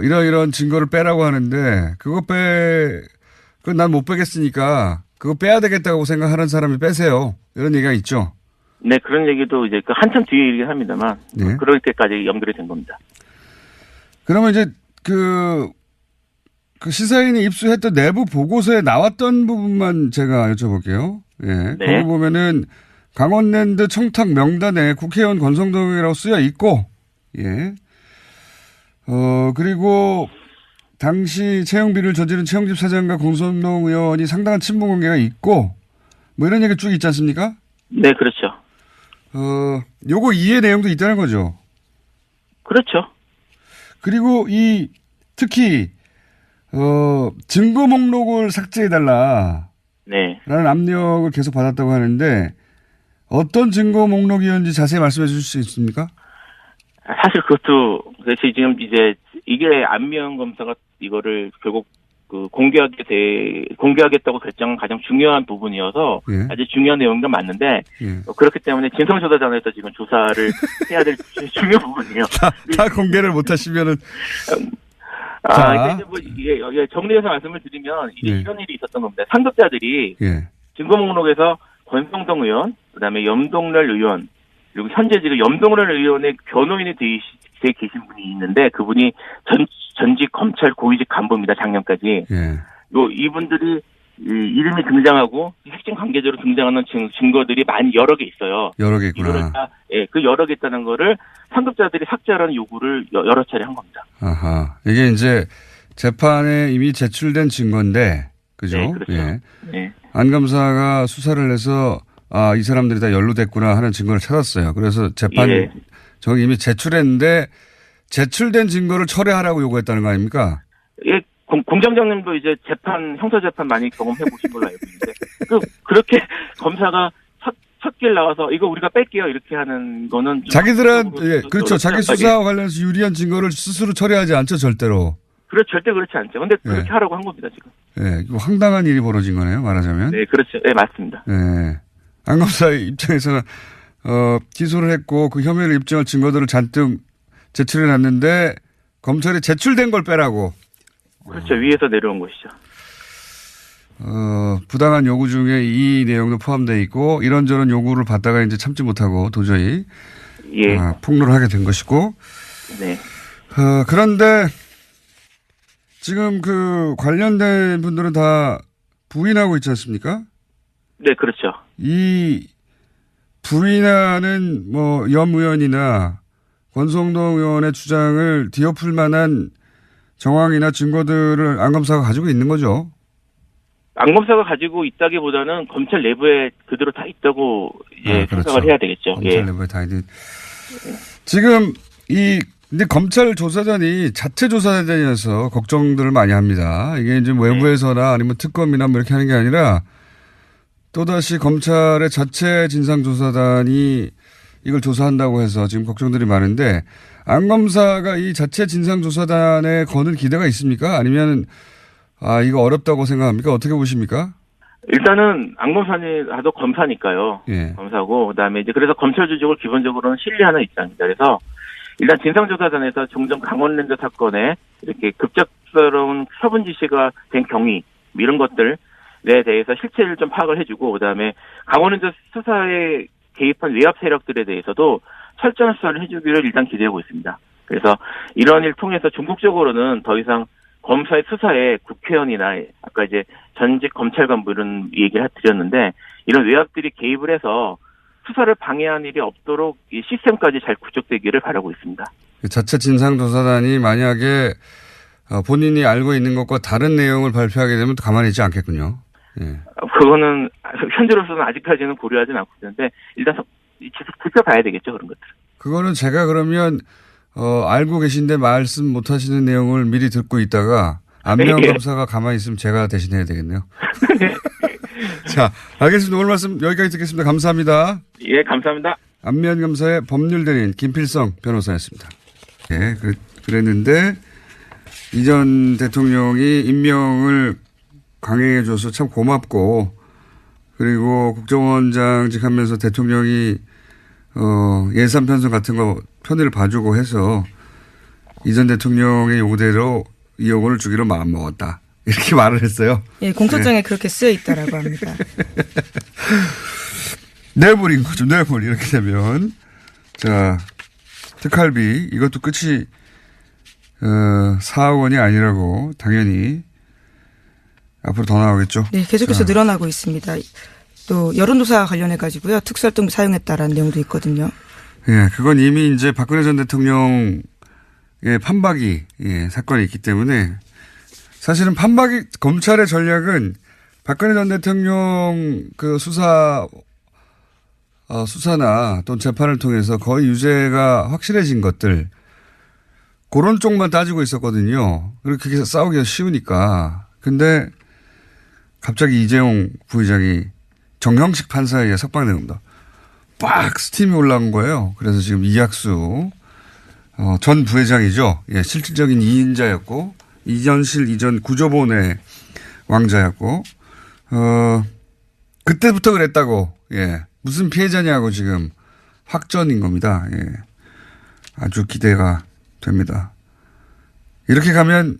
이런 증거를 빼라고 하는데 그건 난 못 빼겠으니까 그거 빼야 되겠다고 생각하는 사람이 빼세요. 이런 얘기가 있죠. 네, 그런 얘기도 이제 한참 뒤에 얘기를 합니다만 네. 그럴 때까지 연결이 된 겁니다. 그러면 이제 그 시사인이 입수했던 내부 보고서에 나왔던 부분만 제가 여쭤볼게요. 예. 네. 거기 보면은 강원랜드 청탁 명단에 국회의원 권성동이라고 쓰여 있고, 예. 그리고 당시 채용비를 저지른 채용집 사장과 권성동 의원이 상당한 친분 관계가 있고, 뭐 이런 얘기 쭉 있지 않습니까? 네, 그렇죠. 요거 이해 내용도 있다는 거죠. 그렇죠. 그리고 특히 증거 목록을 삭제해달라. 네. 라는 압력을 계속 받았다고 하는데 어떤 증거 목록이었는지 자세히 말씀해 주실 수 있습니까? 사실 그것도 지금 이제 이게 안미연 검사가 이거를 결국 공개하겠다고 결정한 가장 중요한 부분이어서 예. 아주 중요한 내용도 맞는데 예. 그렇기 때문에 진성조사단에서 지금 조사를 해야 될 중요한 부분이에요. 다 공개를 못 하시면은 이제 뭐 정리해서 말씀을 드리면 이런 일이 있었던 겁니다. 상급자들이 예. 증거 목록에서 권성동 의원, 그다음에 염동열 의원, 그리고 현재 지금 염동열 의원의 변호인이 돼 계신 분이 있는데 그분이 전직 검찰 고위직 간부입니다. 작년까지. 예. 이분들이 이름이 등장하고 핵심 관계자로 등장하는 증거들이 여러 개 있어요. 여러 개 있구나. 그 여러 개 있다는 거를 상급자들이 삭제하라는 요구를 여러 차례 한 겁니다. 아하. 이게 이제 재판에 이미 제출된 증거인데, 그죠? 네, 그렇죠. 예. 네. 안 검사가 수사를 해서 이 사람들이 다 연루됐구나 하는 증거를 찾았어요. 그래서 재판 저기 이미 제출했는데 제출된 증거를 철회하라고 요구했다는 거 아닙니까? 예, 공장장님도 이제 형사 재판 많이 경험해 보신 걸로 알고 있는데, 그렇게 검사가 첫 길 나와서 이거 우리가 뺄게요 이렇게 하는 거는 자기들은 그렇죠. 자기 수사와 관련해서 유리한 증거를 스스로 처리하지 않죠, 절대로. 절대 그렇지 않죠. 근데 그렇게 하라고 한 겁니다, 지금. 예, 이거 황당한 일이 벌어진 거네요, 말하자면. 네, 그렇죠. 네, 맞습니다. 네. 안 검사의 입장에서는 기소를 했고 그 혐의를 입증할 증거들을 잔뜩 제출해 놨는데 검찰이 제출된 걸 빼라고. 그렇죠. 위에서 내려온 것이죠. 부당한 요구 중에 이 내용도 포함되어 있고 이런저런 요구를 받다가 이제 참지 못하고 도저히 폭로를 하게 된 것이고. 네. 그런데 지금 관련된 분들은 다 부인하고 있지 않습니까? 네, 그렇죠. 이 부인하는 염 의원이나 권성동 의원의 주장을 뒤엎을 만한 정황이나 증거들을 안 검사가 가지고 있는 거죠. 안 검사가 가지고 있다기보다는 검찰 내부에 그대로 다 있다고 그렇죠. 생각을 해야 되겠죠. 검찰 내부에 다 있는. 지금 근데 검찰 조사단이 자체 조사단이어서 걱정들을 많이 합니다. 이게 이제 외부에서나 아니면 특검이나 이렇게 하는 게 아니라 또다시 검찰의 자체 진상조사단이 이걸 조사한다고 해서 지금 걱정들이 많은데 안 검사가 이 자체 진상조사단에 거는 기대가 있습니까? 아니면 이거 어렵다고 생각합니까? 어떻게 보십니까? 일단은 안 검사라도 검사니까요. 예. 검사고 그다음에 이제 그래서 검찰 조직을 기본적으로는 신뢰하는 입장입니다. 그래서 일단 진상조사단에서 종전 강원랜드 사건에 이렇게 급작스러운 처분 지시가 된 경위 이런 것들에 대해서 실체를 좀 파악을 해주고 그다음에 강원랜드 수사에 개입한 외압 세력들에 대해서도 철저한 수사를 해주기를 일단 기대하고 있습니다. 그래서 이런 일을 통해서 궁극적으로는 더 이상 검사의 수사에 국회의원이나 아까 이제 전직 검찰 간부 이런 얘기를 드렸는데 이런 외압들이 개입을 해서 수사를 방해하는 일이 없도록 이 시스템까지 잘 구축되기를 바라고 있습니다. 자체 진상조사단이 만약에 본인이 알고 있는 것과 다른 내용을 발표하게 되면 가만히 있지 않겠군요. 예. 그거는 현재로서는 아직까지는 고려하지는 않고 있는데 일단 지켜봐야 되겠죠, 그런 것들. 그거는 제가 그러면 알고 계신데 말씀 못 하시는 내용을 미리 듣고 있다가 안미연 검사가 가만히 있으면 제가 대신해야 되겠네요. 자, 알겠습니다. 오늘 말씀 여기까지 듣겠습니다. 감사합니다. 예, 감사합니다. 안미연 검사의 법률대리인 김필성 변호사였습니다. 예, 그랬는데 이 전 대통령이 임명을 강행해 줘서 참 고맙고 그리고 국정원장직 하면서 대통령이 예산 편성 같은 거 편의를 봐주고 해서 이 전 대통령의 요구대로 2억 원을 주기로 마음먹었다. 이렇게 말을 했어요. 예, 공소장에 그렇게 쓰여 있다라고 합니다. 내버린 거죠. 내버린 이렇게 되면. 자, 특활비 이것도 끝이 4억 원이 아니라고 당연히 앞으로 더 나오겠죠. 네, 계속해서 늘어나고 있습니다. 또 여론조사 관련해 가지고요. 특수활동비 사용했다라는 내용도 있거든요. 예, 그건 이미 이제 박근혜 전 대통령의 판박이 사건이 있기 때문에 사실은 판박이 검찰의 전략은 박근혜 전 대통령 그 수사나 또는 재판을 통해서 거의 유죄가 확실해진 것들 그런 쪽만 따지고 있었거든요. 그렇게 해서 싸우기가 쉬우니까. 근데 갑자기 이재용 부의장이 정형식 판사에 의해 석방된 겁니다. 빡 스팀이 올라온 거예요. 그래서 지금 이학수 전 부회장이죠. 예, 실질적인 2인자였고 이전실 이전 구조본의 왕자였고 그때부터 그랬다고. 예, 무슨 피해자냐고 지금 확전인 겁니다. 예, 아주 기대가 됩니다. 이렇게 가면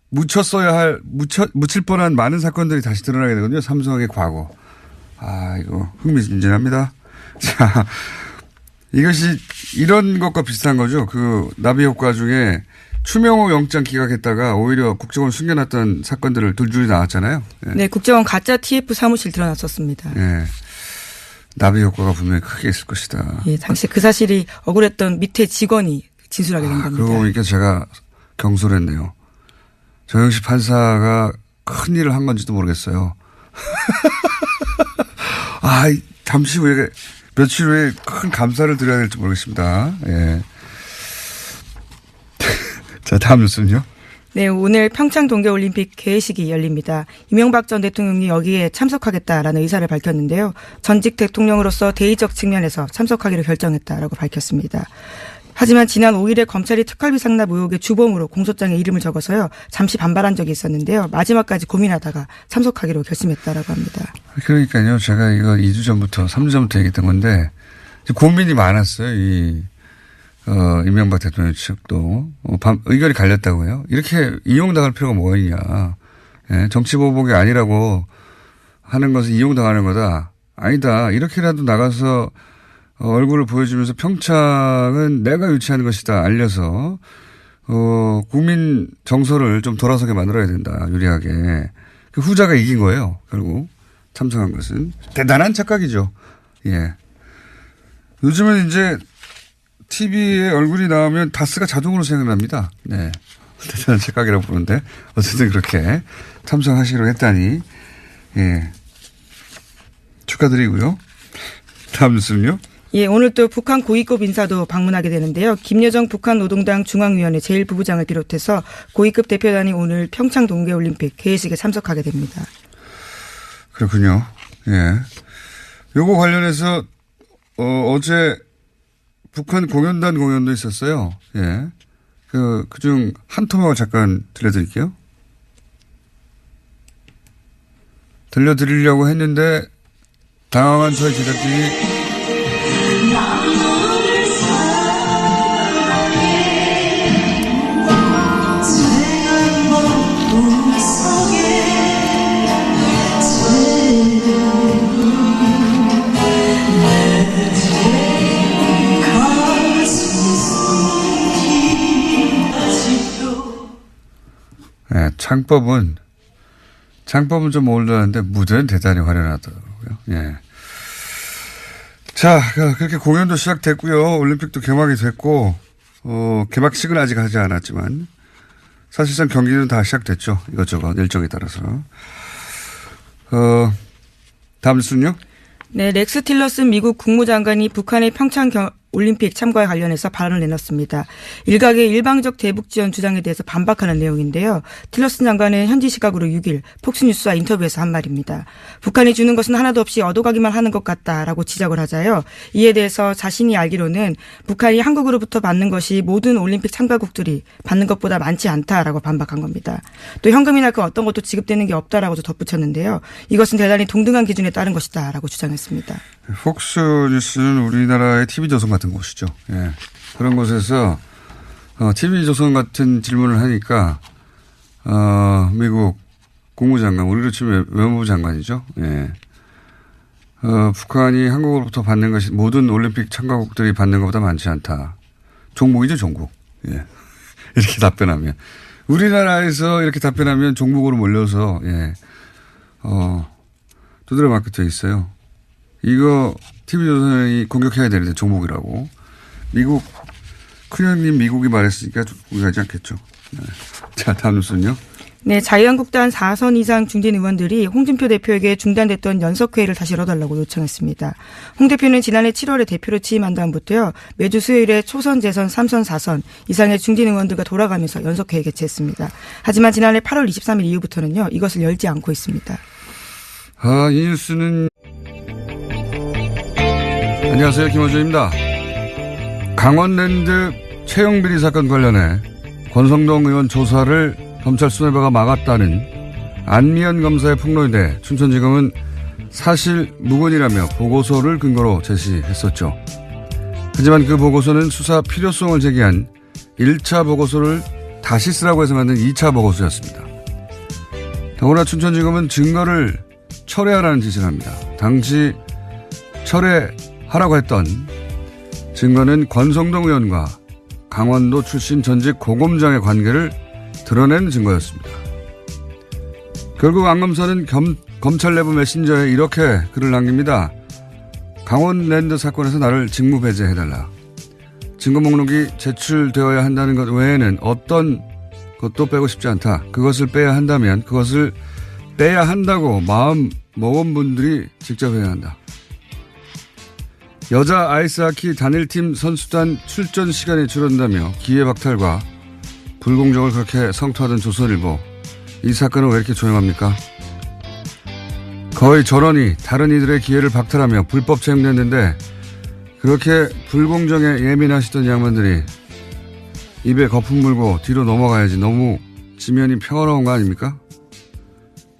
묻힐 뻔한 많은 사건들이 다시 드러나게 되거든요. 삼성의 과거. 아, 이거 흥미진진합니다. 자, 이것이 이런 것과 비슷한 거죠. 그 나비 효과 중에 추명호 영장 기각했다가 오히려 국정원 숨겨놨던 사건들을 둘줄이 나왔잖아요. 예. 네, 국정원 가짜 TF 사무실 드러났었습니다. 예. 나비 효과가 분명히 크게 있을 것이다. 예, 당시 그 사실이 억울했던 밑에 직원이 진술하게 된 겁니다. 그러고 보니까 제가 경솔했네요. 정영식 판사가 큰 일을 한 건지도 모르겠어요. 잠시 후에 며칠 후에 큰 감사를 드려야 될지 모르겠습니다. 예. 자, 다음 뉴스는요. 네, 오늘 평창 동계올림픽 개회식이 열립니다. 이명박 전 대통령이 여기에 참석하겠다라는 의사를 밝혔는데요. 전직 대통령으로서 대의적 측면에서 참석하기로 결정했다라고 밝혔습니다. 하지만 지난 5일에 검찰이 특활비 상납 의혹의 주범으로 공소장에 이름을 적어서요. 잠시 반발한 적이 있었는데요. 마지막까지 고민하다가 참석하기로 결심했다라고 합니다. 그러니까요. 제가 이거 2주 전부터 3주 전부터 얘기했던 건데 고민이 많았어요. 이명박 대통령 측도 의견이 갈렸다고요. 이렇게 이용당할 필요가 뭐가 있냐. 예, 정치보복이 아니라고 하는 것은 이용당하는 거다. 아니다. 이렇게라도 나가서 얼굴을 보여주면서 평창은 내가 유치하는 것이다 알려서 국민 정서를 좀 돌아서게 만들어야 된다. 유리하게. 그 후자가 이긴 거예요. 결국 참석한 것은. 대단한 착각이죠. 예. 요즘은 이제 TV에 얼굴이 나오면 다스가 자동으로 생각납니다. 네. 대단한 착각이라고 부르는데 어쨌든 그렇게 참석하시기로 했다니 예. 축하드리고요. 다음 뉴스는요. 예, 오늘 또 북한 고위급 인사도 방문하게 되는데요. 김여정 북한 노동당 중앙위원회 제1부부장을 비롯해서 고위급 대표단이 오늘 평창 동계올림픽 개회식에 참석하게 됩니다. 그렇군요. 예. 요거 관련해서 어제 북한 공연단 공연도 있었어요. 예. 그중 한 토막을 잠깐 들려드릴게요. 들려드리려고 했는데 당황한 저희 제작진이 네, 창법은 좀 올라왔는데 무대는 대단히 화려하더라고요. 예. 자, 그렇게 공연도 시작됐고요. 올림픽도 개막이 됐고, 개막식은 아직 하지 않았지만, 사실상 경기는 다 시작됐죠. 이것저것 일정에 따라서. 다음 뉴스는요? 네, 렉스 틸러슨 미국 국무장관이 북한의 평창 올림픽 참가와 관련해서 발언을 내놨습니다. 일각의 일방적 대북 지원 주장에 대해서 반박하는 내용인데요. 틸러슨 장관은 현지 시각으로 6일 폭스뉴스와 인터뷰에서 한 말입니다. 북한이 주는 것은 하나도 없이 얻어가기만 하는 것 같다라고 지적을 하자요. 이에 대해서 자신이 알기로는 북한이 한국으로부터 받는 것이 모든 올림픽 참가국들이 받는 것보다 많지 않다라고 반박한 겁니다. 또 현금이나 그 어떤 것도 지급되는 게 없다라고도 덧붙였는데요. 이것은 대단히 동등한 기준에 따른 것이다라고 주장했습니다. 폭스뉴스는 우리나라의 TV조선 같은 곳이죠. 예. 그런 곳에서 TV조선 같은 질문을 하니까 미국 국무장관, 우리로 치면 외무부 장관이죠. 예. 북한이 한국으로부터 받는 것이 모든 올림픽 참가국들이 받는 것보다 많지 않다. 종북이죠, 종북. 예. 이렇게 답변하면. 우리나라에서 이렇게 답변하면 종북으로 몰려서, 예. 두드려 맞게 돼 있어요. 이거 TV조선이 공격해야 되는데 종북이라고. 미국, 큰형님 미국이 말했으니까 우리가 하지 않겠죠. 네. 자, 다음 뉴스는요. 네, 자유한국당 4선 이상 중진 의원들이 홍준표 대표에게 중단됐던 연석회의를 다시 열어달라고 요청했습니다. 홍 대표는 지난해 7월에 대표로 취임한 다음부터요. 매주 수요일에 초선, 재선, 3선, 4선 이상의 중진 의원들과 돌아가면서 연석회의 개최했습니다. 하지만 지난해 8월 23일 이후부터는요. 이것을 열지 않고 있습니다. 이 뉴스는 안녕하세요. 김호준입니다. 강원랜드 채용비리 사건 관련해 권성동 의원 조사를 검찰 수뇌부가 막았다는 안미연 검사의 폭로에 대해 춘천지검은 사실 무근이라며 보고서를 근거로 제시했었죠. 하지만 그 보고서는 수사 필요성을 제기한 1차 보고서를 다시 쓰라고 해서 만든 2차 보고서였습니다. 더구나 춘천지검은 증거를 철회하라는 지시를 합니다. 당시 철회하라고 했던 증거는 권성동 의원과 강원도 출신 전직 고검장의 관계를 드러낸 증거였습니다. 결국 안 검사는 검찰 내부 메신저에 이렇게 글을 남깁니다. 강원랜드 사건에서 나를 직무 배제해달라. 증거 목록이 제출되어야 한다는 것 외에는 어떤 것도 빼고 싶지 않다. 그것을 빼야 한다면 그것을 빼야 한다고 마음 먹은 분들이 직접 해야 한다. 여자 아이스하키 단일팀 선수단 출전 시간이 줄어든다며 기회 박탈과 불공정을 그렇게 성토하던 조선일보. 이 사건은 왜 이렇게 조용합니까? 거의 전원이 다른 이들의 기회를 박탈하며 불법 채용됐는데 그렇게 불공정에 예민하시던 양반들이 입에 거품 물고 뒤로 넘어가야지. 너무 지면이 평화로운 거 아닙니까?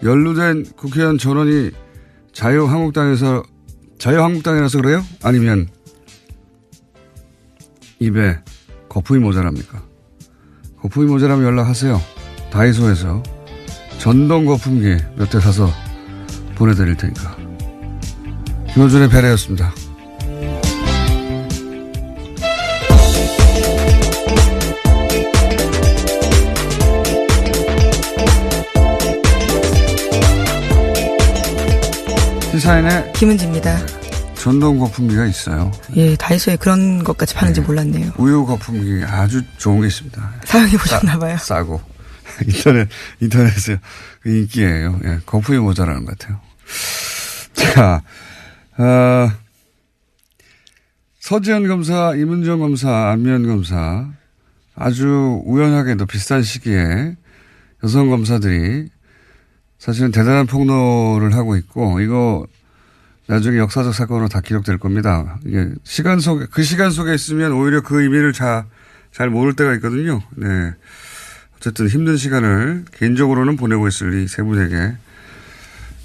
연루된 국회의원 전원이 자유한국당이라서 그래요? 아니면 입에 거품이 모자랍니까? 거품이 모자라면 연락하세요. 다이소에서 전동 거품기 몇 대 사서 보내드릴 테니까. 김호준의 배려였습니다. 시사인의 김은지입니다. 전동 거품기가 있어요. 예, 다이소에 그런 것까지 파는지 몰랐네요. 우유 거품기 아주 좋은 게 있습니다. 사용해 보셨나 봐요. 싸고. 인터넷에 인기예요. 예, 거품이 모자라는 것 같아요. 자, 서지현 검사, 이문정 검사, 안미연 검사 아주 우연하게도 비슷한 시기에 여성 검사들이 사실은 대단한 폭로를 하고 있고 이거 나중에 역사적 사건으로 다 기록될 겁니다. 이게 그 시간 속에 있으면 오히려 그 의미를 잘 모를 때가 있거든요. 네. 어쨌든 힘든 시간을 개인적으로는 보내고 있을 이 세 분에게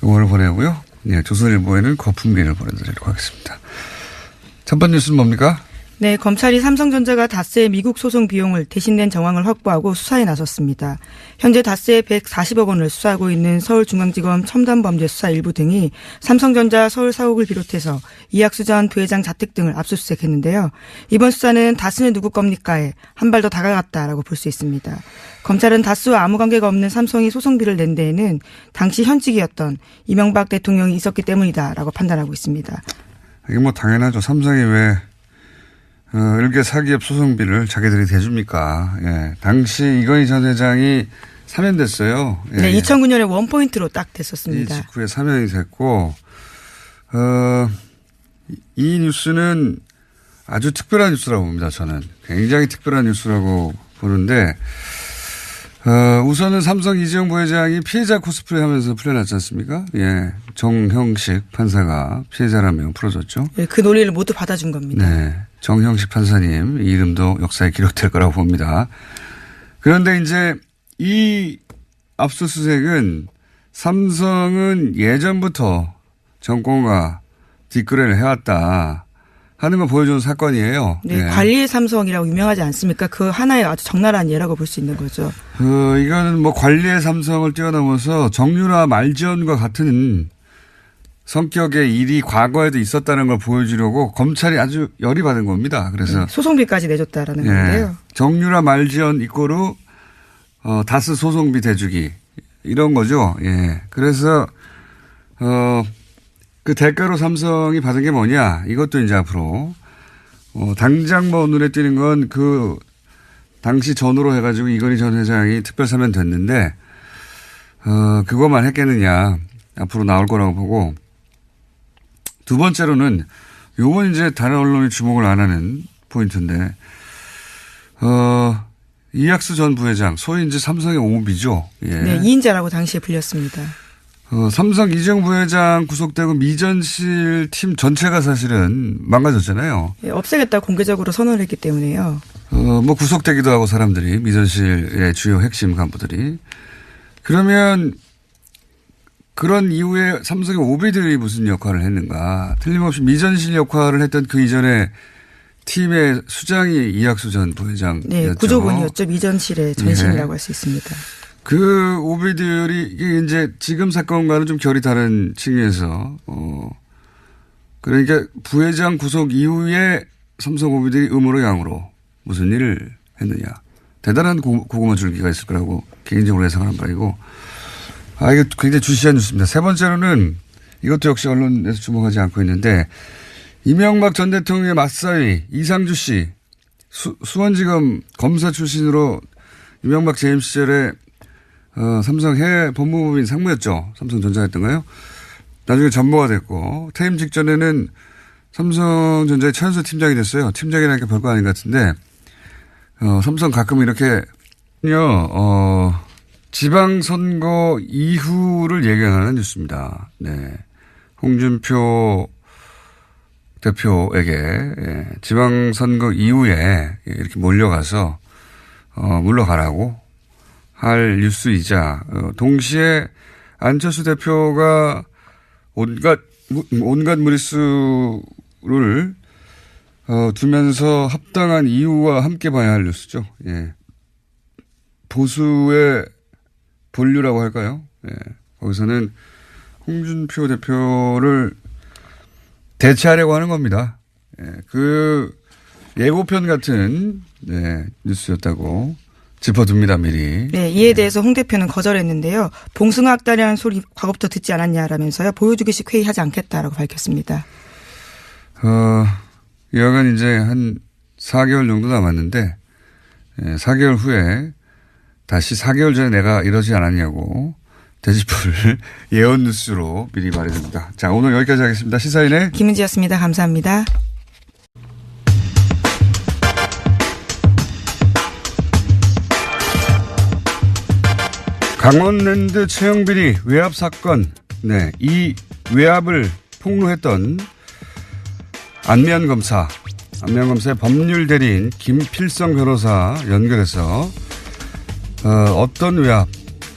응원을 보내고요. 네, 조선일보에는 거품기를 보내드리도록 하겠습니다. 첫 번째 뉴스는 뭡니까? 네, 검찰이 삼성전자가 다스의 미국 소송 비용을 대신된 정황을 확보하고 수사에 나섰습니다. 현재 다스의 140억 원을 수사하고 있는 서울중앙지검 첨단범죄수사 1부 등이 삼성전자 서울 사옥을 비롯해서 이학수 전 부회장 자택 등을 압수수색했는데요. 이번 수사는 다스는 누구 겁니까에 한 발 더 다가갔다라고 볼 수 있습니다. 검찰은 다스와 아무 관계가 없는 삼성이 소송비를 낸 데에는 당시 현직이었던 이명박 대통령이 있었기 때문이다라고 판단하고 있습니다. 이게 뭐 당연하죠. 삼성이 왜 일개 사기업 소송비를 자기들이 대줍니까? 예. 당시 이건희 전 회장이 사면됐어요. 예. 네, 2009년에 원포인트로 딱 됐었습니다. 이 직후에 사면이 됐고, 이 뉴스는 아주 특별한 뉴스라고 봅니다. 저는 굉장히 특별한 뉴스라고 보는데 우선은 삼성 이재용 부회장이 피해자 코스프레 하면서 풀려났지 않습니까? 예. 정형식 판사가 피해자라며 풀어줬죠. 네, 그 논리를 모두 받아준 겁니다. 네. 정형식 판사님 이 이름도 역사에 기록될 거라고 봅니다. 그런데 이제 이 압수수색은 삼성은 예전부터 정권과 뒷거래를 해왔다 하는 걸 보여주는 사건이에요. 네, 네. 관리의 삼성이라고 유명하지 않습니까? 그 하나의 아주 적나라한 예라고 볼 수 있는 거죠. 이거는 뭐 관리의 삼성을 뛰어넘어서 정유라 말지원과 같은 성격의 일이 과거에도 있었다는 걸 보여주려고 검찰이 아주 열이 받은 겁니다. 그래서 네, 소송비까지 내줬다라는 예, 건데요. 정유라 말지원 이꼬르 다스 소송비 대주기 이런 거죠. 예. 그래서 그 대가로 삼성이 받은 게 뭐냐 이것도 이제 앞으로 당장 뭐 눈에 띄는 건 그 당시 전후로 해가지고 이건희 전 회장이 특별 사면 됐는데 그것만 했겠느냐 앞으로 나올 거라고 보고 두 번째로는 요건 이제 다른 언론이 주목을 안 하는 포인트인데 이학수 전 부회장 소위 이제 삼성의 오비죠. 예. 네, 이인자라고 당시에 불렸습니다. 삼성 이재용 부회장 구속되고 미전실 팀 전체가 사실은 망가졌잖아요. 네, 없애겠다고 공개적으로 선언을 했기 때문에요. 뭐 구속되기도 하고 사람들이 미전실의 주요 핵심 간부들이. 그러면 그런 이후에 삼성의 오비들이 무슨 역할을 했는가. 틀림없이 미전실 역할을 했던 그 이전에 팀의 수장이 이학수 전 부회장이었죠. 네, 구조본이었죠. 미전실의 전신이라고 할 수 있습니다. 그 오비들이 이게 이제 지금 사건과는 좀 결이 다른 측면에서 그러니까 부회장 구속 이후에 삼성 오비들이 음으로 양으로 무슨 일을 했느냐. 대단한 고구마 줄기가 있을 거라고 개인적으로 예상하는 바이고 이거 굉장히 주시한 뉴스입니다. 세 번째로는 이것도 역시 언론에서 주목하지 않고 있는데 이명박 전 대통령의 맞사위 이상주 씨 수원지검 검사 출신으로 이명박 재임 시절에 삼성 해외 법무부인 상무였죠. 삼성전자였던가요? 나중에 전무가 됐고 퇴임 직전에는 삼성전자의 최연소 팀장이 됐어요. 팀장이라는 게 별거 아닌 것 같은데 삼성 가끔 이렇게 지방선거 이후를 예견하는 뉴스입니다. 네. 홍준표 대표에게 지방선거 이후에 이렇게 몰려가서 물러가라고 할 뉴스이자 동시에 안철수 대표가 온갖 무리수를 두면서 합당한 이유와 함께 봐야 할 뉴스죠. 예. 보수의 본류라고 할까요? 예. 거기서는 홍준표 대표를 대체하려고 하는 겁니다. 예. 그 예고편 같은 뉴스였다고 짚어둡니다, 미리. 네, 이에 대해서 홍 대표는 거절했는데요. 봉숭아학다리라는 소리 과거부터 듣지 않았냐라면서요. 보여주기식 회의하지 않겠다라고 밝혔습니다. 여하간 이제 한 4개월 정도 남았는데 4개월 후에 다시 4개월 전에 내가 이러지 않았냐고 되짚을 예언 뉴스로 미리 말해줍니다. 자, 오늘 여기까지 하겠습니다. 시사인의 김은지였습니다. 감사합니다. 강원랜드 채용비리 외압 사건, 네, 이 외압을 폭로했던 안면검사의 법률 대리인 김필성 변호사 연결해서 어떤 외압이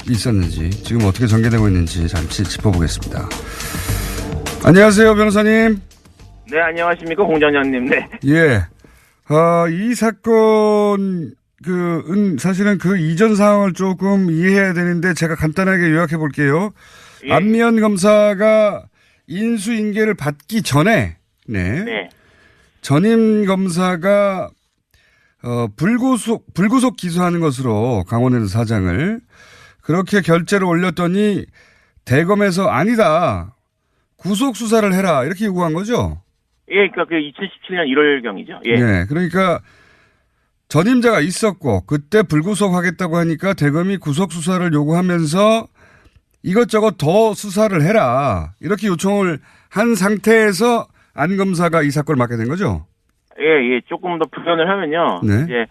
있었는지 지금 어떻게 전개되고 있는지 잠시 짚어보겠습니다. 안녕하세요, 변호사님. 네, 안녕하십니까, 공장장님. 네. 예, 이 사건 사실은 그 이전 상황을 조금 이해해야 되는데 제가 간단하게 요약해 볼게요. 예. 안면 검사가 인수인계를 받기 전에, 네. 전임 검사가, 불구속 기소하는 것으로 강원랜드 사장을 그렇게 결재를 올렸더니 대검에서 아니다. 구속 수사를 해라. 이렇게 요구한 거죠? 예, 그러니까 그 2017년 1월경이죠. 예. 네. 그러니까 전임자가 있었고 그때 불구속하겠다고 하니까 대검이 구속 수사를 요구하면서 이것저것 더 수사를 해라 이렇게 요청을 한 상태에서 안 검사가 이 사건을 맡게 된 거죠? 예, 조금 더 부연을 하면요. 네. 이제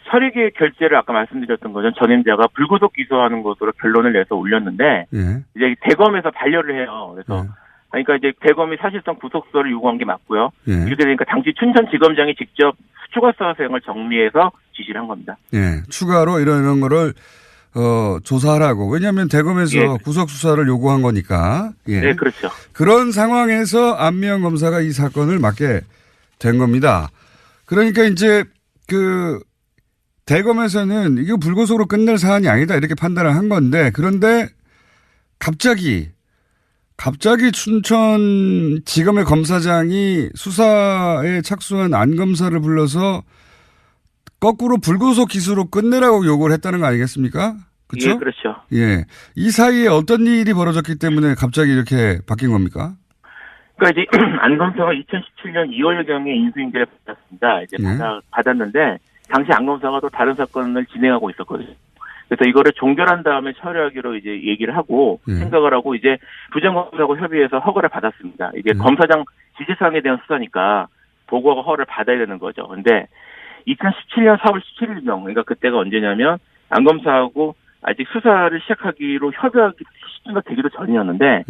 처리계 결재를 아까 말씀드렸던 거죠. 전임자가 불구속 기소하는 것으로 결론을 내서 올렸는데 예. 이제 대검에서 반려를 해요. 그래서 그러니까 이제 대검이 사실상 구속소를 요구한 게 맞고요. 예. 이렇게 되니까 당시 춘천지검장이 직접 추가수사 사항을 정리해서 지시를 한 겁니다. 예. 추가로 이런 거를 조사하라고. 왜냐하면 대검에서 예. 구속 수사를 요구한 거니까. 예. 네, 그렇죠. 그런 상황에서 안미연 검사가 이 사건을 맡게 된 겁니다. 그러니까 이제 대검에서는 이거 불구속으로 끝낼 사안이 아니다 이렇게 판단을 한 건데 그런데 갑자기 춘천지검의 검사장이 수사에 착수한 안 검사를 불러서 거꾸로 불구속 기소로 끝내라고 요구를 했다는 거 아니겠습니까? 그렇죠? 예, 그렇죠. 예. 이 사이에 어떤 일이 벌어졌기 때문에 갑자기 이렇게 바뀐 겁니까? 그러니까 이제 안 검사가 2017년 2월경에 인수인계를 받았습니다. 이제 네. 받았는데 당시 안 검사가 또 다른 사건을 진행하고 있었거든요. 그래서 이거를 종결한 다음에 처리하기로 이제 얘기를 하고 생각을 하고 이제 부장검사하고 협의해서 허가를 받았습니다. 이게 검사장 지시사항에 대한 수사니까 보고하고 허가를 받아야 되는 거죠. 근데 2017년 4월 17일경 그러니까 그때가 언제냐면 안 검사하고 아직 수사를 시작하기로 협의하기 시점이 되기도 전이었는데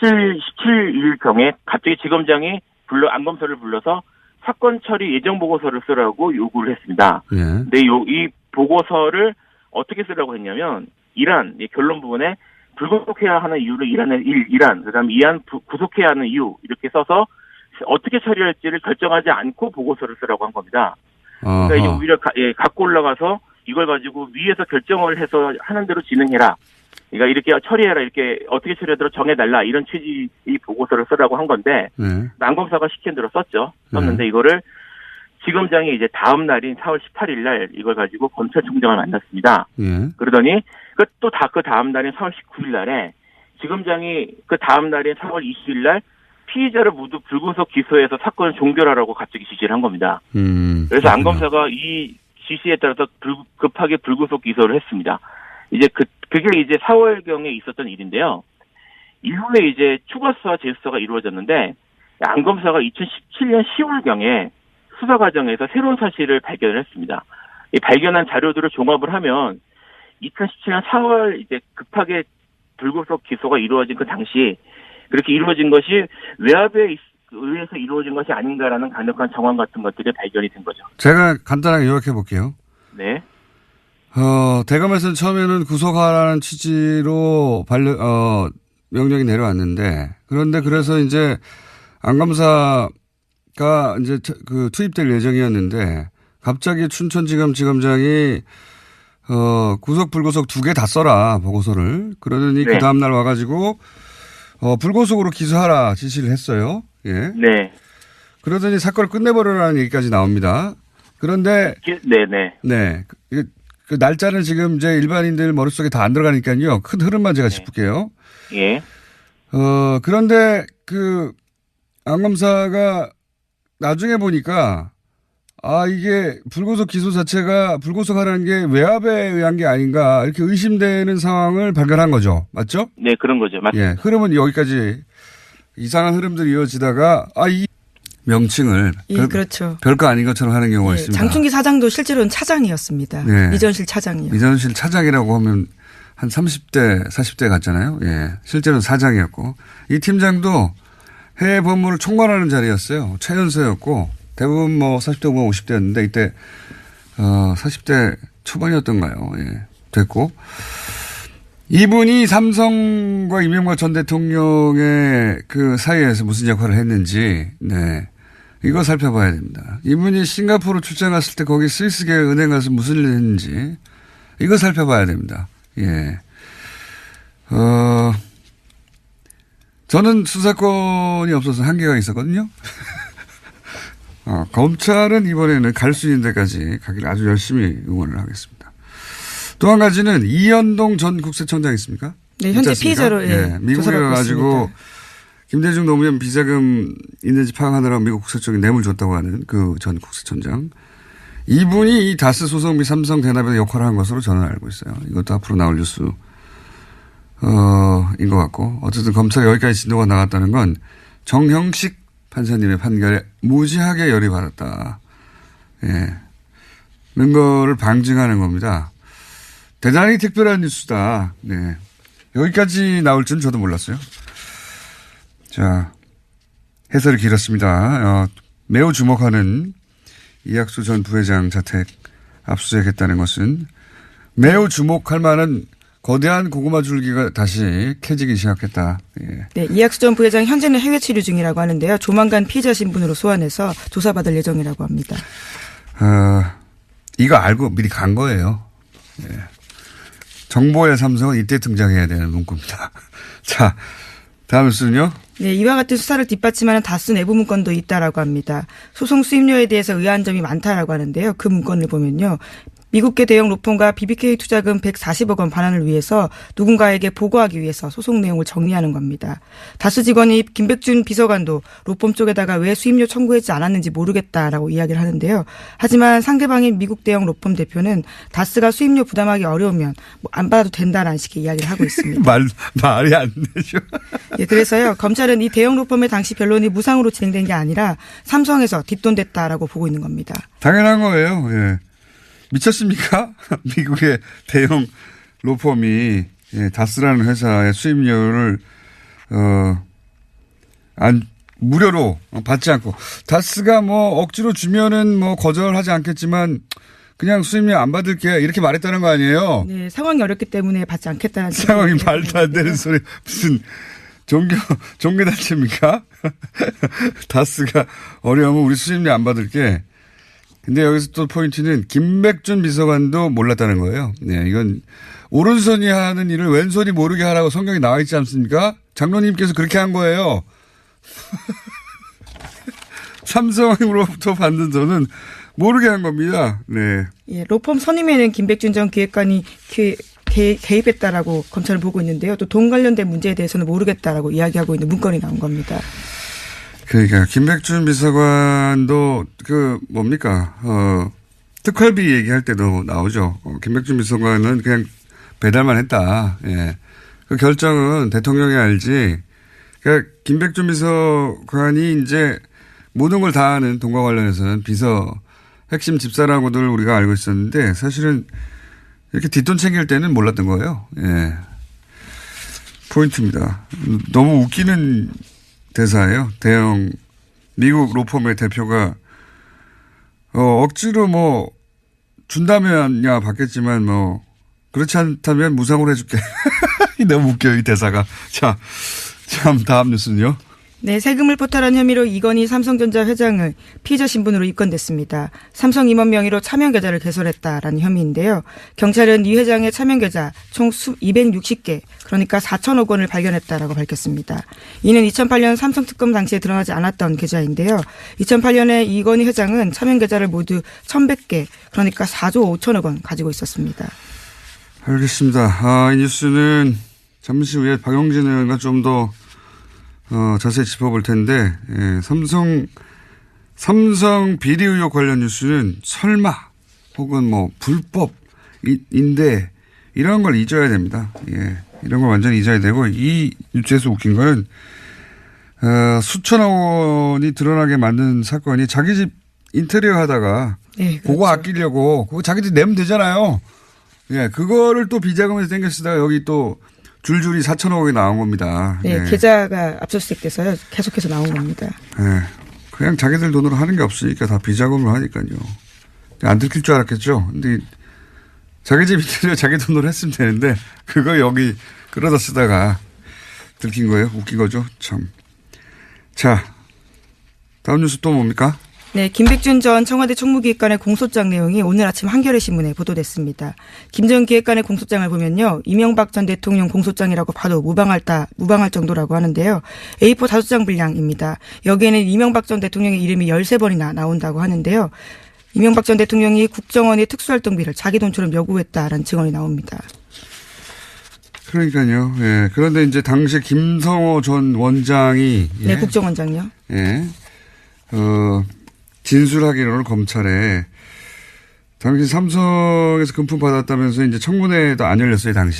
17일경에 갑자기 지검장이 안 검사를 불러서 사건 처리 예정 보고서를 쓰라고 요구를 했습니다. 근데 이 보고서를 어떻게 쓰라고 했냐면 이 결론 부분에 불구속해야 하는 이유를 일안, 그다음에 이안 구속해야 하는 이유 이렇게 써서 어떻게 처리할지를 결정하지 않고 보고서를 쓰라고 한 겁니다. 그러니까 이제 오히려 갖고 올라가서 이걸 가지고 위에서 결정을 해서 하는 대로 진행해라. 그러니까 이렇게 처리해라, 이렇게 어떻게 처리하도록 정해달라 이런 취지의 보고서를 쓰라고 한 건데 안 검사가 시킨 대로 썼는데 이거를 지검장이 이제 다음 날인 4월 18일 날 이걸 가지고 검찰총장을 만났습니다. 그러더니 또 그 다음 날인 4월 19일 날에 지검장이 그 다음 날인 4월 20일 날 피의자를 모두 불구속 기소해서 사건을 종결하라고 갑자기 지시를 한 겁니다. 그래서 안 검사가 이 지시에 따라서 급하게 불구속 기소를 했습니다. 이제 그게 이제 4월경에 있었던 일인데요. 이후에 이제 추가 수사 재수사가 이루어졌는데 안 검사가 2017년 10월경에 수사 과정에서 새로운 사실을 발견을 했습니다. 이 발견한 자료들을 종합을 하면 2017년 4월 이제 급하게 불구속 기소가 이루어진 그 당시 그렇게 이루어진 것이 외압에 의해서 이루어진 것이 아닌가라는 강력한 정황 같은 것들이 발견이 된 거죠. 제가 간단하게 요약해 볼게요. 네. 대검에서는 처음에는 구속하라는 취지로 명령이 내려왔는데 그런데 그래서 이제 안 검사가 이제 투입될 예정이었는데 갑자기 춘천지검 지검장이 구속 불구속 두 개 다 써라 보고서를 그러더니 그 다음날 와가지고 불구속으로 기소하라 지시를 했어요. 예. 네. 그러더니 사건을 끝내버려라는 얘기까지 나옵니다. 그런데 네. 그 날짜는 지금 이제 일반인들 머릿속에 다 안 들어가니까요. 큰 흐름만 제가 짚을게요. 예. 그런데 안 검사가 나중에 보니까 이게 불구속 기소 자체가 불구속하라는 게 외압에 의한 게 아닌가 이렇게 의심되는 상황을 발견한 거죠. 맞죠? 네, 그런 거죠. 맞습니다. 예. 흐름은 여기까지 이상한 흐름들이 이어지다가 이 명칭을 그렇죠. 별거 아닌 것처럼 하는 경우가 있습니다. 장충기 사장도 실제로는 차장이었습니다. 네. 이전실 차장이요. 이전실 차장이라고 하면 한 30대, 40대 같잖아요. 예. 실제로는 사장이었고 이 팀장도 해외 법무를 총괄하는 자리였어요. 최연소였고 대부분 40대 후반 50대였는데 이때 40대 초반이었던가요. 예. 됐고 이분이 삼성과 이명박 전 대통령의 그 사이에서 무슨 역할을 했는지 네. 이거 살펴봐야 됩니다. 이분이 싱가포르 출장 갔을 때 거기 스위스계 은행 가서 무슨 일을 했는지 이거 살펴봐야 됩니다. 예. 저는 수사권이 없어서 한계가 있었거든요. 검찰은 이번에는 갈 수 있는 데까지 가기를 아주 열심히 응원을 하겠습니다. 또 한 가지는 이현동 전 국세청장 있습니까? 네, 현재 피의자로 미국에 가가지고 김대중 노무현 비자금 있는지 파악하느라고 미국 국세청에 뇌물 줬다고 하는 그 전 국세청장. 이분이 이 다스 소송 및 삼성 대납에 역할을 한 것으로 저는 알고 있어요. 이것도 앞으로 나올 뉴스인 것 같고 어쨌든 검찰이 여기까지 진도가 나갔다는 건 정형식 판사님의 판결에 무지하게 열이 받았다. 예. 는 거를 방증하는 겁니다. 대단히 특별한 뉴스다. 네. 여기까지 나올 줄은 저도 몰랐어요. 자, 해설이 길었습니다. 매우 주목하는 이학수 전 부회장 자택 압수수색했다는 것은 매우 주목할 만한 거대한 고구마 줄기가 다시 캐지기 시작했다. 예. 네, 이학수 전 부회장 현재는 해외 치료 중이라고 하는데요. 조만간 피의자 신분으로 소환해서 조사받을 예정이라고 합니다. 이거 알고 미리 간 거예요. 예. 정보의 삼성은 이때 등장해야 되는 문구입니다. 자, 다음 뉴스는요. 네, 이와 같은 수사를 뒷받침하는 다스 내부 문건도 있다라고 합니다. 소송 수임료에 대해서 의아한 점이 많다라고 하는데요. 그 문건을 보면요. 미국계 대형 로펌과 BBK 투자금 140억 원 반환을 위해서 누군가에게 보고하기 위해서 소송 내용을 정리하는 겁니다. 다스 직원이 김백준 비서관도 로펌 쪽에다가 왜 수임료 청구하지 않았는지 모르겠다라고 이야기를 하는데요. 하지만 상대방인 미국 대형 로펌 대표는 다스가 수임료 부담하기 어려우면 안 받아도 된다라는 식의 이야기를 하고 있습니다. 말이 안 되죠. 예, 그래서요. 검찰은 이 대형 로펌의 당시 변론이 무상으로 진행된 게 아니라 삼성에서 뒷돈됐다라고 보고 있는 겁니다. 당연한 거예요. 예. 미쳤습니까? 미국의 대형 로펌이 다스라는 회사의 수임료를 무료로 받지 않고 다스가 뭐 억지로 주면은 뭐 거절하지 않겠지만 그냥 수임료 안 받을게 이렇게 말했다는 거 아니에요? 네, 상황이 어렵기 때문에 받지 않겠다는 상황이 말도 안 되는 소리 무슨 종교단체입니까? 다스가 어려우면 우리 수임료 안 받을게. 근데 여기서 또 포인트는 김백준 비서관도 몰랐다는 거예요. 네, 이건 오른손이 하는 일을 왼손이 모르게 하라고 성경에 나와 있지 않습니까? 장로님께서 그렇게 한 거예요. 삼성으로부터 받는 돈은 모르게 한 겁니다. 네. 예, 로펌 선임에는 김백준 전 기획관이 개입했다라고 검찰은 보고 있는데요. 또 돈 관련된 문제에 대해서는 모르겠다라고 이야기하고 있는 문건이 나온 겁니다. 그러니까 김백준 비서관도 특활비 얘기할 때도 나오죠. 김백준 비서관은 그냥 배달만 했다. 예. 그 결정은 대통령이 알지. 그러니까 김백준 비서관이 이제 모든 걸 다 하는 돈과 관련해서는 핵심 집사라고들 우리가 알고 있었는데 사실은 이렇게 뒷돈 챙길 때는 몰랐던 거예요. 예. 포인트입니다. 너무 웃기는 대사예요. 대형 미국 로펌의 대표가 억지로 뭐 준다면야 받겠지만 뭐 그렇지 않다면 무상으로 해줄게. 너무 웃겨요 이 대사가. 자, 참 다음 뉴스는요. 네, 세금을 포탈한 혐의로 이건희 삼성전자 회장을 피의자 신분으로 입건됐습니다. 삼성 임원 명의로 차명 계좌를 개설했다라는 혐의인데요. 경찰은 이 회장의 차명 계좌 총 260개, 그러니까 4천억 원을 발견했다라고 밝혔습니다. 이는 2008년 삼성 특검 당시에 드러나지 않았던 계좌인데요. 2008년에 이건희 회장은 차명 계좌를 모두 1,100개, 그러니까 4조 5천억 원 가지고 있었습니다. 알겠습니다. 이 뉴스는 잠시 후에 박용진 의원과 좀 더 자세히 짚어볼 텐데, 예, 삼성 비리 의혹 관련 뉴스는 설마 혹은 뭐 불법인데 이런 걸 잊어야 됩니다. 예, 이런 걸 완전히 잊어야 되고 이 뉴스에서 웃긴 거는 수천억 원이 드러나게 만든 사건이 자기 집 인테리어 하다가 네, 그거 그렇죠. 아끼려고 그거 자기 집 내면 되잖아요. 예, 그거를 또 비자금에서 땡겨 쓰다가 여기 또 줄줄이 4천억 원이 나온 겁니다. 네, 네. 계좌가 압수수색돼서요. 계속해서 나온 겁니다. 네. 그냥 자기들 돈으로 하는 게 없으니까 다 비자금으로 하니까요. 안 들킬 줄 알았겠죠. 근데 자기 집 인테리어 자기 돈으로 했으면 되는데 그거 여기 끌어다 쓰다가 들킨 거예요. 웃긴 거죠. 참. 자, 다음 뉴스 또 뭡니까? 네, 김백준 전 청와대 총무기획관의 공소장 내용이 오늘 아침 한겨레 신문에 보도됐습니다. 김 전 기획관의 공소장을 보면요, 이명박 전 대통령 공소장이라고 봐도 무방할 정도라고 하는데요. A4 5장 분량입니다. 여기에는 이명박 전 대통령의 이름이 13번이나 나온다고 하는데요. 이명박 전 대통령이 국정원의 특수활동비를 자기 돈처럼 요구했다라는 증언이 나옵니다. 그러니까요. 예. 그런데 이제 당시 김성호 전 원장이 네, 국정원장요. 예. 진술하기로는 검찰에 당시 삼성에서 금품 받았다면서 이제 청문회도 안 열렸어요, 당시.